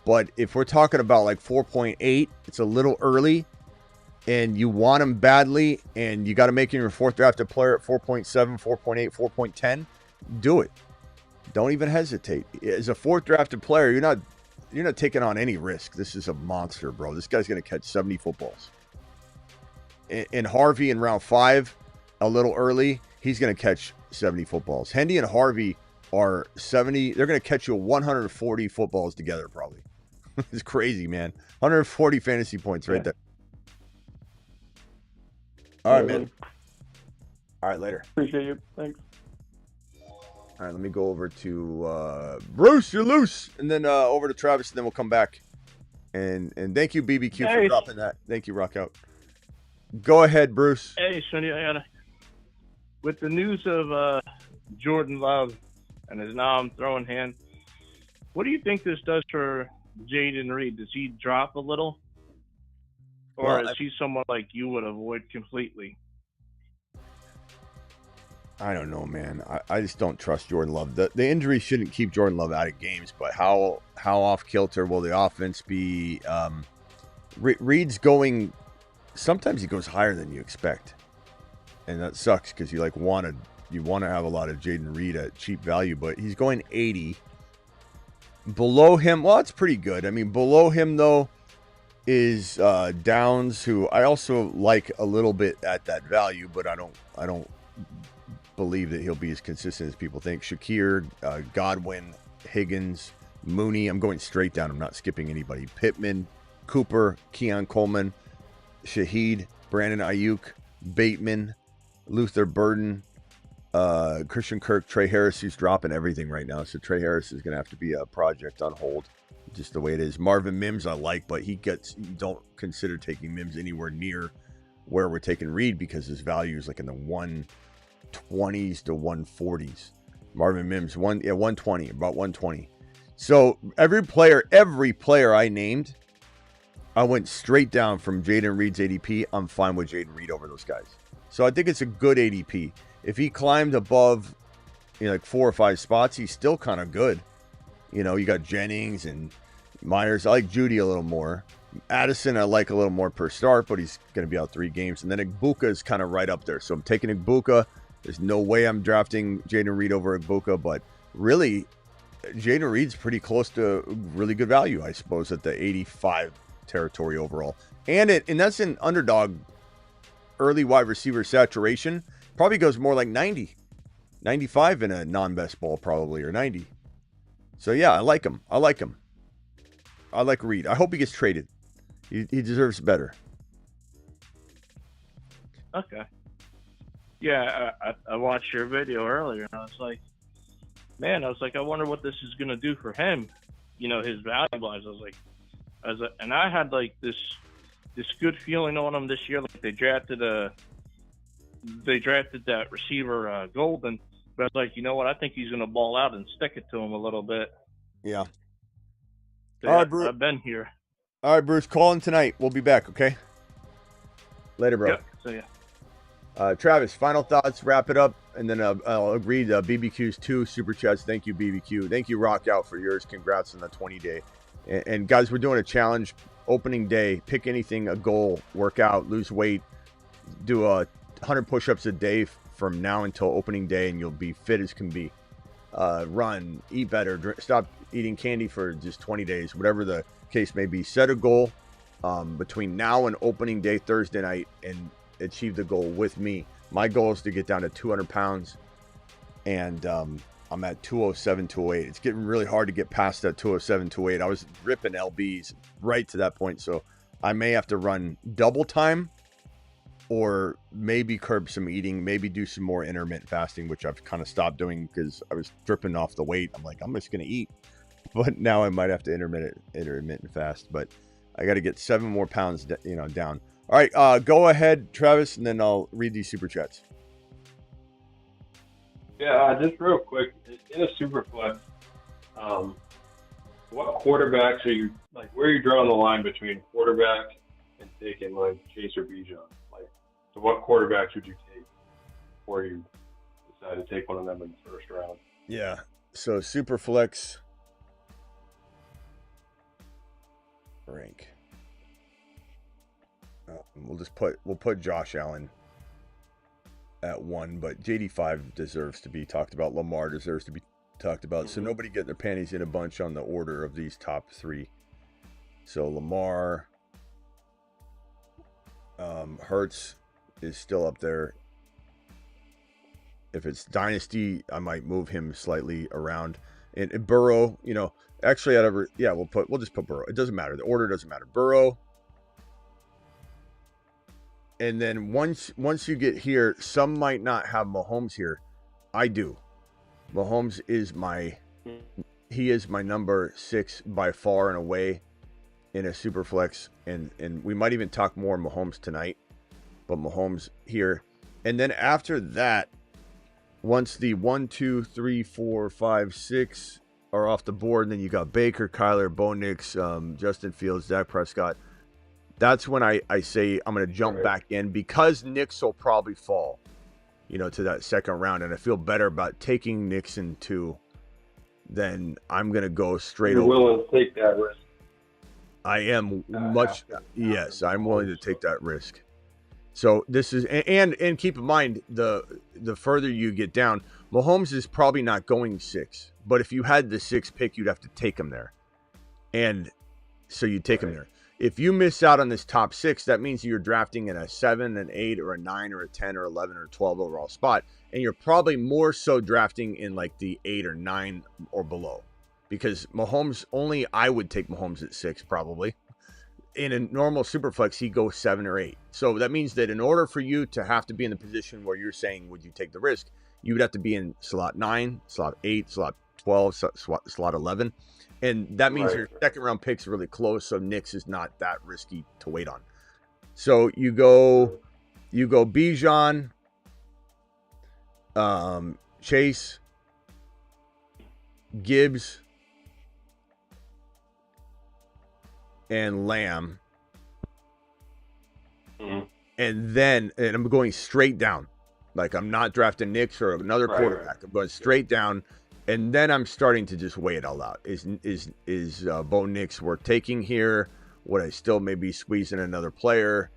S1: But if we're talking about like 4.8, it's a little early and you want him badly and you got to make him your 4th drafted player at 4.7, 4.8, 4.10, do it. Don't even hesitate. As a 4th drafted player, you're not taking on any risk. This is a monster, bro. This guy's going to catch 70 footballs. And Harvey in round 5, a little early, he's going to catch 70 footballs. Hendy and Harvey are 70. They're going to catch you 140 footballs together, probably. It's crazy, man. 140 fantasy points right there. All right, man. All right, later.
S17: Appreciate you. Thanks.
S1: All right, let me go over to Bruce, you're loose. And then over to Travis, and then we'll come back. And thank you, BBQ, for dropping that. Thank you, Rockout. Go ahead, Bruce.
S14: Hey, Sonny, with the news of Jordan Love and his now throwing hand, what do you think this does for Jaden Reed? Does he drop a little? Or is he someone like you would avoid completely?
S1: I don't know, man. I just don't trust Jordan Love. The injury shouldn't keep Jordan Love out of games, but how off kilter will the offense be? Reed's going. Sometimes he goes higher than you expect, and that sucks because you want to have a lot of Jaden Reed at cheap value, but he's going 80. Below him, well, it's pretty good. I mean, below him though is Downs, who I also like a little bit at that value, but I don't believe that he'll be as consistent as people think. Shakir, Godwin, Higgins, Mooney. I'm going straight down. I'm not skipping anybody. Pittman, Cooper, Keon Coleman, Shaheed, Brandon Ayuk, Bateman, Luther Burden, Christian Kirk, Trey Harris, he's dropping everything right now. So Trey Harris is going to have to be a project on hold, just the way it is. Marvin Mims I like, but you don't consider taking Mims anywhere near where we're taking Reed because his value is like in the 120s to 140s. Marvin Mims, 120, about 120. So every player I named, I went straight down from Jaden Reed's ADP. I'm fine with Jaden Reed over those guys. So I think it's a good ADP. If he climbed above, like 4 or 5 spots, he's still kind of good. You got Jennings and Myers. I like Judy a little more. Addison I like a little more per start, but he's going to be out 3 games. And then Igbuka is kind of right up there. So I'm taking Igbuka. There's no way I'm drafting Jaden Reed over Igbuka, but really, Jaden Reed's pretty close to really good value, I suppose, at the 85 territory overall. And that's an underdog early wide receiver saturation. Probably goes more like 90, 95 in a non-best ball probably, or 90. So yeah, I like him. I like Reed. I hope he gets traded. He deserves better.
S14: Okay. Yeah, I watched your video earlier, and I was like, I wonder what this is going to do for him. His value wise. And I had like this good feeling on him this year. Like they drafted that receiver Golden, but I was like, you know what? I think he's going to ball out and stick it to him a little bit.
S1: Yeah.
S14: All
S1: right, Bruce.
S14: I've been here.
S1: All right, Bruce. Call in tonight. We'll be back. Okay. Later, bro.
S14: Yep. So yeah.
S1: Travis, final thoughts. Wrap it up, and then I'll read BBQ's 2 super chats. Thank you, BBQ. Thank you, Rock Out, for yours. Congrats on the 20-day. And guys, we're doing a challenge. Opening day. Pick anything, a goal. Work out. Lose weight. Do 100 push-ups a day from now until opening day, and you'll be fit as can be. Run. Eat better. Stop eating candy for just 20 days. Whatever the case may be. Set a goal between now and opening day Thursday night, and achieve the goal with me. My goal is to get down to 200 pounds, and I'm at 207, 208. It's getting really hard to get past that 207, 208. I was ripping LBs right to that point, so I may have to run double time, or maybe curb some eating, maybe do some more intermittent fasting, which I've kind of stopped doing because I was dripping off the weight. I'm like, I'm just going to eat, but now I might have to intermittent fast, but I got to get 7 more pounds, down. All right, go ahead, Travis, and then I'll read these super chats.
S8: Yeah, just real quick, in a super flex, what quarterbacks are you, where are you drawing the line between quarterback and taking, Chase or Bijan? So what quarterbacks would you take before you decide to take one of them in the first round?
S1: Yeah, so super flex rank. We'll put Josh Allen at 1, but JD5 deserves to be talked about. Lamar deserves to be talked about. So nobody get their panties in a bunch on the order of these top 3. So Lamar, Hurts is still up there. If it's dynasty, I might move him slightly around. And Burrow, actually, we'll just put Burrow. It doesn't matter. The order doesn't matter. Burrow. And then once you get here, some might not have Mahomes here. I do. Mahomes is my number 6 by far and away in a super flex. And we might even talk more Mahomes tonight, but Mahomes here. And then after that, once the 1, 2, 3, 4, 5, 6 are off the board, then you got Baker, Kyler, Bo Nix, Justin Fields, Dak Prescott. That's when I say I'm going to jump back in, because Nix will probably fall, to that second round. And I feel better about taking Nix in 2 than I'm going to go straight over.
S8: You're willing to take that risk?
S1: I am yes, I'm willing to take that risk. So this is, and keep in mind, the further you get down, Mahomes is probably not going 6. But if you had the 6th pick, you'd have to take him there. And so you take him there. If you miss out on this top 6, that means you're drafting in a 7, an 8, or a 9, or a 10, or 11, or 12 overall spot. And you're probably more so drafting in the 8 or 9 or below. Because Mahomes, I would take Mahomes at 6 probably. In a normal superflex, he goes 7 or 8. So that means that in order for you to have to be in the position where you're saying, would you take the risk? you would have to be in slot 9, slot 8, slot 12, slot 11. And that means your second round pick's really close, so Knicks is not that risky to wait on. So you go Bijan, Chase, Gibbs, and Lamb. And I'm going straight down. Like, I'm not drafting Knicks or another quarterback. I'm going straight down, and then I'm starting to just weigh it all out. Is Bo Nix worth taking here? Would I still maybe squeeze in another player?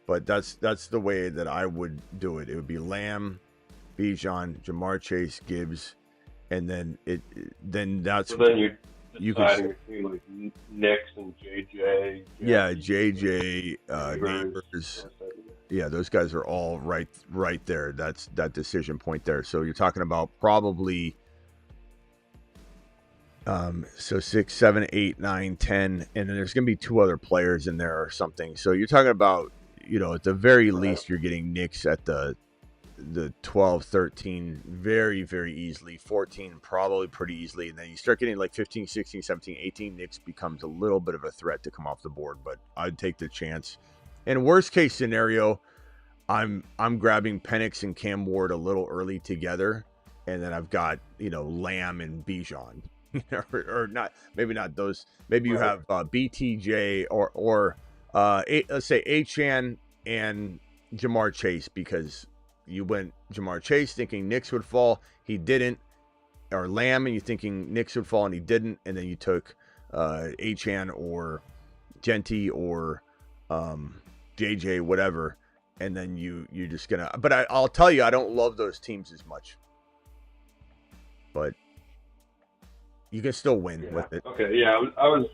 S1: But that's the way that I would do it. It would be Lamb, Bijan, Jamar Chase, Gibbs, and then that's
S8: So then you're
S1: you
S8: deciding
S1: can
S8: between like Knicks and JJ.
S1: JJ, Nabers. Yeah, those guys are all right there. That's that decision point there. So you're talking about probably so 6, 7, 8, 9, 10, and then there's gonna be 2 other players in there or something. So you're talking about, at the very least you're getting Knicks at the 12, 13 very, very easily, 14 probably pretty easily, and then you start getting like 15, 16, 17, 18, Knicks becomes a little bit of a threat to come off the board, but I'd take the chance. In worst case scenario, I'm grabbing Penix and Cam Ward a little early together, and then I've got Lamb and Bijan, or not, maybe not those. Maybe you have BTJ or let's say Achane and Jamar Chase, because you went Jamar Chase thinking Knicks would fall, he didn't, or Lamb and you thinking Knicks would fall and he didn't, and then you took Achane or Genty or JJ, whatever, and then you're just gonna. But I'll tell you, I don't love those teams as much, but you can still win with it.
S8: Okay, yeah, I was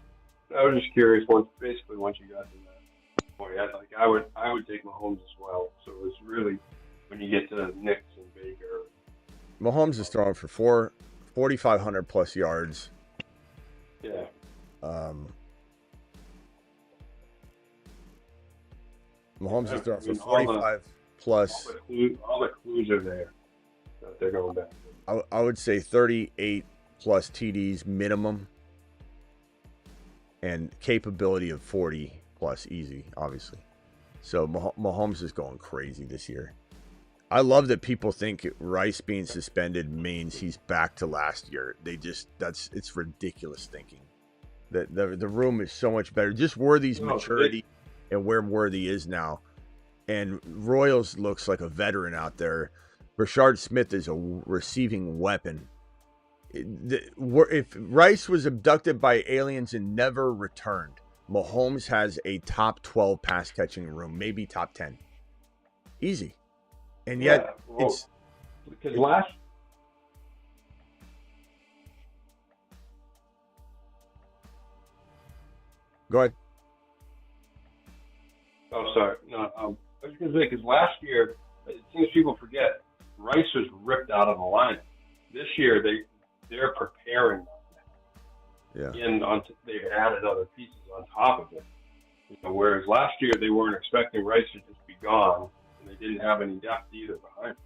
S8: just curious. Once you got to that point, I would take Mahomes as well. So it was really when you get to Knicks and Baker.
S1: Mahomes is throwing for 4,500 plus yards.
S8: Yeah.
S1: Mahomes is throwing for 45 plus.
S8: All the clues are there that they're going back.
S1: I would say 38 plus TDs minimum, and capability of 40 plus easy, obviously. So Mahomes is going crazy this year. I love that people think Rice being suspended means he's back to last year. It's ridiculous thinking. The room is so much better. Just Worthy's maturity and where Worthy is now. And Royals looks like a veteran out there. Rashard Smith is a receiving weapon. If Rice was abducted by aliens and never returned, Mahomes has a top 12 pass catching room, maybe top 10. Easy. And yet it's
S8: because last.
S1: Go ahead.
S8: Oh, sorry. No, I was going to say, because last year, it seems people forget, Rice was ripped out of the lineup. This year, they're preparing.
S1: Yeah.
S8: And they've added other pieces on top of it. Whereas last year, they weren't expecting Rice to just be gone, and they didn't have any depth either behind him.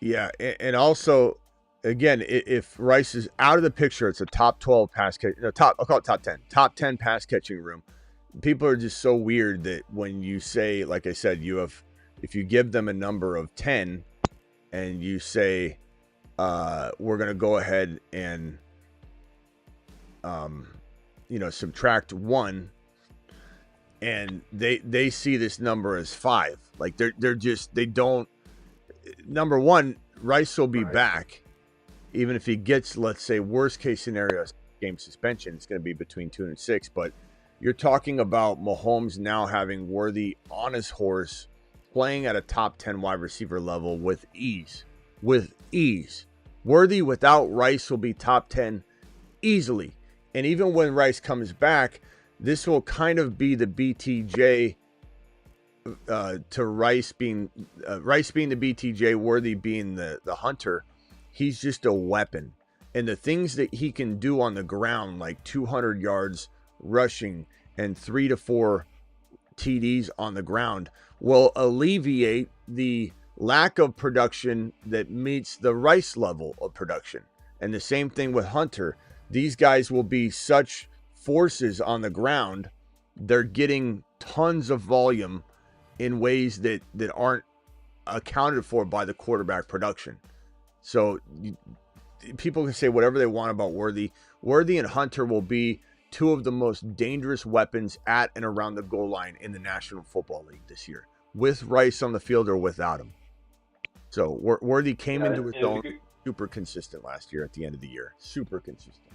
S1: Yeah, and also, again, if Rice is out of the picture, it's a top 12 pass catch. I'll call it top 10 pass catching room. People are just so weird that when you say, like I said, if you give them a number of 10 and you say, we're going to go ahead and, subtract 1, and they see this number as 5. Like they don't, number one, Rice will be back. Even if he gets, let's say, worst case scenario, game suspension, it's going to be between 2 and 6, but you're talking about Mahomes now having Worthy on his horse, playing at a top 10 wide receiver level with ease. Worthy without Rice will be top 10 easily. And even when Rice comes back, this will kind of be the BTJ to Rice being the BTJ, Worthy being the hunter. He's just a weapon. And the things that he can do on the ground, like 200 yards rushing and 3 to 4 TDs on the ground, will alleviate the lack of production that meets the Rice level of production. And the same thing with Hunter. These guys will be such forces on the ground. They're getting tons of volume in ways that aren't accounted for by the quarterback production. So people can say whatever they want about Worthy. Worthy and Hunter will be two of the most dangerous weapons at and around the goal line in the National Football League this year, with Rice on the field or without him. So Worthy came into his own, super consistent last year at the end of the year. Super consistent.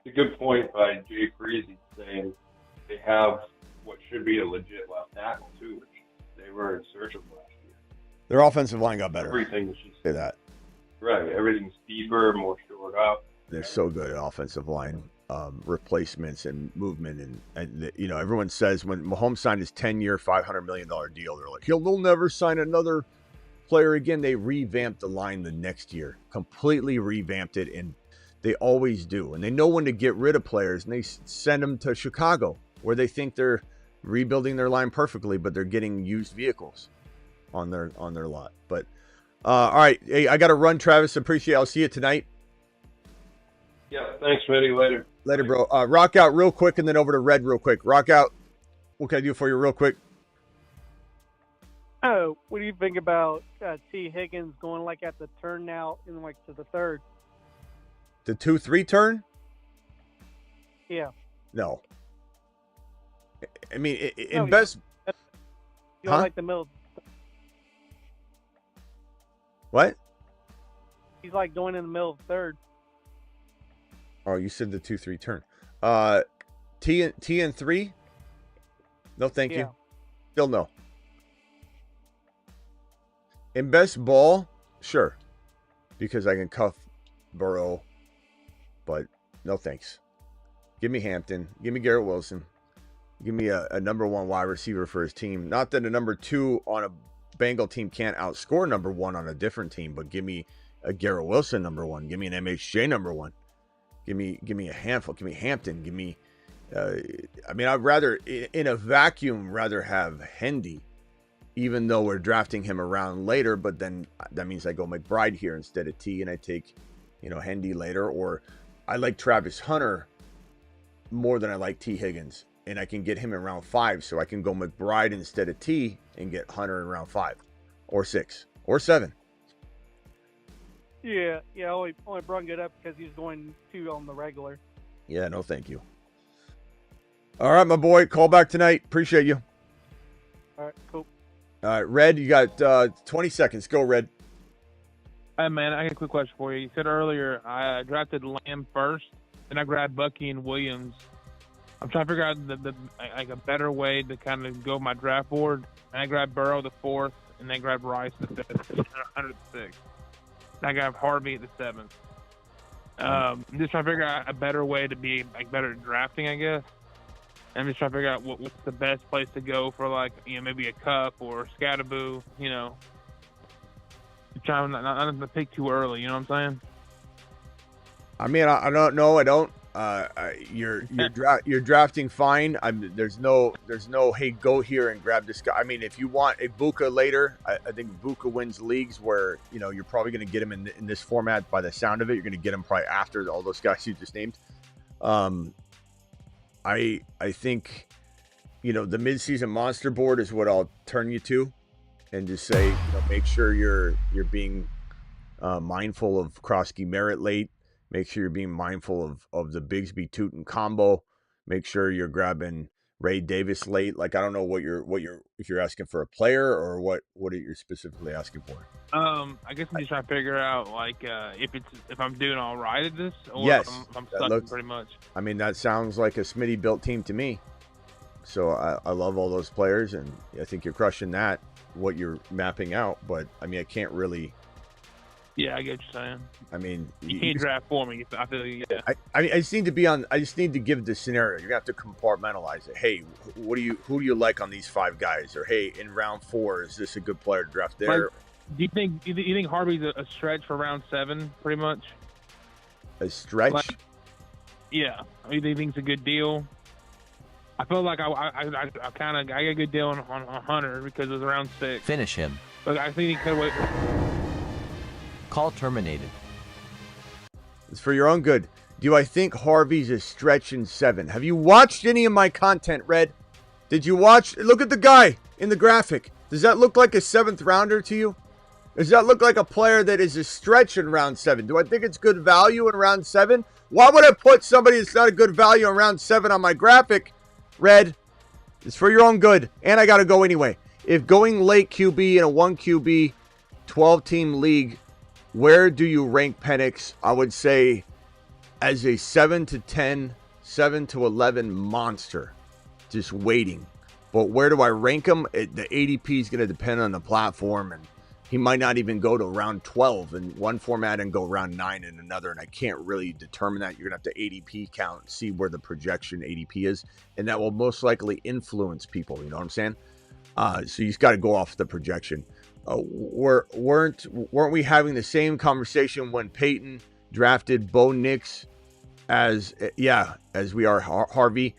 S8: It's a good point by Jay Freese saying they have what should be a legit left tackle too, which they were in search of last year.
S1: Their offensive line got better.
S8: Everything is just
S1: say that.
S8: Right, everything's deeper, more shored up.
S1: They're so good at offensive line replacements and movement, and you know, everyone says when Mahomes signed his 10-year, $500 million deal, they're like, they'll never sign another player again. They revamped the line the next year, completely revamped it, and they always do. And they know when to get rid of players, and they send them to Chicago, where they think they're rebuilding their line perfectly, but they're getting used vehicles on their lot. But all right, hey, I got to run, Travis. I'll see you tonight.
S8: Yeah, thanks, Smitty.
S1: Later, bro. Rock out real quick, and then over to Red real quick. Rock out. What can I do for you real quick?
S18: Oh, what do you think about T. Higgins going like at the turn now and like to the third?
S1: The 2-3 turn?
S18: Yeah.
S1: No. I mean, in
S18: No,
S1: best.
S18: You don't like the middle.
S1: What?
S18: He's like going in the middle of the third.
S1: Oh, you said the 2-3 turn. T and 3? No, thank you. Still no. In best ball, sure. Because I can cuff Burrow. But no thanks. Give me Hampton. Give me Garrett Wilson. Give me a number one wide receiver for his team. Not that a number two on a Bengal team can't outscore number one on a different team, but give me a Garrett Wilson number one. Give me an MHJ number one. Give me a handful. Give me Hampton. Give me. I mean, I'd rather in a vacuum rather have Hendy, even though we're drafting him around later. But then that means I go McBride here instead of T, and I take, Hendy later. Or I like Travis Hunter more than I like T Higgins, and I can get him in round 5, so I can go McBride instead of T and get Hunter in round 5, or 6, or 7.
S18: Yeah. Only brought it up because he's going 2 on the regular.
S1: Yeah, no, thank you. All right, my boy, call back tonight. Appreciate you.
S18: All right, cool.
S1: All right, Red, you got 20 seconds. Go, Red.
S19: Hey, man, I got a quick question for you. You said earlier I drafted Lamb first, and I grabbed Bucky and Williams. I'm trying to figure out a better way to kind of go my draft board. And I grabbed Burrow the 4th, and then grabbed Rice the 5th, under the 6th. And I grabbed Harvey at the 7th. I'm just trying to figure out a better way to be better at drafting, I guess. And I'm just trying to figure out what's the best place to go for maybe a Cup or a Scatterboo, Trying not to pick too early, you know what I'm saying?
S1: I mean, I don't know. I don't. You're drafting fine. There's no hey, go here and grab this guy. I mean, if you want a Buka later, I think Buka wins leagues where you're probably going to get him in this format. By the sound of it, you're going to get him probably after all those guys you just named. I think the midseason monster board is what I'll turn you to, and just say make sure you're being mindful of Krosky Merritt late. Make sure you're being mindful of the Bigsby Tootin combo. Make sure you're grabbing Ray Davis late. I don't know if you're asking for a player or what are you specifically asking for?
S19: I guess I'm just trying to figure out if I'm doing all right at this, or
S1: yes,
S19: if I'm stuck pretty much.
S1: I mean, that sounds like a Smitty built team to me. So I love all those players, and I think you're crushing that, what you're mapping out. But I mean, I can't really.
S19: Yeah, I get what you're saying.
S1: I mean,
S19: you can't draft for me. I feel yeah.
S1: I just need to give the scenario. You're gonna have to compartmentalize it. Hey, who do you like on these 5 guys? Or hey, in round 4, is this a good player to draft there?
S19: Do you think Harvey's a stretch for round 7, pretty much?
S1: A stretch?
S19: Yeah. Do you think it's a good deal? I feel like I kind of got a good deal on Hunter because it was around 6.
S10: Finish him.
S19: But I think he could wait.
S10: Call terminated.
S1: It's for your own good. Do I think Harvey's a stretch in 7? Have you watched any of my content, Red? Did you watch? Look at the guy in the graphic. Does that look like a 7th rounder to you? Does that look like a player that is a stretch in round 7? Do I think it's good value in round 7? Why would I put somebody that's not a good value in round 7 on my graphic, Red? It's for your own good. And I got to go anyway. If going late QB in a 1 QB, 12-team league, where do you rank Penix? I would say as a 7 to 10, 7 to 11 monster. Just waiting. But where do I rank him? The ADP is going to depend on the platform, and he might not even go to round 12 in one format and go round 9 in another, and I can't really determine that. You're going to have to ADP count, see where the projection ADP is, and that will most likely influence people, you know what I'm saying? So you just got to go off the projection. Weren't we having the same conversation when Peyton drafted Bo Nix as we are Harvey?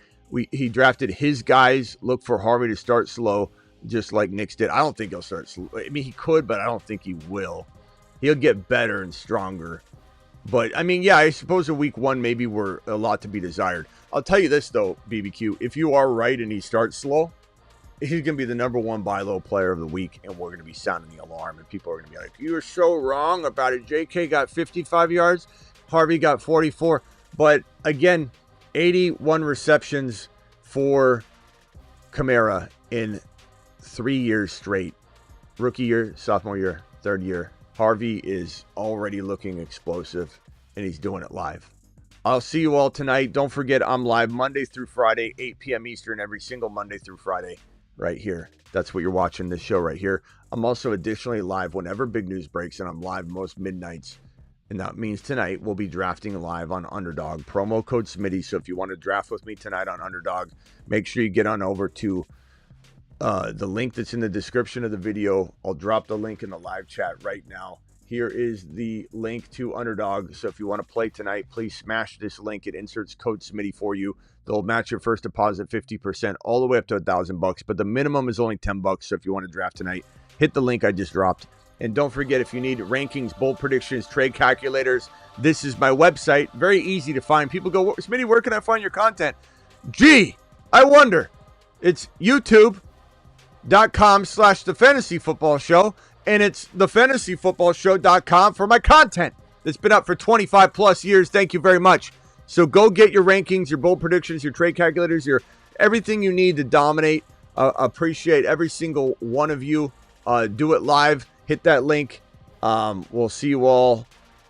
S1: He drafted his guys, look for Harvey to start slow, just like Nix did. I don't think he'll start slow. I mean, he could, but I don't think he will. He'll get better and stronger. But, I mean, yeah, I suppose a week 1 maybe were a lot to be desired. I'll tell you this, though, BBQ. If you are right and he starts slow, he's going to be the number 1 buy low player of the week, and we're going to be sounding the alarm, and people are going to be like, you were so wrong about it. JK got 55 yards. Harvey got 44. But, again, 81 receptions for Kamara in 3 years straight. Rookie year, sophomore year, 3rd year. Harvey is already looking explosive, and he's doing it live. I'll see you all tonight. Don't forget, I'm live Monday through Friday, 8 p.m. Eastern, every single Monday through Friday, right here. That's what you're watching, this show right here. I'm also additionally live whenever big news breaks, and I'm live most midnights. And that means tonight we'll be drafting live on Underdog. Promo code Smitty. So if you want to draft with me tonight on Underdog, make sure you get on over to the link that's in the description of the video. I'll drop the link in the live chat right now. Here is the link to Underdog. So if you want to play tonight, please smash this link. It inserts code Smitty for you. They'll match your first deposit 50% all the way up to $1,000. But the minimum is only $10. So if you want to draft tonight, hit the link I just dropped. And don't forget, if you need rankings, bold predictions, trade calculators, this is my website. Very easy to find. People go, Smitty, where can I find your content? Gee, I wonder. It's youtube.com/The Fantasy Football Show. And it's thefantasyfootballshow.com for my content that's been up for 25 plus years. Thank you very much. So go get your rankings, your bold predictions, your trade calculators, your everything you need to dominate. Appreciate every single one of you. Do it live. Hit that link. We'll see you all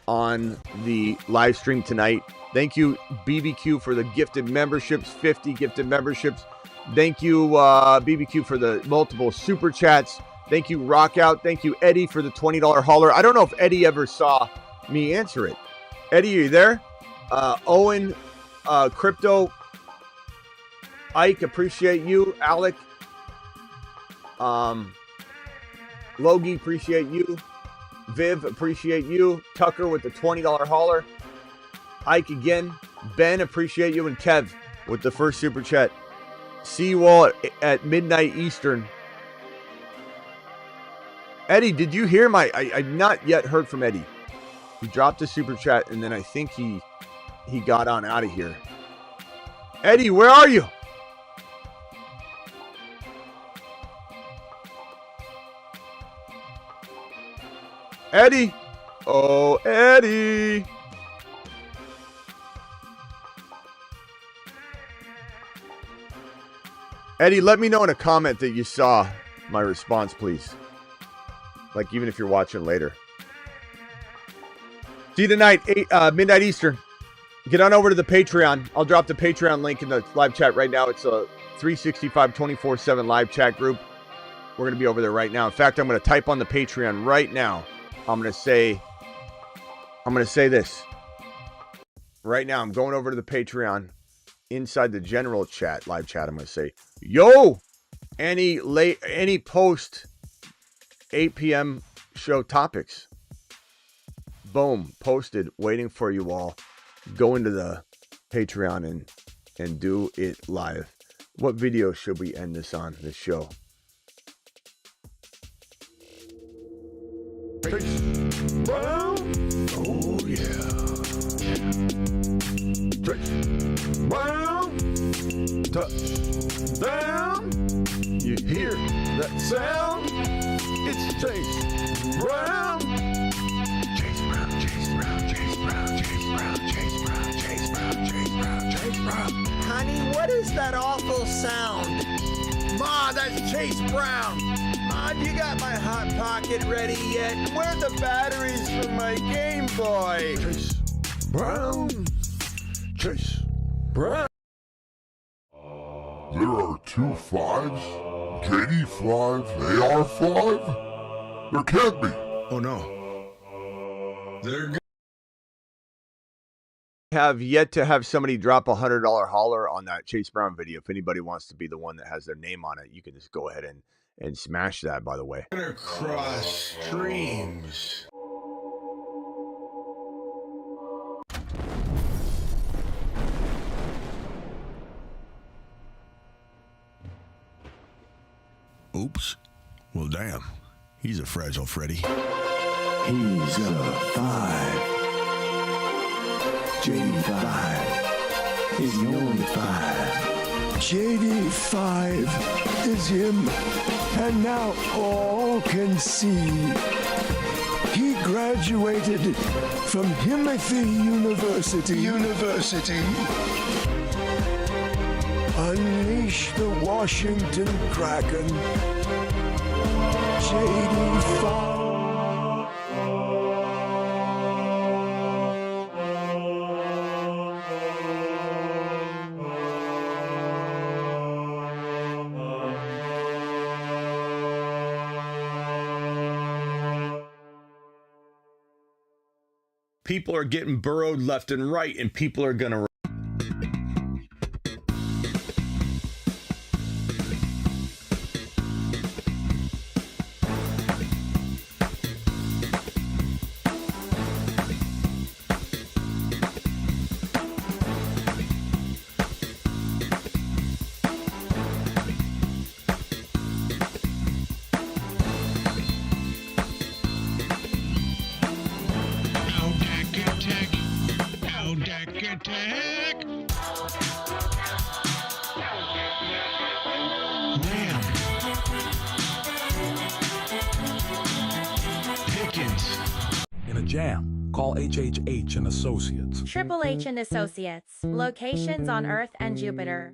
S1: on the live stream tonight. Thank you, BBQ, for the gifted memberships, 50 gifted memberships. Thank you, BBQ, for the multiple super chats. Thank you, Rockout. Thank you, Eddie, for the $20 hauler. I don't know if Eddie ever saw me answer it. Eddie, are you there? Owen, Crypto, Ike, appreciate you. Alec, Logie, appreciate you. Viv, appreciate you. Tucker with the $20 hauler. Ike again. Ben, appreciate you. And Kev with the first super chat. See you all at midnight Eastern. Eddie, did you hear I've not yet heard from Eddie. He dropped a super chat, and then I think he got on out of here. Eddie, where are you? Eddie. Oh, Eddie. Eddie, let me know in a comment that you saw my response, please. Like, even if you're watching later. See you tonight, midnight Eastern. Get on over to the Patreon. I'll drop the Patreon link in the live chat right now. It's a 365 24/7 live chat group. We're going to be over there right now. In fact, I'm going to type on the Patreon right now. I'm going to say this. Right now, I'm going over to the Patreon. Inside the general chat, live chat, I'm going to say, yo, any post 8 p.m. show topics. Boom, posted, waiting for you all. Go into the Patreon and do it live. What video should we end this on, this show?
S2: Chase Brown. Oh, yeah. Chase Brown. Touchdown. You hear that sound? It's Chase Brown. Chase Brown, Chase Brown, Chase Brown, Chase Brown, Chase Brown, Chase Brown, Chase Brown, Chase Brown.
S20: Honey, what is that awful sound? Ma, that's Chase Brown. Ma, you got my Hot Pocket ready yet? Where are the batteries for my Game Boy?
S2: Chase Brown. Chase Brown.
S21: There are 2 5s? KD5? AR5? There can't be.
S5: Oh no. They're good.
S1: Have yet to have somebody drop $100 holler on that Chase Brown video. If anybody wants to be the one that has their name on it, you can just go ahead and smash that, by the way.
S5: Across streams. Oops. Well, damn. He's a fragile Freddy.
S2: He's a 5. JD5 is the only 5. JD5 is him, and now all can see. He graduated from Himothy University. Unleash the Washington Kraken. JD5.
S5: People are getting burrowed left and right, and people are gonna.
S3: In a jam, call HHH and Associates.
S4: Triple H and Associates. Locations on Earth and Jupiter.